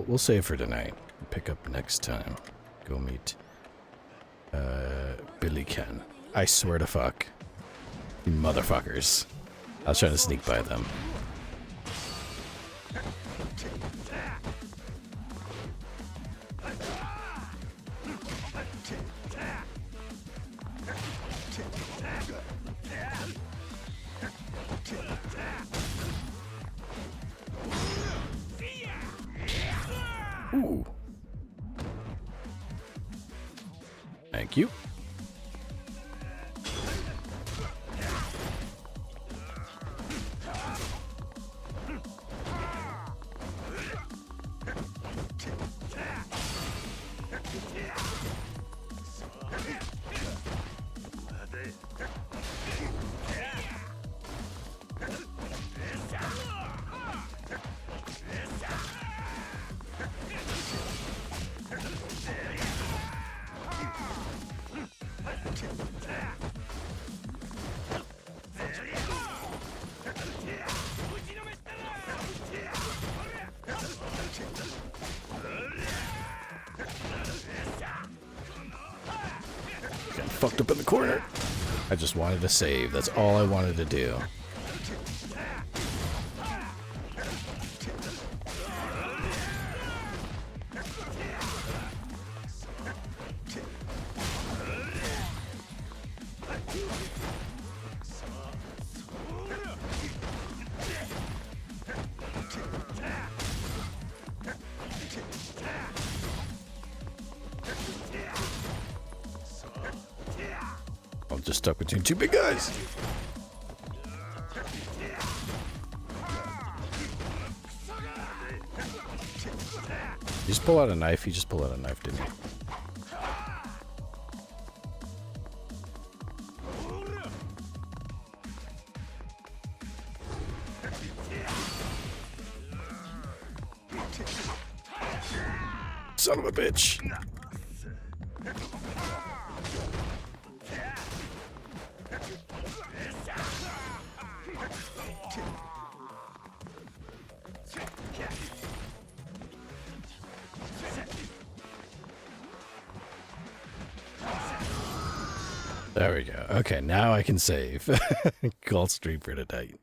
We'll save for tonight. Pick up next time. Go meet Billiken. I swear to fuck. You motherfuckers. I was trying to sneak by them. Ooh. Thank you. fucked up in the corner. I just wanted to save. That's all I wanted to do. I'm just stuck between two big guys. You just pull out a knife. You just pull out a knife, didn't you? Son of a bitch. There we go. Okay, now I can save. Gold Street for tonight.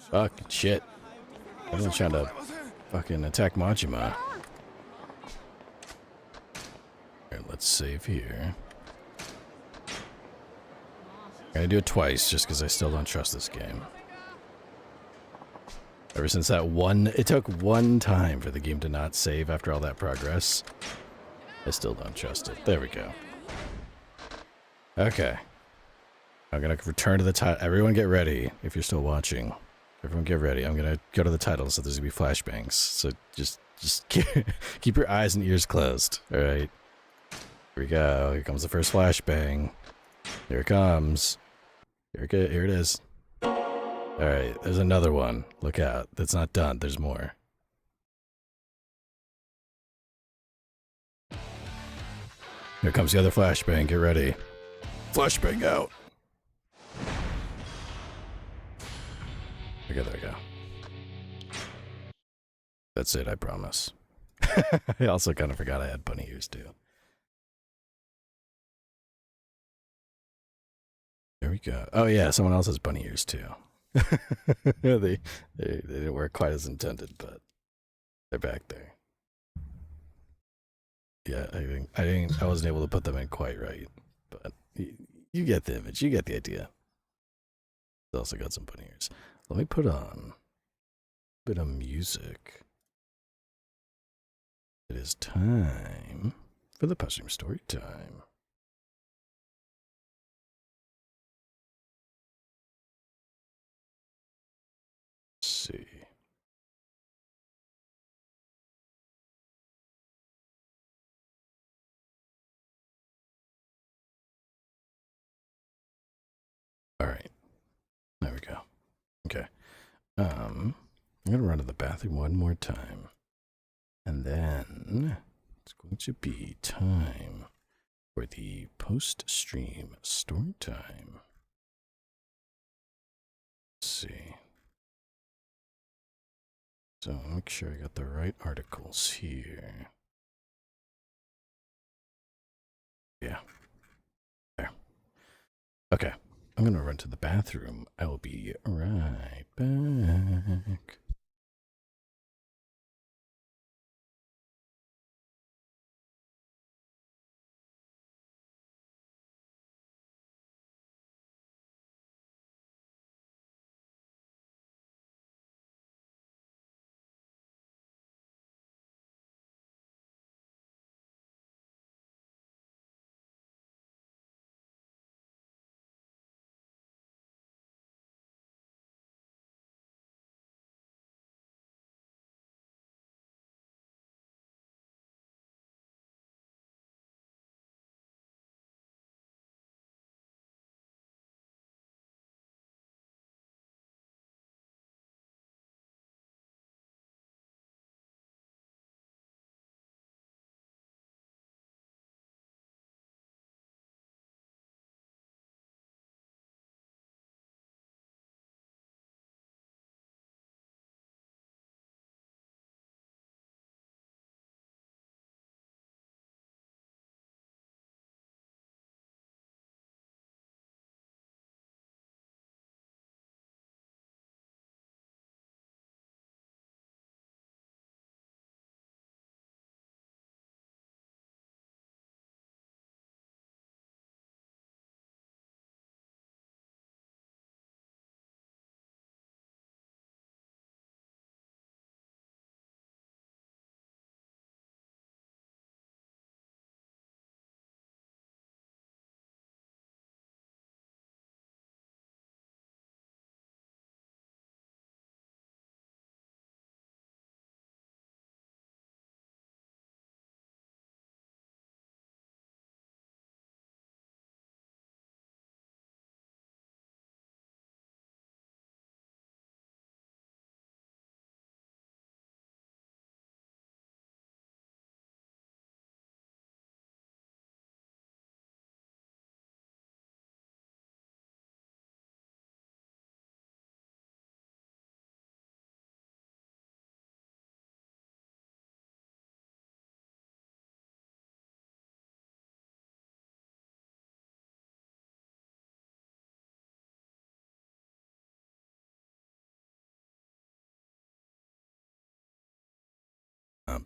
Fucking shit. Everyone's trying to fucking attack Majima. Alright, let's save here. I'm gonna do it twice just because I still don't trust this game. Ever since that one, it took one time for the game to not save after all that progress. I still don't trust it. There we go. Okay. I'm gonna return to the title. Everyone get ready if you're still watching. Everyone get ready. I'm gonna go to the title, so there's gonna be flashbangs. So just keep your eyes and ears closed. Alright. Here we go. Here comes the first flashbang. Here it comes. Here it is. Alright, there's another one. Look out. That's not done. There's more. Here comes the other flashbang. Get ready. Flashbang out. Okay, there we go. That's it, I promise. I also kind of forgot I had bunny ears too. There we go. Oh yeah, someone else has bunny ears too. they didn't work quite as intended, but they're back there. Yeah, I wasn't able to put them in quite right, but you get the image, you get the idea. It's also got some bunny ears. Let me put on a bit of music. It is time for the Pushing Story Time. Let's see. All right. There we go. Okay. I'm gonna run to the bathroom one more time. And then it's going to be time for the post-stream story time. Let's see. So make sure I got the right articles here. Yeah. There. Okay. I'm gonna run to the bathroom. I will be right back.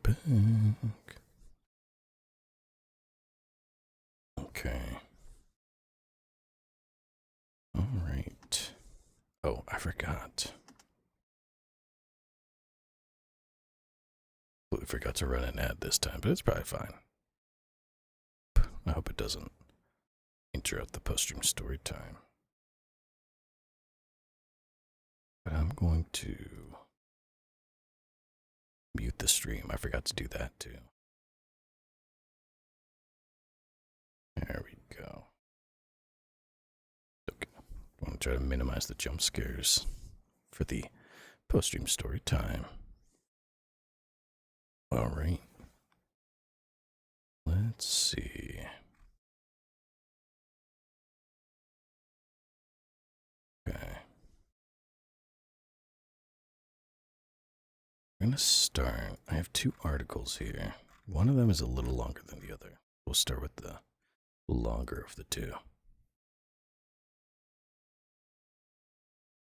back. Okay. All right. Oh, I forgot. We forgot to run an ad this time, but it's probably fine. I hope it doesn't interrupt the post-stream story time. But I'm going to mute the stream. I forgot to do that too. There we go. Okay. I want to try to minimize the jump scares for the post-stream story time. All right. Let's see. Okay. I'm going to start. I have 2 articles here. One of them is a little longer than the other. We'll start with the longer of the 2.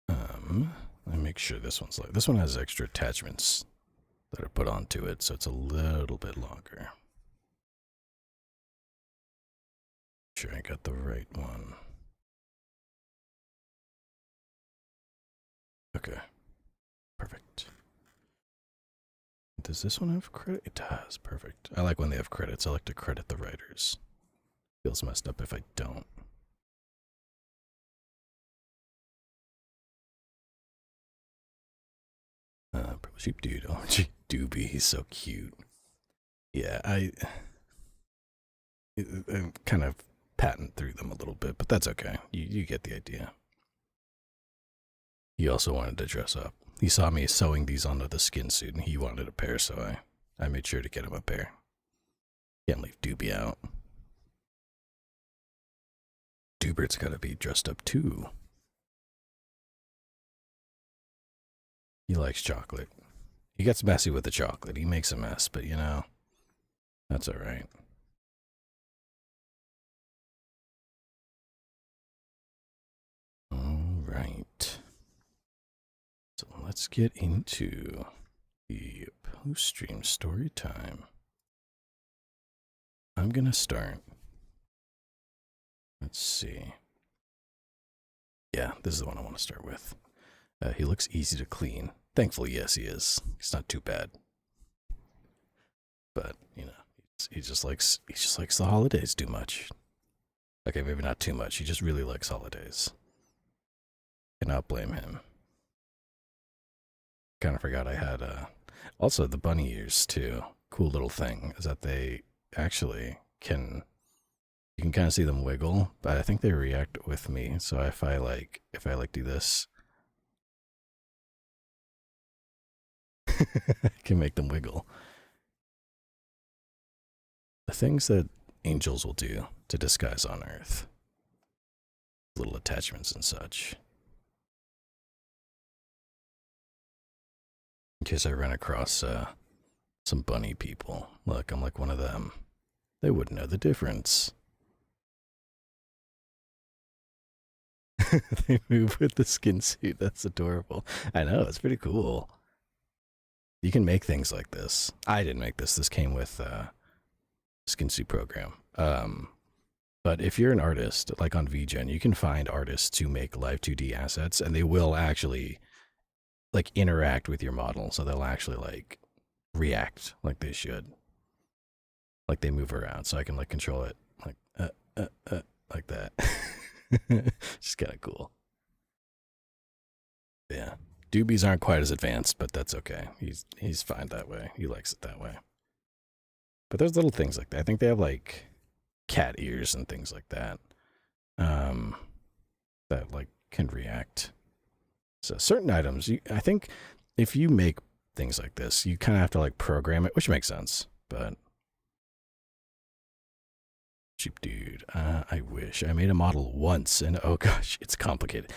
I make sure this one's like, this one has extra attachments that are put onto it, so it's a little bit longer. Sure I got the right one. Okay. Perfect. Does this one have credit? It does. Perfect. I like when they have credits. I like to credit the writers. Feels messed up if I don't. Sheep dude. Oh, Doobie. He's so cute. Yeah, I'm kind of patting through them a little bit, but that's okay. You get the idea. He also wanted to dress up. He saw me sewing these onto the skin suit, and he wanted a pair, so I made sure to get him a pair. Can't leave Doobie out. Doobert's gotta be dressed up too. He likes chocolate. He gets messy with the chocolate. He makes a mess, but you know, that's alright. Alright. So let's get into the post-stream story time. I'm gonna start. Let's see. Yeah, this is the one I want to start with. He looks easy to clean. Thankfully, yes, he is. He's not too bad. But, you know, he just likes the holidays too much. Okay, maybe not too much. He just really likes holidays. Cannot blame him. Kind of forgot I had also the bunny ears too. Cool little thing is that they actually can, you can kind of see them wiggle, but I think they react with me. So if I do this, I can make them wiggle. The things that angels will do to disguise on Earth. Little attachments and such. In case I run across some bunny people. Look, I'm like one of them. They wouldn't know the difference. They move with the skin suit. That's adorable. I know, it's pretty cool. You can make things like this. I didn't make this. This came with skin suit program. But if you're an artist, like on VGen, you can find artists who make live 2D assets, and they will actually like interact with your model. So they'll actually like react like they should. Like they move around. So I can like control it like that. Just kind of cool. Yeah. Doobies aren't quite as advanced, but that's okay. He's fine that way. He likes it that way. But there's little things like that. I think they have like cat ears and things like that. That like can react. So certain items, I think if you make things like this, you kind of have to like program it, which makes sense, but cheap dude, I wish. I made a model once and oh gosh, it's complicated.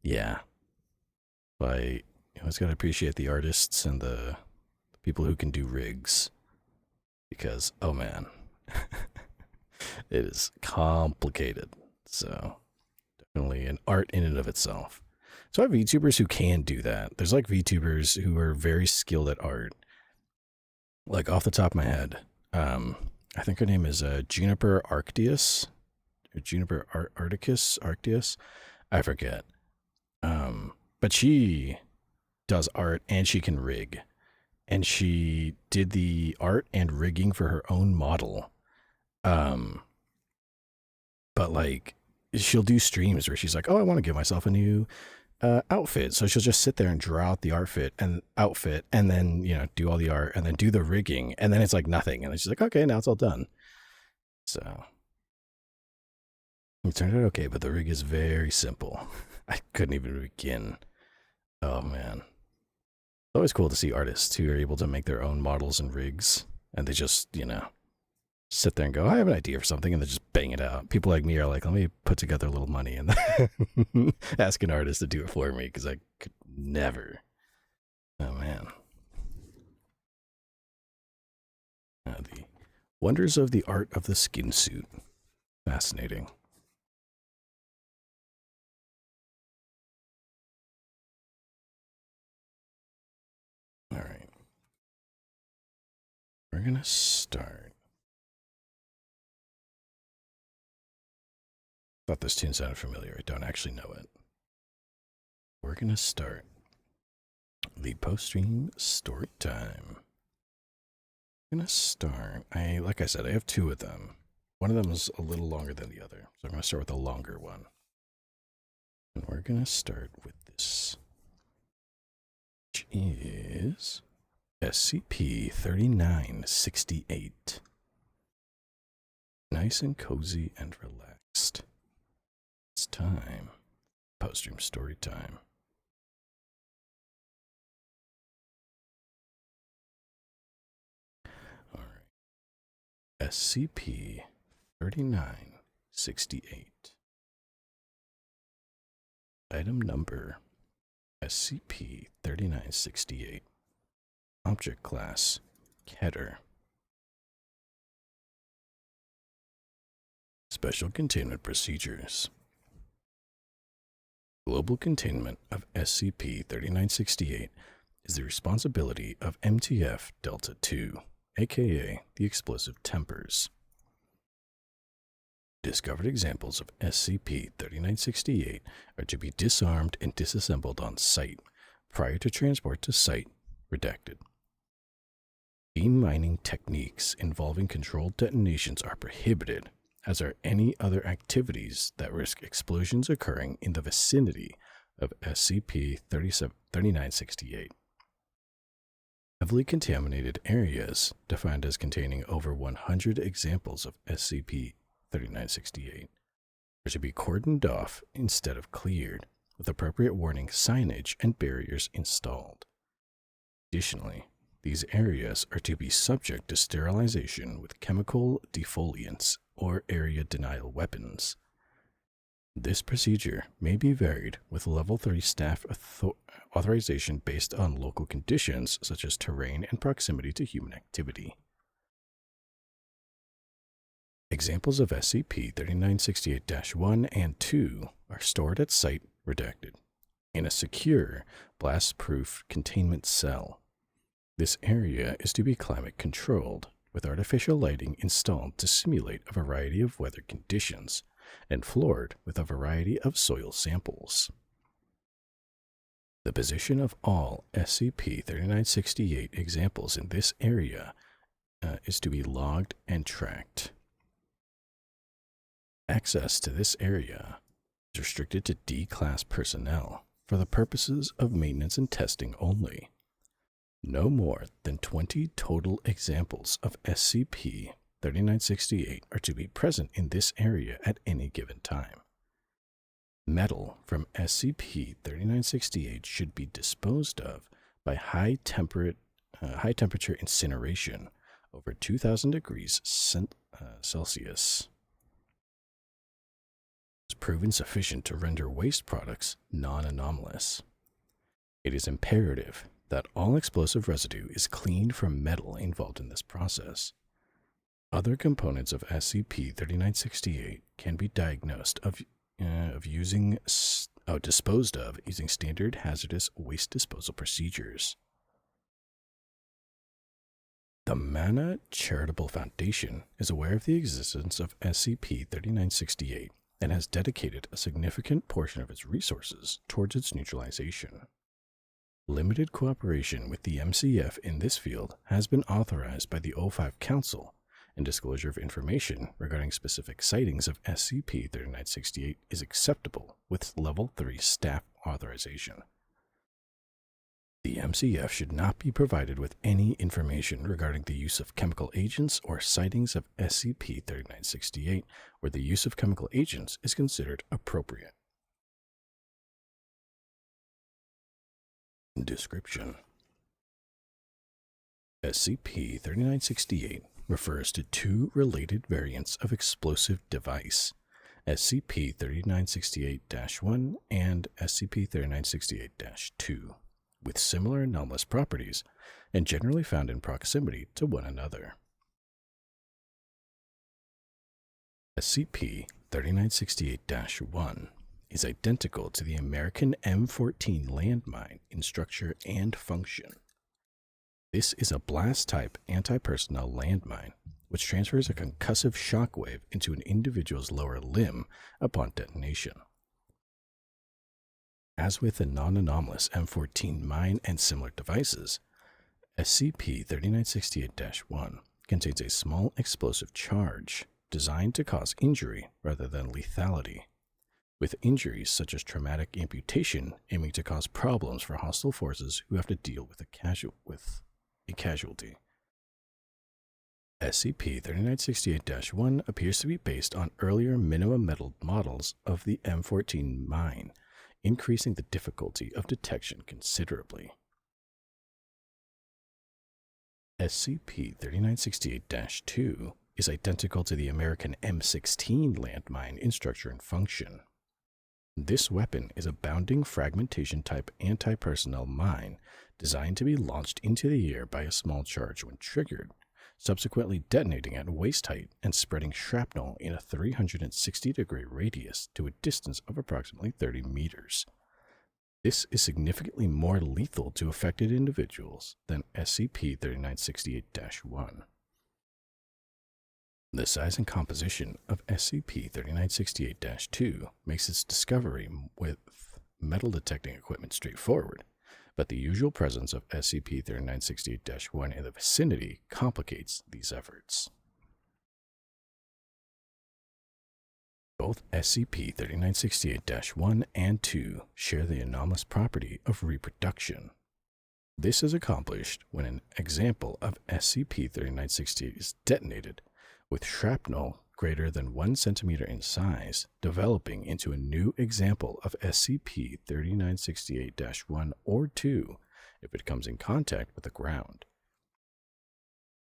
Yeah. But you always gotta appreciate the artists and the people who can do rigs. Because, oh man, it is complicated. So, definitely an art in and of itself. So I have VTubers who can do that. There's like VTubers who are very skilled at art. like off the top of my head, I think her name is Juniper Arctius, or Juniper Arctius. I forget. But she does art and she can rig, and she did the art and rigging for her own model. But like, she'll do streams where she's like, "Oh, I want to give myself a new outfit," so she'll just sit there and draw out the outfit, and then do all the art, and then do the rigging, and then it's like nothing, and then she's like, "Okay, now it's all done." So it turned out okay, but the rig is very simple. I couldn't even begin. Oh man, it's always cool to see artists who are able to make their own models and rigs, and they just sit there and go, "I have an idea for something," and they just bang it out. People like me are like, "Let me put together a little money and then ask an artist to do it for me," because I could never. Oh man. The wonders of the art of the skin suit. Fascinating. All right. We're going to start. Thought this tune sounded familiar. I don't actually know it. We're going to start the post-stream story time. I'm going to start. Like I said, I have two of them. One of them is a little longer than the other. So I'm going to start with the longer one. And we're going to start with this, which is SCP-3968. Nice and cozy and relaxed. It's time. Post-stream story time. All right. SCP-3968. Item number SCP-3968. Object class Keter. Special containment procedures. Global containment of SCP-3968 is the responsibility of MTF Delta 2, aka the Explosive Tempers. Discovered examples of SCP-3968 are to be disarmed and disassembled on site prior to transport to site. Redacted. Demining techniques involving controlled detonations are prohibited, as are any other activities that risk explosions occurring in the vicinity of SCP-3968. Heavily contaminated areas, defined as containing over 100 examples of SCP-3968, are to be cordoned off instead of cleared, with appropriate warning signage and barriers installed. Additionally, these areas are to be subject to sterilization with chemical defoliants or area denial weapons. This procedure may be varied with Level 3 staff authorization based on local conditions such as terrain and proximity to human activity. Examples of SCP-3968-1 and 2 are stored at site, redacted, in a secure, blast-proof containment cell. This area is to be climate-controlled, with artificial lighting installed to simulate a variety of weather conditions, and floored with a variety of soil samples. The position of all SCP-3968 examples in this area is to be logged and tracked. Access to this area is restricted to D-Class personnel for the purposes of maintenance and testing only. No more than 20 total examples of SCP-3968 are to be present in this area at any given time. Metal from SCP-3968 should be disposed of by high temperature incineration over 2,000 degrees Celsius. It has proven sufficient to render waste products non-anomalous. It is imperative that all explosive residue is cleaned from metal involved in this process. Other components of SCP-3968 can be disposed of using standard hazardous waste disposal procedures. The Mana Charitable Foundation is aware of the existence of SCP-3968 and has dedicated a significant portion of its resources towards its neutralization. Limited cooperation with the MCF in this field has been authorized by the O5 Council, and disclosure of information regarding specific sightings of SCP-3968 is acceptable with Level 3 staff authorization. The MCF should not be provided with any information regarding the use of chemical agents or sightings of SCP-3968 where the use of chemical agents is considered appropriate. Description: SCP-3968 refers to two related variants of explosive device, SCP-3968-1 and SCP-3968-2, with similar anomalous properties and generally found in proximity to one another. SCP-3968-1 is identical to the American M14 landmine in structure and function. This is a blast-type anti-personnel landmine, which transfers a concussive shockwave into an individual's lower limb upon detonation. As with the non-anomalous M14 mine and similar devices, SCP-3968-1 contains a small explosive charge designed to cause injury rather than lethality, with injuries such as traumatic amputation aiming to cause problems for hostile forces who have to deal with a casualty. SCP-3968-1 appears to be based on earlier minimum metal models of the M14 mine, increasing the difficulty of detection considerably. SCP-3968-2 is identical to the American M16 landmine in structure and function. This weapon is a bounding fragmentation-type anti-personnel mine designed to be launched into the air by a small charge when triggered, subsequently detonating at waist height and spreading shrapnel in a 360-degree radius to a distance of approximately 30 meters. This is significantly more lethal to affected individuals than SCP-3968-1. The size and composition of SCP-3968-2 makes its discovery with metal detecting equipment straightforward, but the usual presence of SCP-3968-1 in the vicinity complicates these efforts. Both SCP-3968-1 and 2 share the anomalous property of reproduction. This is accomplished when an example of SCP-3968 is detonated, with shrapnel greater than 1 centimeter in size, developing into a new example of SCP-3968-1 or 2 if it comes in contact with the ground.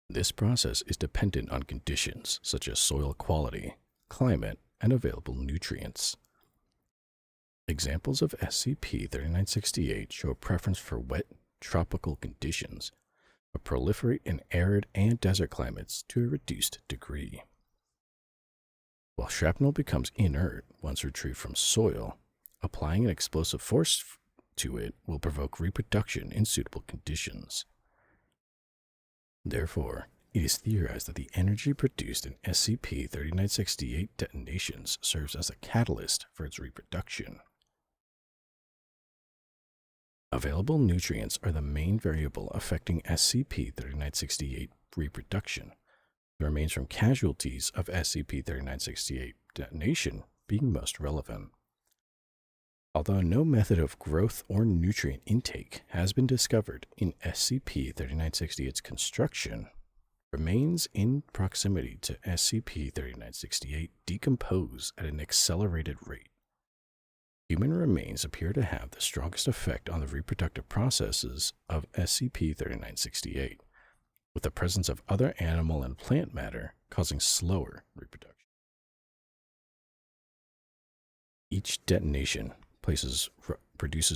This process is dependent on conditions such as soil quality, climate, and available nutrients. Examples of SCP-3968 show a preference for wet, tropical conditions, but proliferate in arid and desert climates to a reduced degree. While shrapnel becomes inert once retrieved from soil, applying an explosive force to it will provoke reproduction in suitable conditions. Therefore, it is theorized that the energy produced in SCP-3968 detonations serves as a catalyst for its reproduction. Available nutrients are the main variable affecting SCP-3968 reproduction. The remains from casualties of SCP-3968 detonation being most relevant. Although no method of growth or nutrient intake has been discovered in SCP-3968's construction, remains in proximity to SCP-3968 decompose at an accelerated rate. Human remains appear to have the strongest effect on the reproductive processes of SCP-3968, with the presence of other animal and plant matter causing slower reproduction. Each detonation produces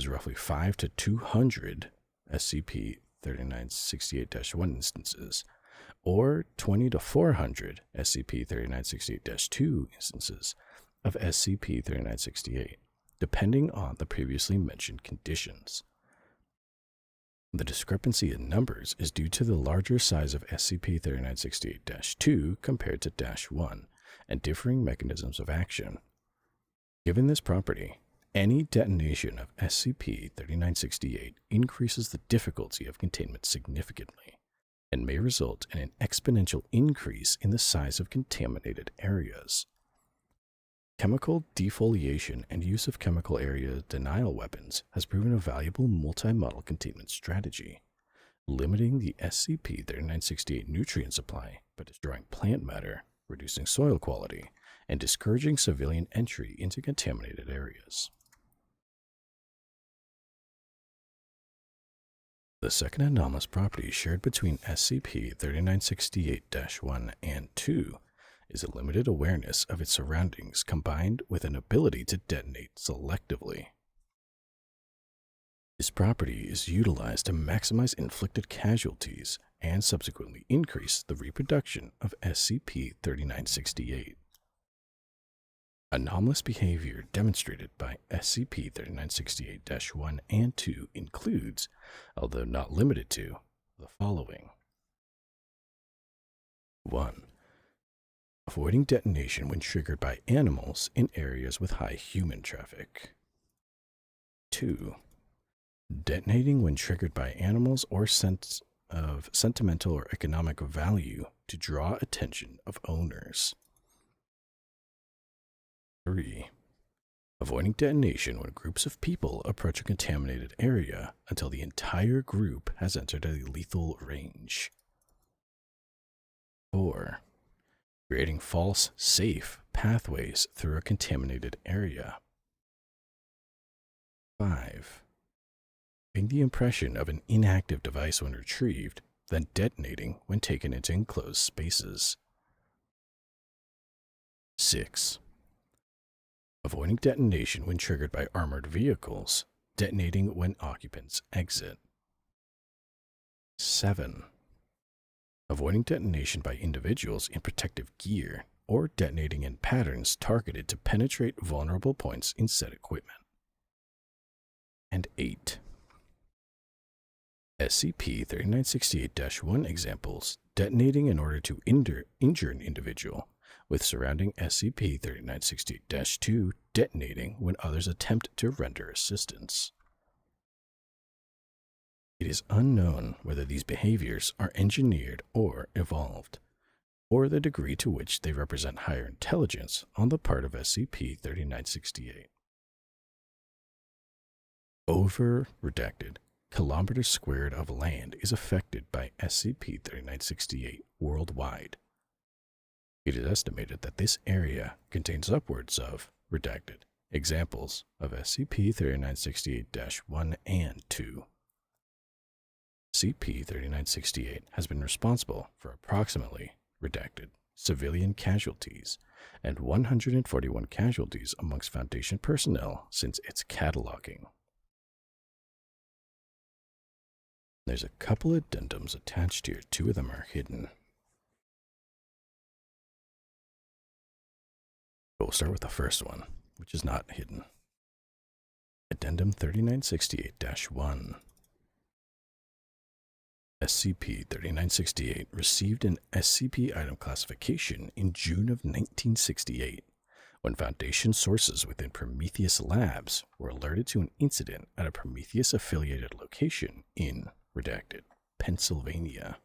roughly 5 to 200 SCP-3968-1 instances, or 20 to 400 SCP-3968-2 instances of SCP-3968, depending on the previously mentioned conditions. The discrepancy in numbers is due to the larger size of SCP-3968-2 compared to -1 and differing mechanisms of action. Given this property, any detonation of SCP-3968 increases the difficulty of containment significantly and may result in an exponential increase in the size of contaminated areas. Chemical defoliation and use of chemical area denial weapons has proven a valuable multi-model containment strategy, limiting the SCP-3968 nutrient supply by destroying plant matter, reducing soil quality, and discouraging civilian entry into contaminated areas. The second anomalous property shared between SCP-3968-1 and 2 is a limited awareness of its surroundings combined with an ability to detonate selectively. This property is utilized to maximize inflicted casualties and subsequently increase the reproduction of SCP-3968. Anomalous behavior demonstrated by SCP-3968-1 and 2 includes, although not limited to, the following. 1. Avoiding detonation when triggered by animals in areas with high human traffic. 2. Detonating when triggered by animals or sense of sentimental or economic value to draw attention of owners. 3. Avoiding detonation when groups of people approach a contaminated area until the entire group has entered a lethal range. 4. Creating false, safe pathways through a contaminated area. 5. Giving the impression of an inactive device when retrieved, then detonating when taken into enclosed spaces. 6. Avoiding detonation when triggered by armored vehicles, detonating when occupants exit. 7. Avoiding detonation by individuals in protective gear, or detonating in patterns targeted to penetrate vulnerable points in said equipment. And 8. SCP-3968-1 examples, detonating in order to injure an individual, with surrounding SCP-3968-2 detonating when others attempt to render assistance. It is unknown whether these behaviors are engineered or evolved, or the degree to which they represent higher intelligence on the part of SCP-3968. Over redacted kilometers squared of land is affected by SCP-3968 worldwide. It is estimated that this area contains upwards of redacted examples of SCP-3968-1 and 2. SCP-3968 has been responsible for approximately redacted civilian casualties and 141 casualties amongst Foundation personnel since its cataloging. There's a couple addendums attached here. 2 of them are hidden. We'll start with the first one, which is not hidden. Addendum 3968-1. SCP-3968 received an SCP item classification in June of 1968, when Foundation sources within Prometheus Labs were alerted to an incident at a Prometheus-affiliated location in, redacted, Pennsylvania.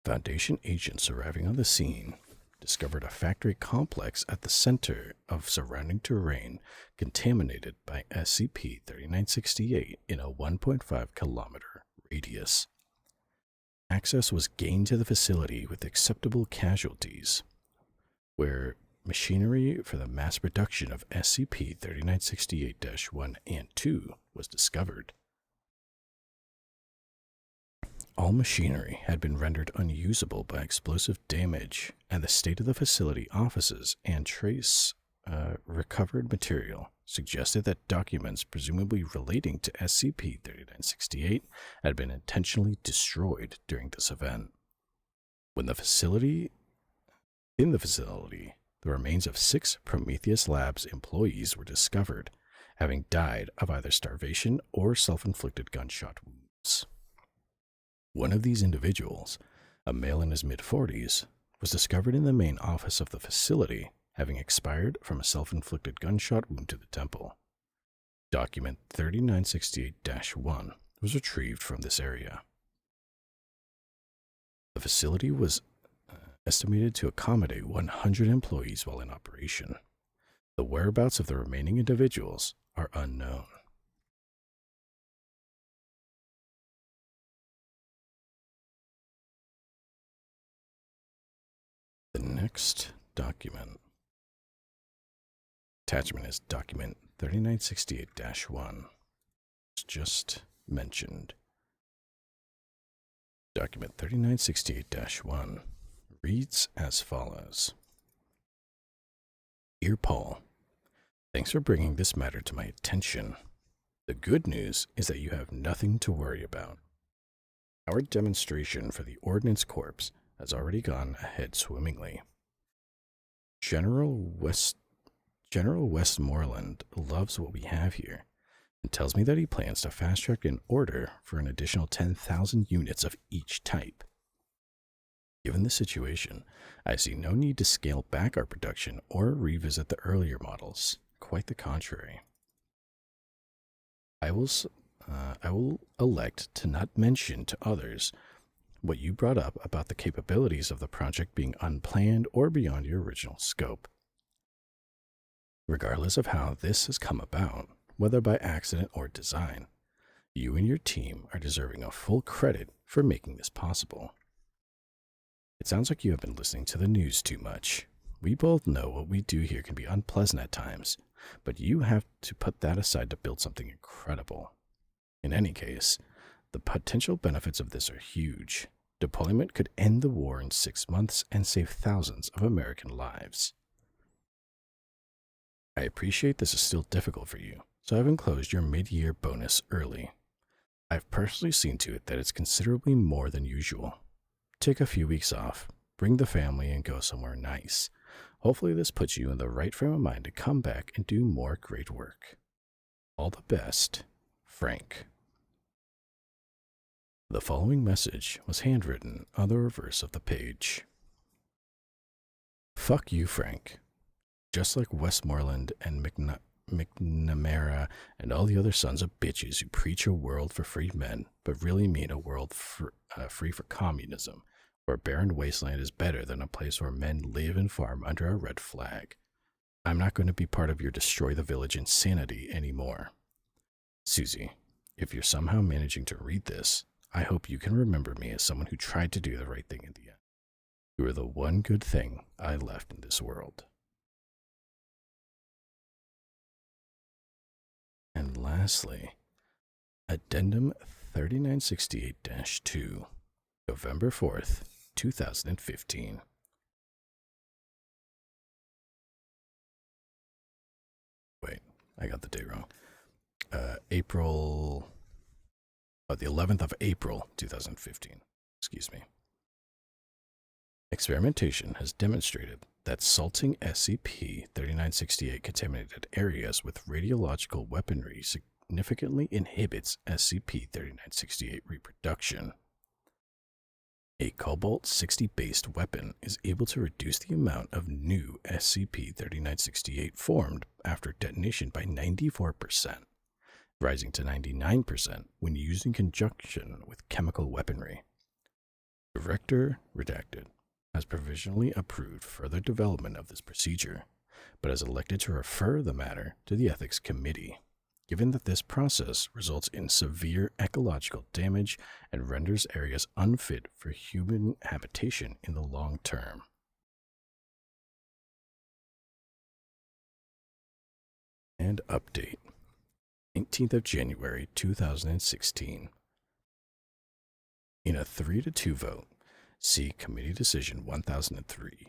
Foundation agents arriving on the scene discovered a factory complex at the center of surrounding terrain contaminated by SCP-3968 in a 1.5 kilometer radius. Access was gained to the facility with acceptable casualties, where machinery for the mass production of SCP-3968-1 and 2 was discovered. All machinery had been rendered unusable by explosive damage, and the state of the facility offices and trace recovered material suggested that documents presumably relating to SCP-3968 had been intentionally destroyed during this event. In the facility, the remains of 6 Prometheus Labs employees were discovered, having died of either starvation or self-inflicted gunshot wounds. One of these individuals, a male in his mid-40s, was discovered in the main office of the facility, having expired from a self-inflicted gunshot wound to the temple. Document 3968-1 was retrieved from this area. The facility was estimated to accommodate 100 employees while in operation. The whereabouts of the remaining individuals are unknown. The next document. Attachment is document 3968-1. It's just mentioned. Document 3968-1 reads as follows. Dear Paul, thanks for bringing this matter to my attention. The good news is that you have nothing to worry about. Our demonstration for the Ordnance Corps has already gone ahead swimmingly. General Westmoreland loves what we have here and tells me that he plans to fast-track an order for an additional 10,000 units of each type. Given the situation, I see no need to scale back our production or revisit the earlier models. Quite the contrary. I will elect to not mention to others what you brought up about the capabilities of the project being unplanned or beyond your original scope. Regardless of how this has come about, whether by accident or design, you and your team are deserving of full credit for making this possible. It sounds like you have been listening to the news too much. We both know what we do here can be unpleasant at times, but you have to put that aside to build something incredible. In any case, the potential benefits of this are huge. Deployment could end the war in 6 months and save thousands of American lives. I appreciate this is still difficult for you, so I've enclosed your mid-year bonus early. I've personally seen to it that it's considerably more than usual. Take a few weeks off, bring the family, and go somewhere nice. Hopefully this puts you in the right frame of mind to come back and do more great work. All the best, Frank. The following message was handwritten on the reverse of the page. Fuck you, Frank. Just like Westmoreland and McNamara and all the other sons of bitches who preach a world for free men, but really mean a world free for communism, where a barren wasteland is better than a place where men live and farm under a red flag. I'm not going to be part of your destroy the village insanity anymore. Susie, if you're somehow managing to read this, I hope you can remember me as someone who tried to do the right thing in the end. You are the one good thing I left in this world. And lastly, Addendum 3968-2, November 4th, 2015. Wait, I got the date wrong. The 11th of April, 2015. Excuse me. Experimentation has demonstrated that salting SCP-3968 contaminated areas with radiological weaponry significantly inhibits SCP-3968 reproduction. A Cobalt-60 based weapon is able to reduce the amount of new SCP-3968 formed after detonation by 94%, rising to 99% when used in conjunction with chemical weaponry. Director Redacted has provisionally approved further development of this procedure, but has elected to refer the matter to the Ethics Committee, given that this process results in severe ecological damage and renders areas unfit for human habitation in the long term. And update. 19th of January 2016. In a 3-2 vote, see Committee Decision 1003.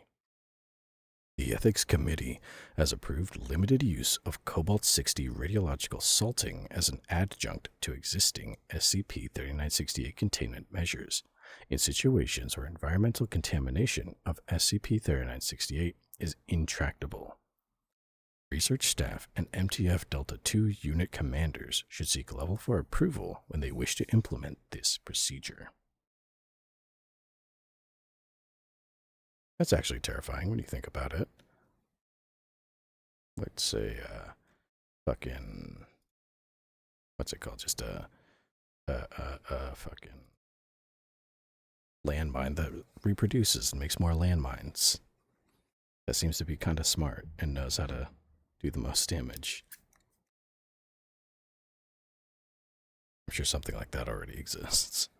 The Ethics Committee has approved limited use of Cobalt-60 radiological salting as an adjunct to existing SCP-3968 containment measures in situations where environmental contamination of SCP-3968 is intractable. Research staff and MTF Delta 2 unit commanders should seek level 4 approval when they wish to implement this procedure. That's actually terrifying when you think about it. Let's say, fucking, what's it called? Just a fucking landmine that reproduces and makes more landmines. That seems to be kind of smart and knows how to do the most damage. I'm sure something like that already exists.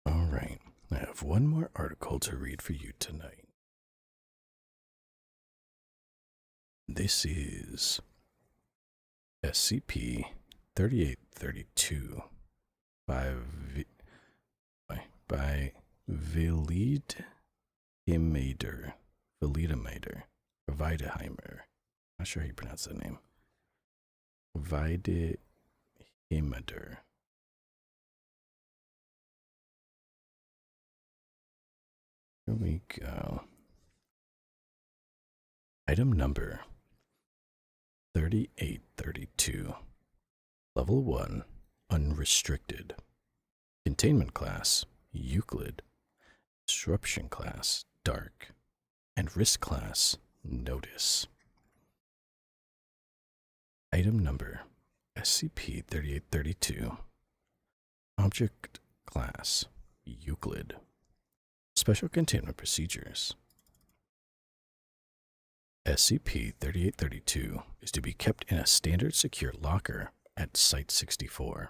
Alright, I have one more article to read for you tonight. This is SCP-3832 by Vilidheimer. Not sure how you pronounce that name. Videheimer. Here we go. Item number 3832. Level 1, Unrestricted. Containment class, Euclid. Disruption class, Dark. And risk class, Notice. Item number SCP-3832. Object class, Euclid. Special containment procedures. SCP-3832 is to be kept in a standard secure locker at Site-64.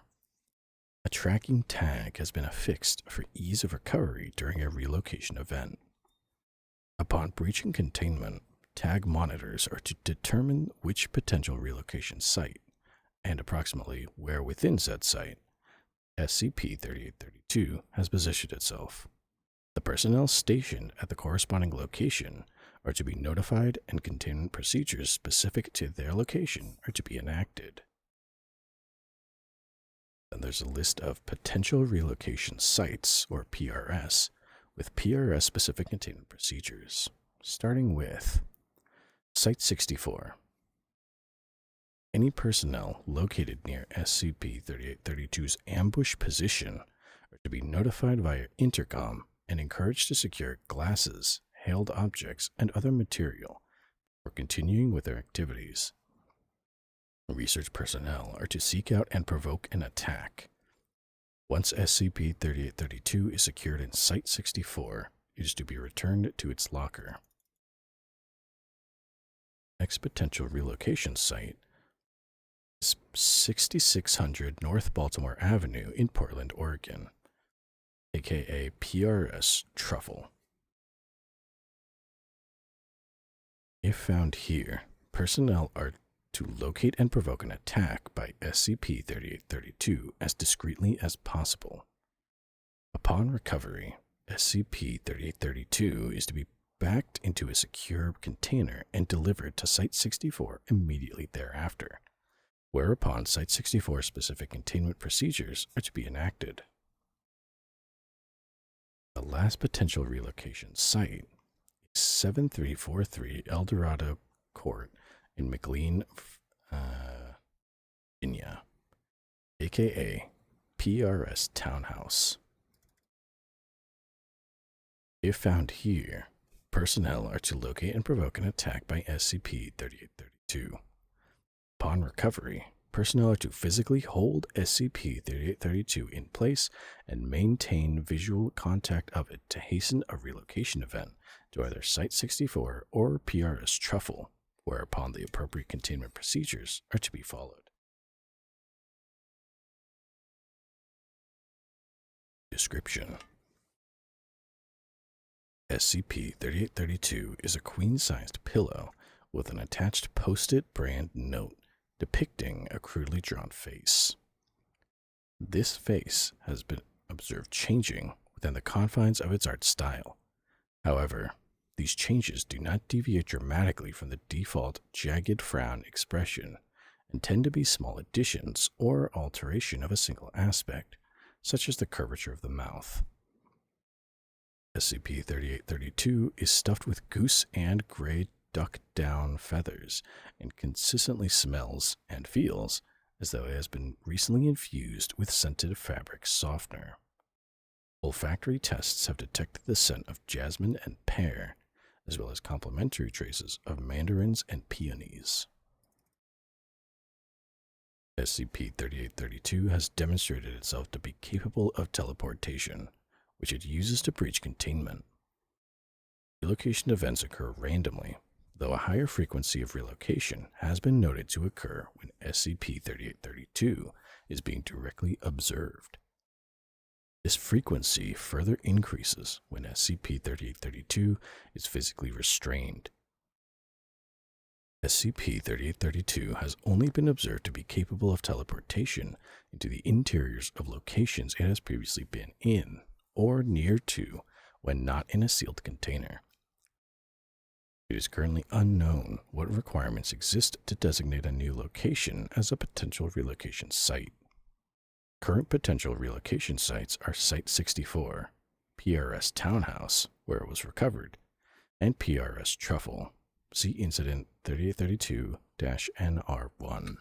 A tracking tag has been affixed for ease of recovery during a relocation event. Upon breaching containment, tag monitors are to determine which potential relocation site, and approximately where within said site, SCP-3832 has positioned itself. The personnel stationed at the corresponding location are to be notified, and containment procedures specific to their location are to be enacted. Then there's a list of potential relocation sites, or PRS, with PRS-specific containment procedures, starting with Site-64. Any personnel located near SCP-3832's ambush position are to be notified via intercom and encouraged to secure glasses, hailed objects, and other material for continuing with their activities. Research personnel are to seek out and provoke an attack. Once SCP-3832 is secured in Site-64, it is to be returned to its locker. Next potential relocation site is 6600 North Baltimore Avenue in Portland, Oregon, aka PRS Truffle. If found here, personnel are to locate and provoke an attack by SCP-3832 as discreetly as possible. Upon recovery, SCP-3832 is to be backed into a secure container and delivered to Site-64 immediately thereafter, whereupon Site-64 specific containment procedures are to be enacted. The last potential relocation site is 7343 Eldorado Court in McLean, Virginia, aka PRS Townhouse. If found here, personnel are to locate and provoke an attack by SCP-3832. Upon recovery, personnel are to physically hold SCP-3832 in place and maintain visual contact of it to hasten a relocation event to either Site-64 or PRS Truffle, whereupon the appropriate containment procedures are to be followed. Description: SCP-3832 is a queen-sized pillow with an attached post-it brand note depicting a crudely drawn face. This face has been observed changing within the confines of its art style. However, these changes do not deviate dramatically from the default jagged frown expression and tend to be small additions or alteration of a single aspect, such as the curvature of the mouth. SCP-3832 is stuffed with goose and gray duck down feathers and consistently smells and feels as though it has been recently infused with scented fabric softener. Olfactory tests have detected the scent of jasmine and pear, as well as complementary traces of mandarins and peonies. SCP-3832 has demonstrated itself to be capable of teleportation, which it uses to breach containment. Relocation events occur randomly, though a higher frequency of relocation has been noted to occur when SCP-3832 is being directly observed. This frequency further increases when SCP-3832 is physically restrained. SCP-3832 has only been observed to be capable of teleportation into the interiors of locations it has previously been in or near to when not in a sealed container. It is currently unknown what requirements exist to designate a new location as a potential relocation site. Current potential relocation sites are Site-64, PRS Townhouse, where it was recovered, and PRS Truffle. See Incident 3832-NR1.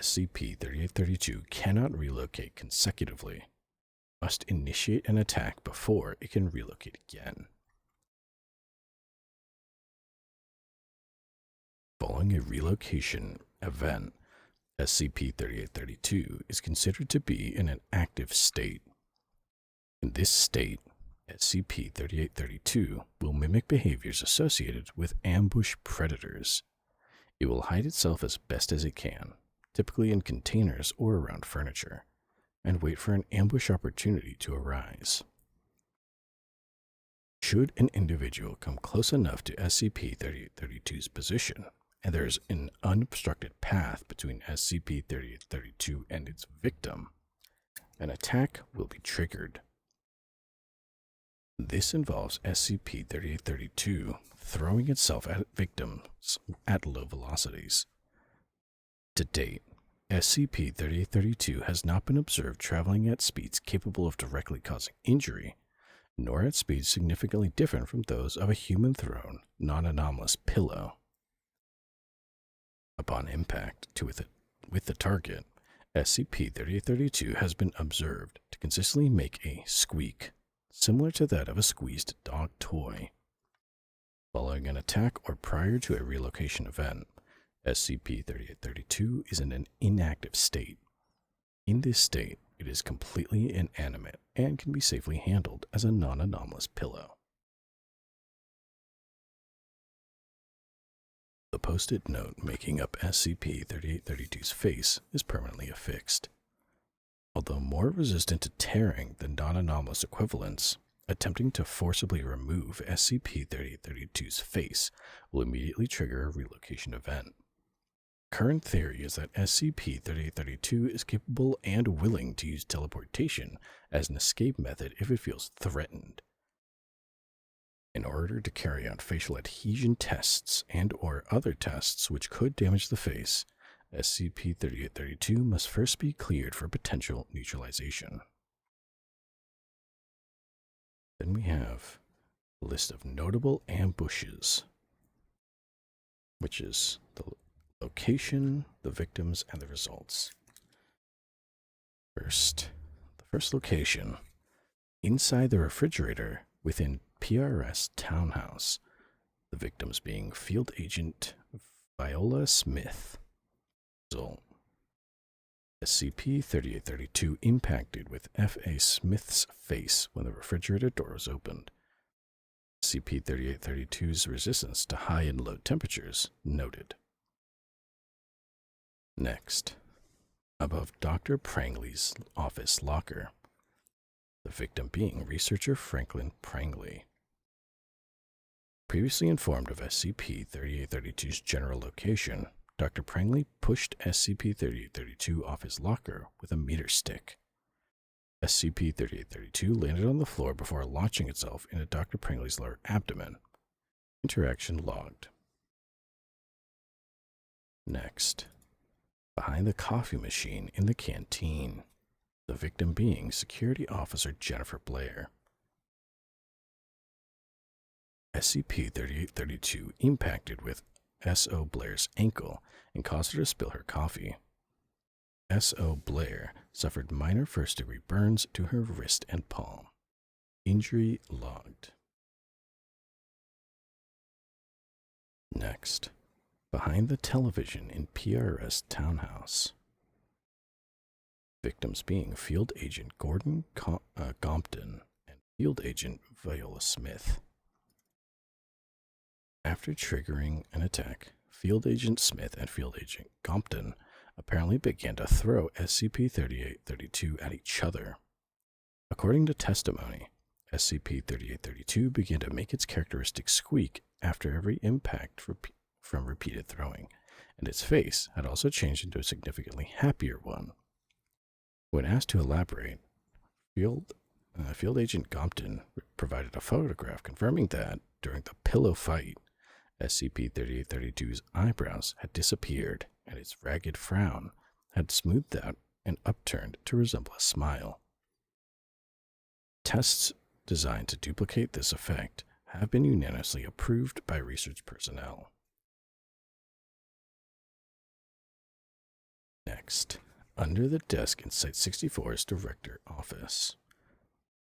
SCP-3832 cannot relocate consecutively. Must initiate an attack before it can relocate again. Following a relocation event, SCP-3832 is considered to be in an active state. In this state, SCP-3832 will mimic behaviors associated with ambush predators. It will hide itself as best as it can, typically in containers or around furniture, and wait for an ambush opportunity to arise. Should an individual come close enough to SCP-3832's position, and there is an unobstructed path between SCP-3832 and its victim, an attack will be triggered. This involves SCP-3832 throwing itself at victims at low velocities. To date, SCP-3832 has not been observed traveling at speeds capable of directly causing injury, nor at speeds significantly different from those of a human-thrown, non-anomalous pillow. Upon impact with the target, SCP-3832 has been observed to consistently make a squeak, similar to that of a squeezed dog toy. Following an attack or prior to a relocation event, SCP-3832 is in an inactive state. In this state, it is completely inanimate and can be safely handled as a non-anomalous pillow. The post-it note making up SCP-3832's face is permanently affixed. Although more resistant to tearing than non-anomalous equivalents, attempting to forcibly remove SCP-3832's face will immediately trigger a relocation event. Current theory is that SCP-3832 is capable and willing to use teleportation as an escape method if it feels threatened. In order to carry out facial adhesion tests and/or other tests which could damage the face, SCP-3832 must first be cleared for potential neutralization. Then we have a list of notable ambushes, which is the location, the victims, and the results. The first location, inside the refrigerator within PRS Townhouse, the victims being Field Agent Viola Smith. Result: SCP-3832 impacted with F.A. Smith's face when the refrigerator door was opened. SCP-3832's resistance to high and low temperatures noted. Next, above Dr. Prangley's office locker, the victim being researcher Franklin Prangley. Previously informed of SCP-3832's general location, Dr. Prangley pushed SCP-3832 off his locker with a meter stick. SCP-3832 landed on the floor before launching itself into Dr. Prangley's lower abdomen. Interaction logged. Next, behind the coffee machine in the canteen, the the victim being Security Officer Jennifer Blair. SCP-3832 impacted with S.O. Blair's ankle and caused her to spill her coffee. S.O. Blair suffered minor first-degree burns to her wrist and palm. Injury logged. Next, behind the television in PRS Townhouse. Victims being Field Agent Gordon Gompton and Field Agent Viola Smith. After triggering an attack, Field Agent Smith and Field Agent Gompton apparently began to throw SCP-3832 at each other. According to testimony, SCP-3832 began to make its characteristic squeak after every impact from repeated throwing, and its face had also changed into a significantly happier one. When asked to elaborate, Field Agent Gompton provided a photograph confirming that, during the pillow fight, SCP-3832's eyebrows had disappeared and its ragged frown had smoothed out and upturned to resemble a smile. Tests designed to duplicate this effect have been unanimously approved by research personnel. Next, under the desk in Site-64's director office.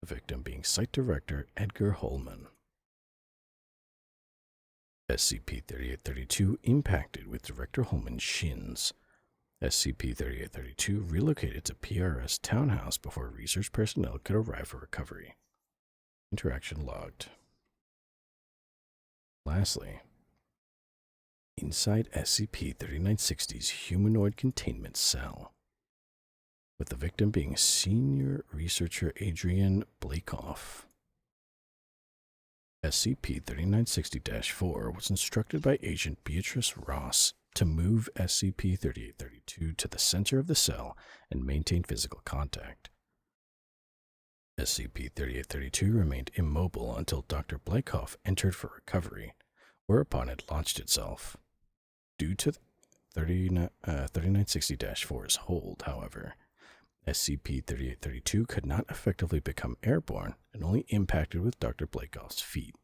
The victim being Site Director Edgar Holman. SCP-3832 impacted with Director Holman's shins. SCP-3832 relocated to PRS Townhouse before research personnel could arrive for recovery. Interaction logged. Lastly, inside SCP-3960's humanoid containment cell, with the victim being Senior Researcher Adrian Blakeoff. SCP-3960-4 was instructed by Agent Beatrice Ross to move SCP-3832 to the center of the cell and maintain physical contact. SCP-3832 remained immobile until Dr. Blakeoff entered for recovery, whereupon it launched itself. Due to 3960-4's hold, however, SCP-3832 could not effectively become airborne and only impacted with Dr. Blakeoff's feet.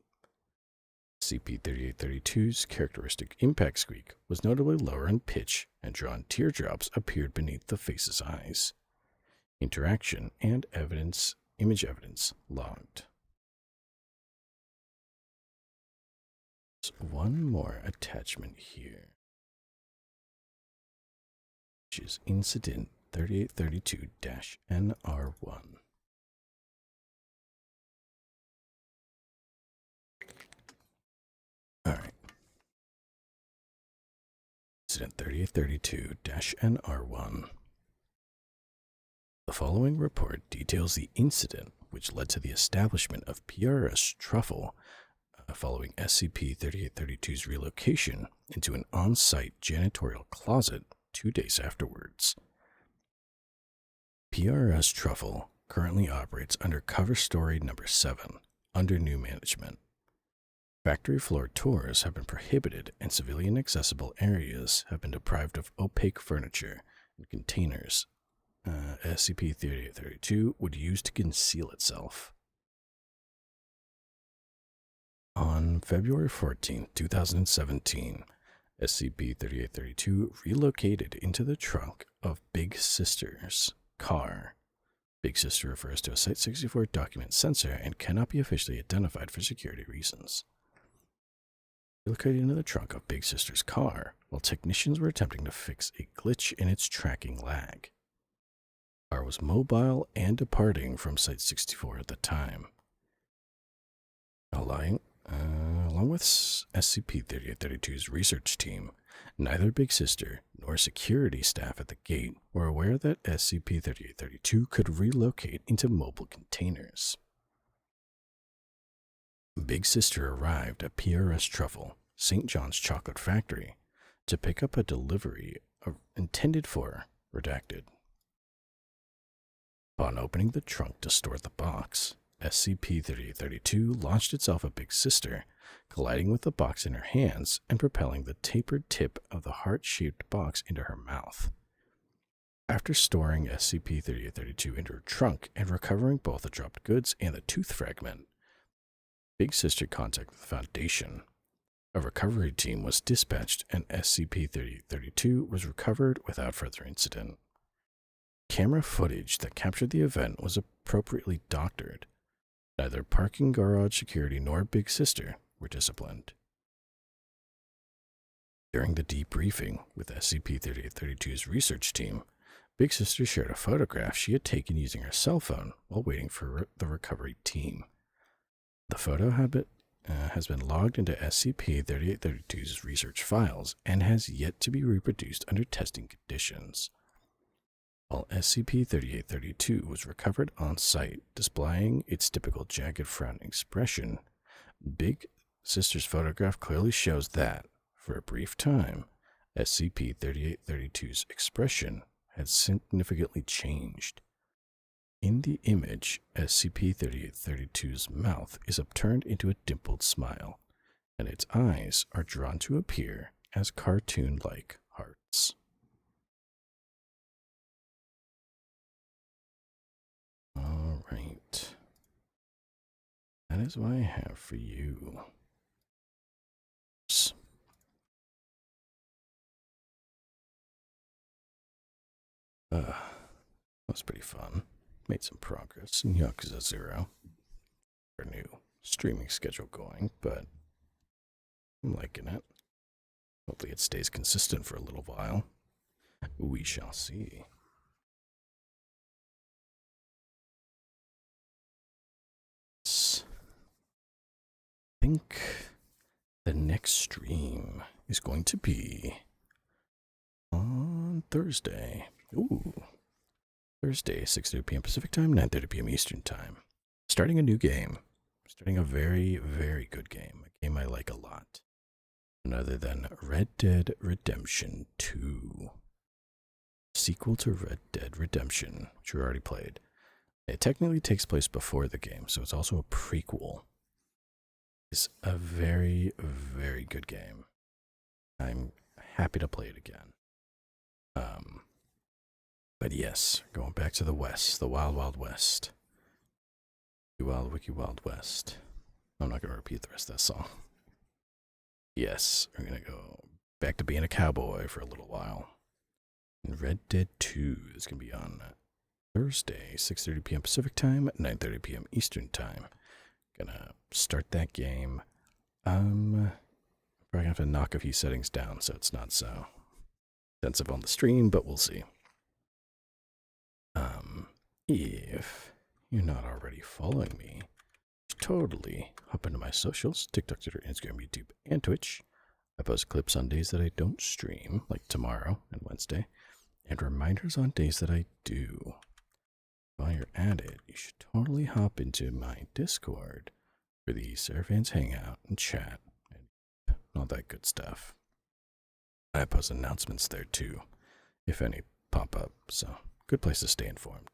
SCP-3832's characteristic impact squeak was notably lower in pitch, and drawn teardrops appeared beneath the face's eyes. Interaction and image evidence logged. There's one more attachment here, which is Incident 3832-NR1. Alright. Incident 3832-NR1. The following report details the incident which led to the establishment of PRS Truffle following SCP-3832's relocation into an on-site janitorial closet 2 days afterwards. PRS Truffle currently operates under cover story number 7, under new management. Factory floor tours have been prohibited and civilian accessible areas have been deprived of opaque furniture and containers SCP-3832 would use to conceal itself. On February 14, 2017, SCP-3832 relocated into the trunk of Big Sister's car. Big Sister refers to a Site-64 document sensor and cannot be officially identified for security reasons. Relocated into the trunk of Big Sister's car while technicians were attempting to fix a glitch in its tracking lag. The car was mobile and departing from Site-64 at the time. Along with SCP-3832's research team, neither Big Sister nor security staff at the gate were aware that SCP-3832 could relocate into mobile containers. Big Sister arrived at PRS Truffle, St. John's Chocolate Factory, to pick up a delivery intended for Redacted. Upon opening the trunk to store the box, SCP-3832 launched itself at Big Sister, colliding with the box in her hands and propelling the tapered tip of the heart-shaped box into her mouth. After storing SCP-3832 into her trunk and recovering both the dropped goods and the tooth fragment, Big Sister contacted the Foundation. A recovery team was dispatched and SCP-3832 was recovered without further incident. Camera footage that captured the event was appropriately doctored. Neither parking garage security nor Big Sister were disciplined. During the debriefing with SCP-3832's research team, Big Sister shared a photograph she had taken using her cell phone while waiting for the recovery team. The photo has been logged into SCP-3832's research files and has yet to be reproduced under testing conditions. While SCP-3832 was recovered on site, displaying its typical jagged frown expression, Big Sister's photograph clearly shows that, for a brief time, SCP-3832's expression had significantly changed. In the image, SCP-3832's mouth is upturned into a dimpled smile, and its eyes are drawn to appear as cartoon-like hearts. All right. That is what I have for you. That was pretty fun. Made some progress in Yakuza 0. Our new streaming schedule going, but I'm liking it. Hopefully it stays consistent for a little while. We shall see. I think the next stream is going to be on Thursday. Ooh. Thursday, 6:30 p.m. Pacific Time, 9:30 p.m. Eastern Time. Starting a new game. Starting a very, very good game. A game I like a lot. None other than Red Dead Redemption 2. Sequel to Red Dead Redemption, which we already played. It technically takes place before the game, so it's also a prequel. It's a very, very good game. I'm happy to play it again. But yes, going back to the West, the Wild Wild West. Wild Wiki Wild West. I'm not going to repeat the rest of that song. Yes, we're going to go back to being a cowboy for a little while. And Red Dead 2 is going to be on Thursday, 6:30 p.m. Pacific Time, 9:30 p.m. Eastern Time. Gonna start that game. Probably gonna have to knock a few settings down so it's not so intensive on the stream, but we'll see. If you're not already following me, totally hop into my socials, TikTok, Twitter, Instagram, YouTube, and Twitch. I post clips on days that I don't stream, like tomorrow and Wednesday, and reminders on days that I do. While you're at it, you should totally hop into my Discord where the Seraph fans hang out and chat and all that good stuff. I post announcements there too, if any pop up, so good place to stay informed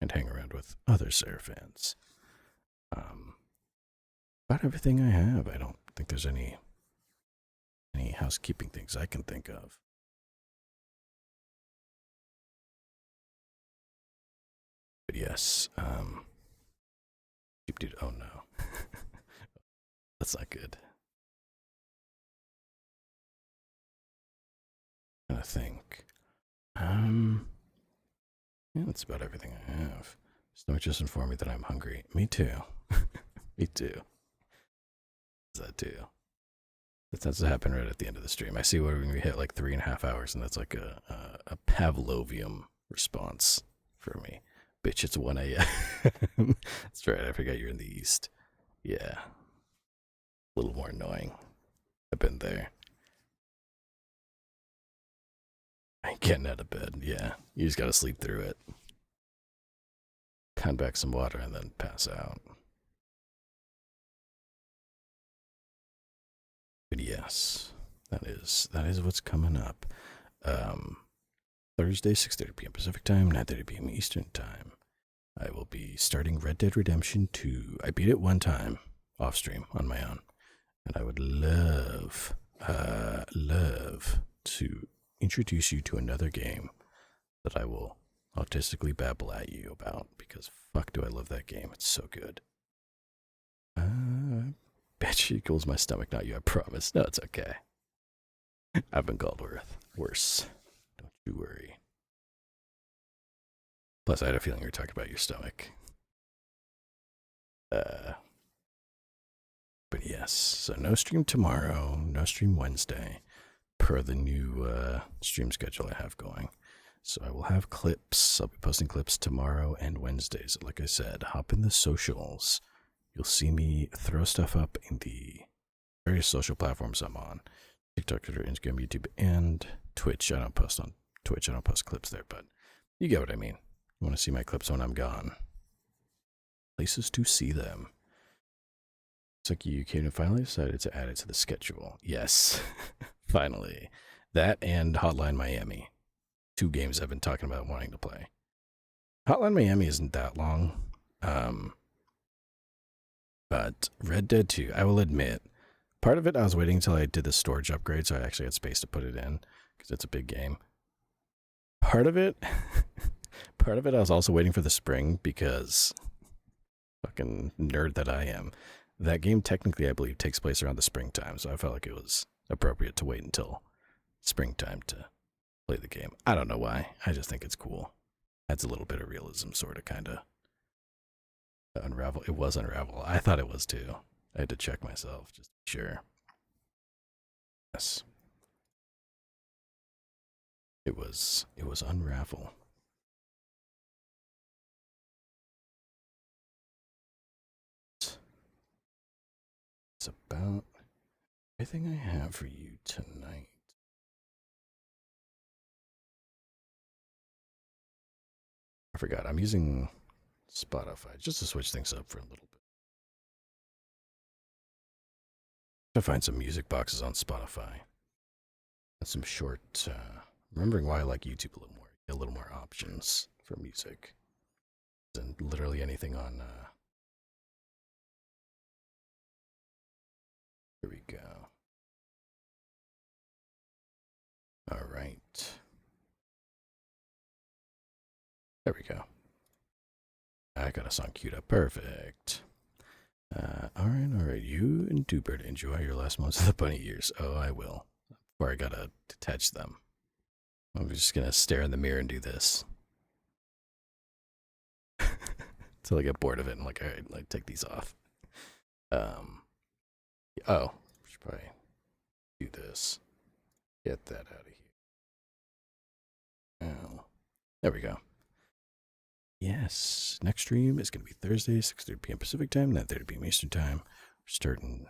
and hang around with other Seraph fans. About everything I have. I don't think there's any housekeeping things I can think of. But yes, dude, oh no. That's not good. I'm trying to think. Yeah, that's about everything I have. Stomach just informed me that I'm hungry. Me too. Me too. That too. That tends to happen right at the end of the stream. I see when we hit like 3.5 hours, and that's like a Pavlovian response for me. Bitch, it's 1 a.m. That's right, I forgot you're in the East. Yeah. A little more annoying. I've been there. I ain't getting out of bed, yeah. You just gotta sleep through it. Pound back some water and then pass out. But yes, that is what's coming up. Thursday, 6:30 p.m. Pacific Time, 9:30 p.m. Eastern Time. I will be starting Red Dead Redemption 2. I beat it one time, off stream, on my own. And I would love to introduce you to another game that I will autistically babble at you about, because fuck do I love that game. It's so good. Bitch equals my stomach, not you, I promise. No, it's okay. I've been called worse. Don't you worry. Plus, I had a feeling you were talking about your stomach. But yes, so no stream tomorrow, no stream Wednesday, per the new stream schedule I have going. So I will have clips. I'll be posting clips tomorrow and Wednesdays. Like I said, hop in the socials. You'll see me throw stuff up in the various social platforms I'm on. TikTok, Twitter, Instagram, YouTube, and Twitch. I don't post on Twitch. I don't post clips there, but you get what I mean. You want to see my clips when I'm gone. Places to see them. It's like you came and finally decided to add it to the schedule. Yes, finally. That and Hotline Miami. 2 games I've been talking about wanting to play. Hotline Miami isn't that long. But Red Dead 2, I will admit, part of it I was waiting until I did the storage upgrade so I actually had space to put it in, because it's a big game. Part of it I was also waiting for the spring because, fucking nerd that I am, that game technically I believe takes place around the springtime, so I felt like it was appropriate to wait until springtime to play the game. I don't know why, I just think it's cool. Adds a little bit of realism, sort of, kind of. Unravel. It was Unravel. I thought it was too. I had to check myself, just to be sure. Yes. It was Unravel. It's about everything I have for you tonight. I forgot. I'm using Spotify just to switch things up for a little bit. I find some music boxes on Spotify and some short. Remembering why I like YouTube a little more. A little more options for music than literally anything on. Here we go. All right. There we go. I got a song queued up. Perfect. All right. You and Vtuber, enjoy your last months of the bunny years. Oh, I will. Before I gotta detach them. I'm just gonna stare in the mirror and do this. Until I get bored of it. I'm like, all right, like, take these off. Oh, should probably do this. Get that out of here. Oh, there we go. Yes, next stream is going to be Thursday, 6:30 p.m. Pacific time, 9:30 p.m. Eastern time. We're starting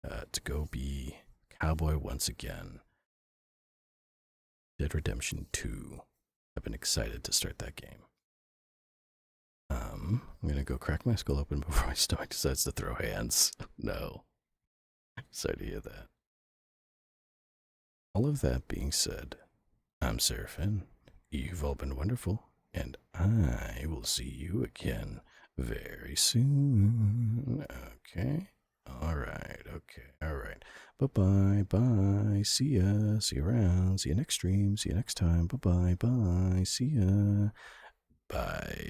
to go be cowboy once again. Dead Redemption 2. I've been excited to start that game. I'm going to go crack my skull open before my stomach decides to throw hands. No. Sorry to hear that. All of that being said, I'm Seraph. You've all been wonderful. And I will see you again very soon. Okay? Alright, okay, alright. Bye-bye, bye. See ya. See you around. See you next stream. See you next time. Bye-bye, bye. See ya. Bye.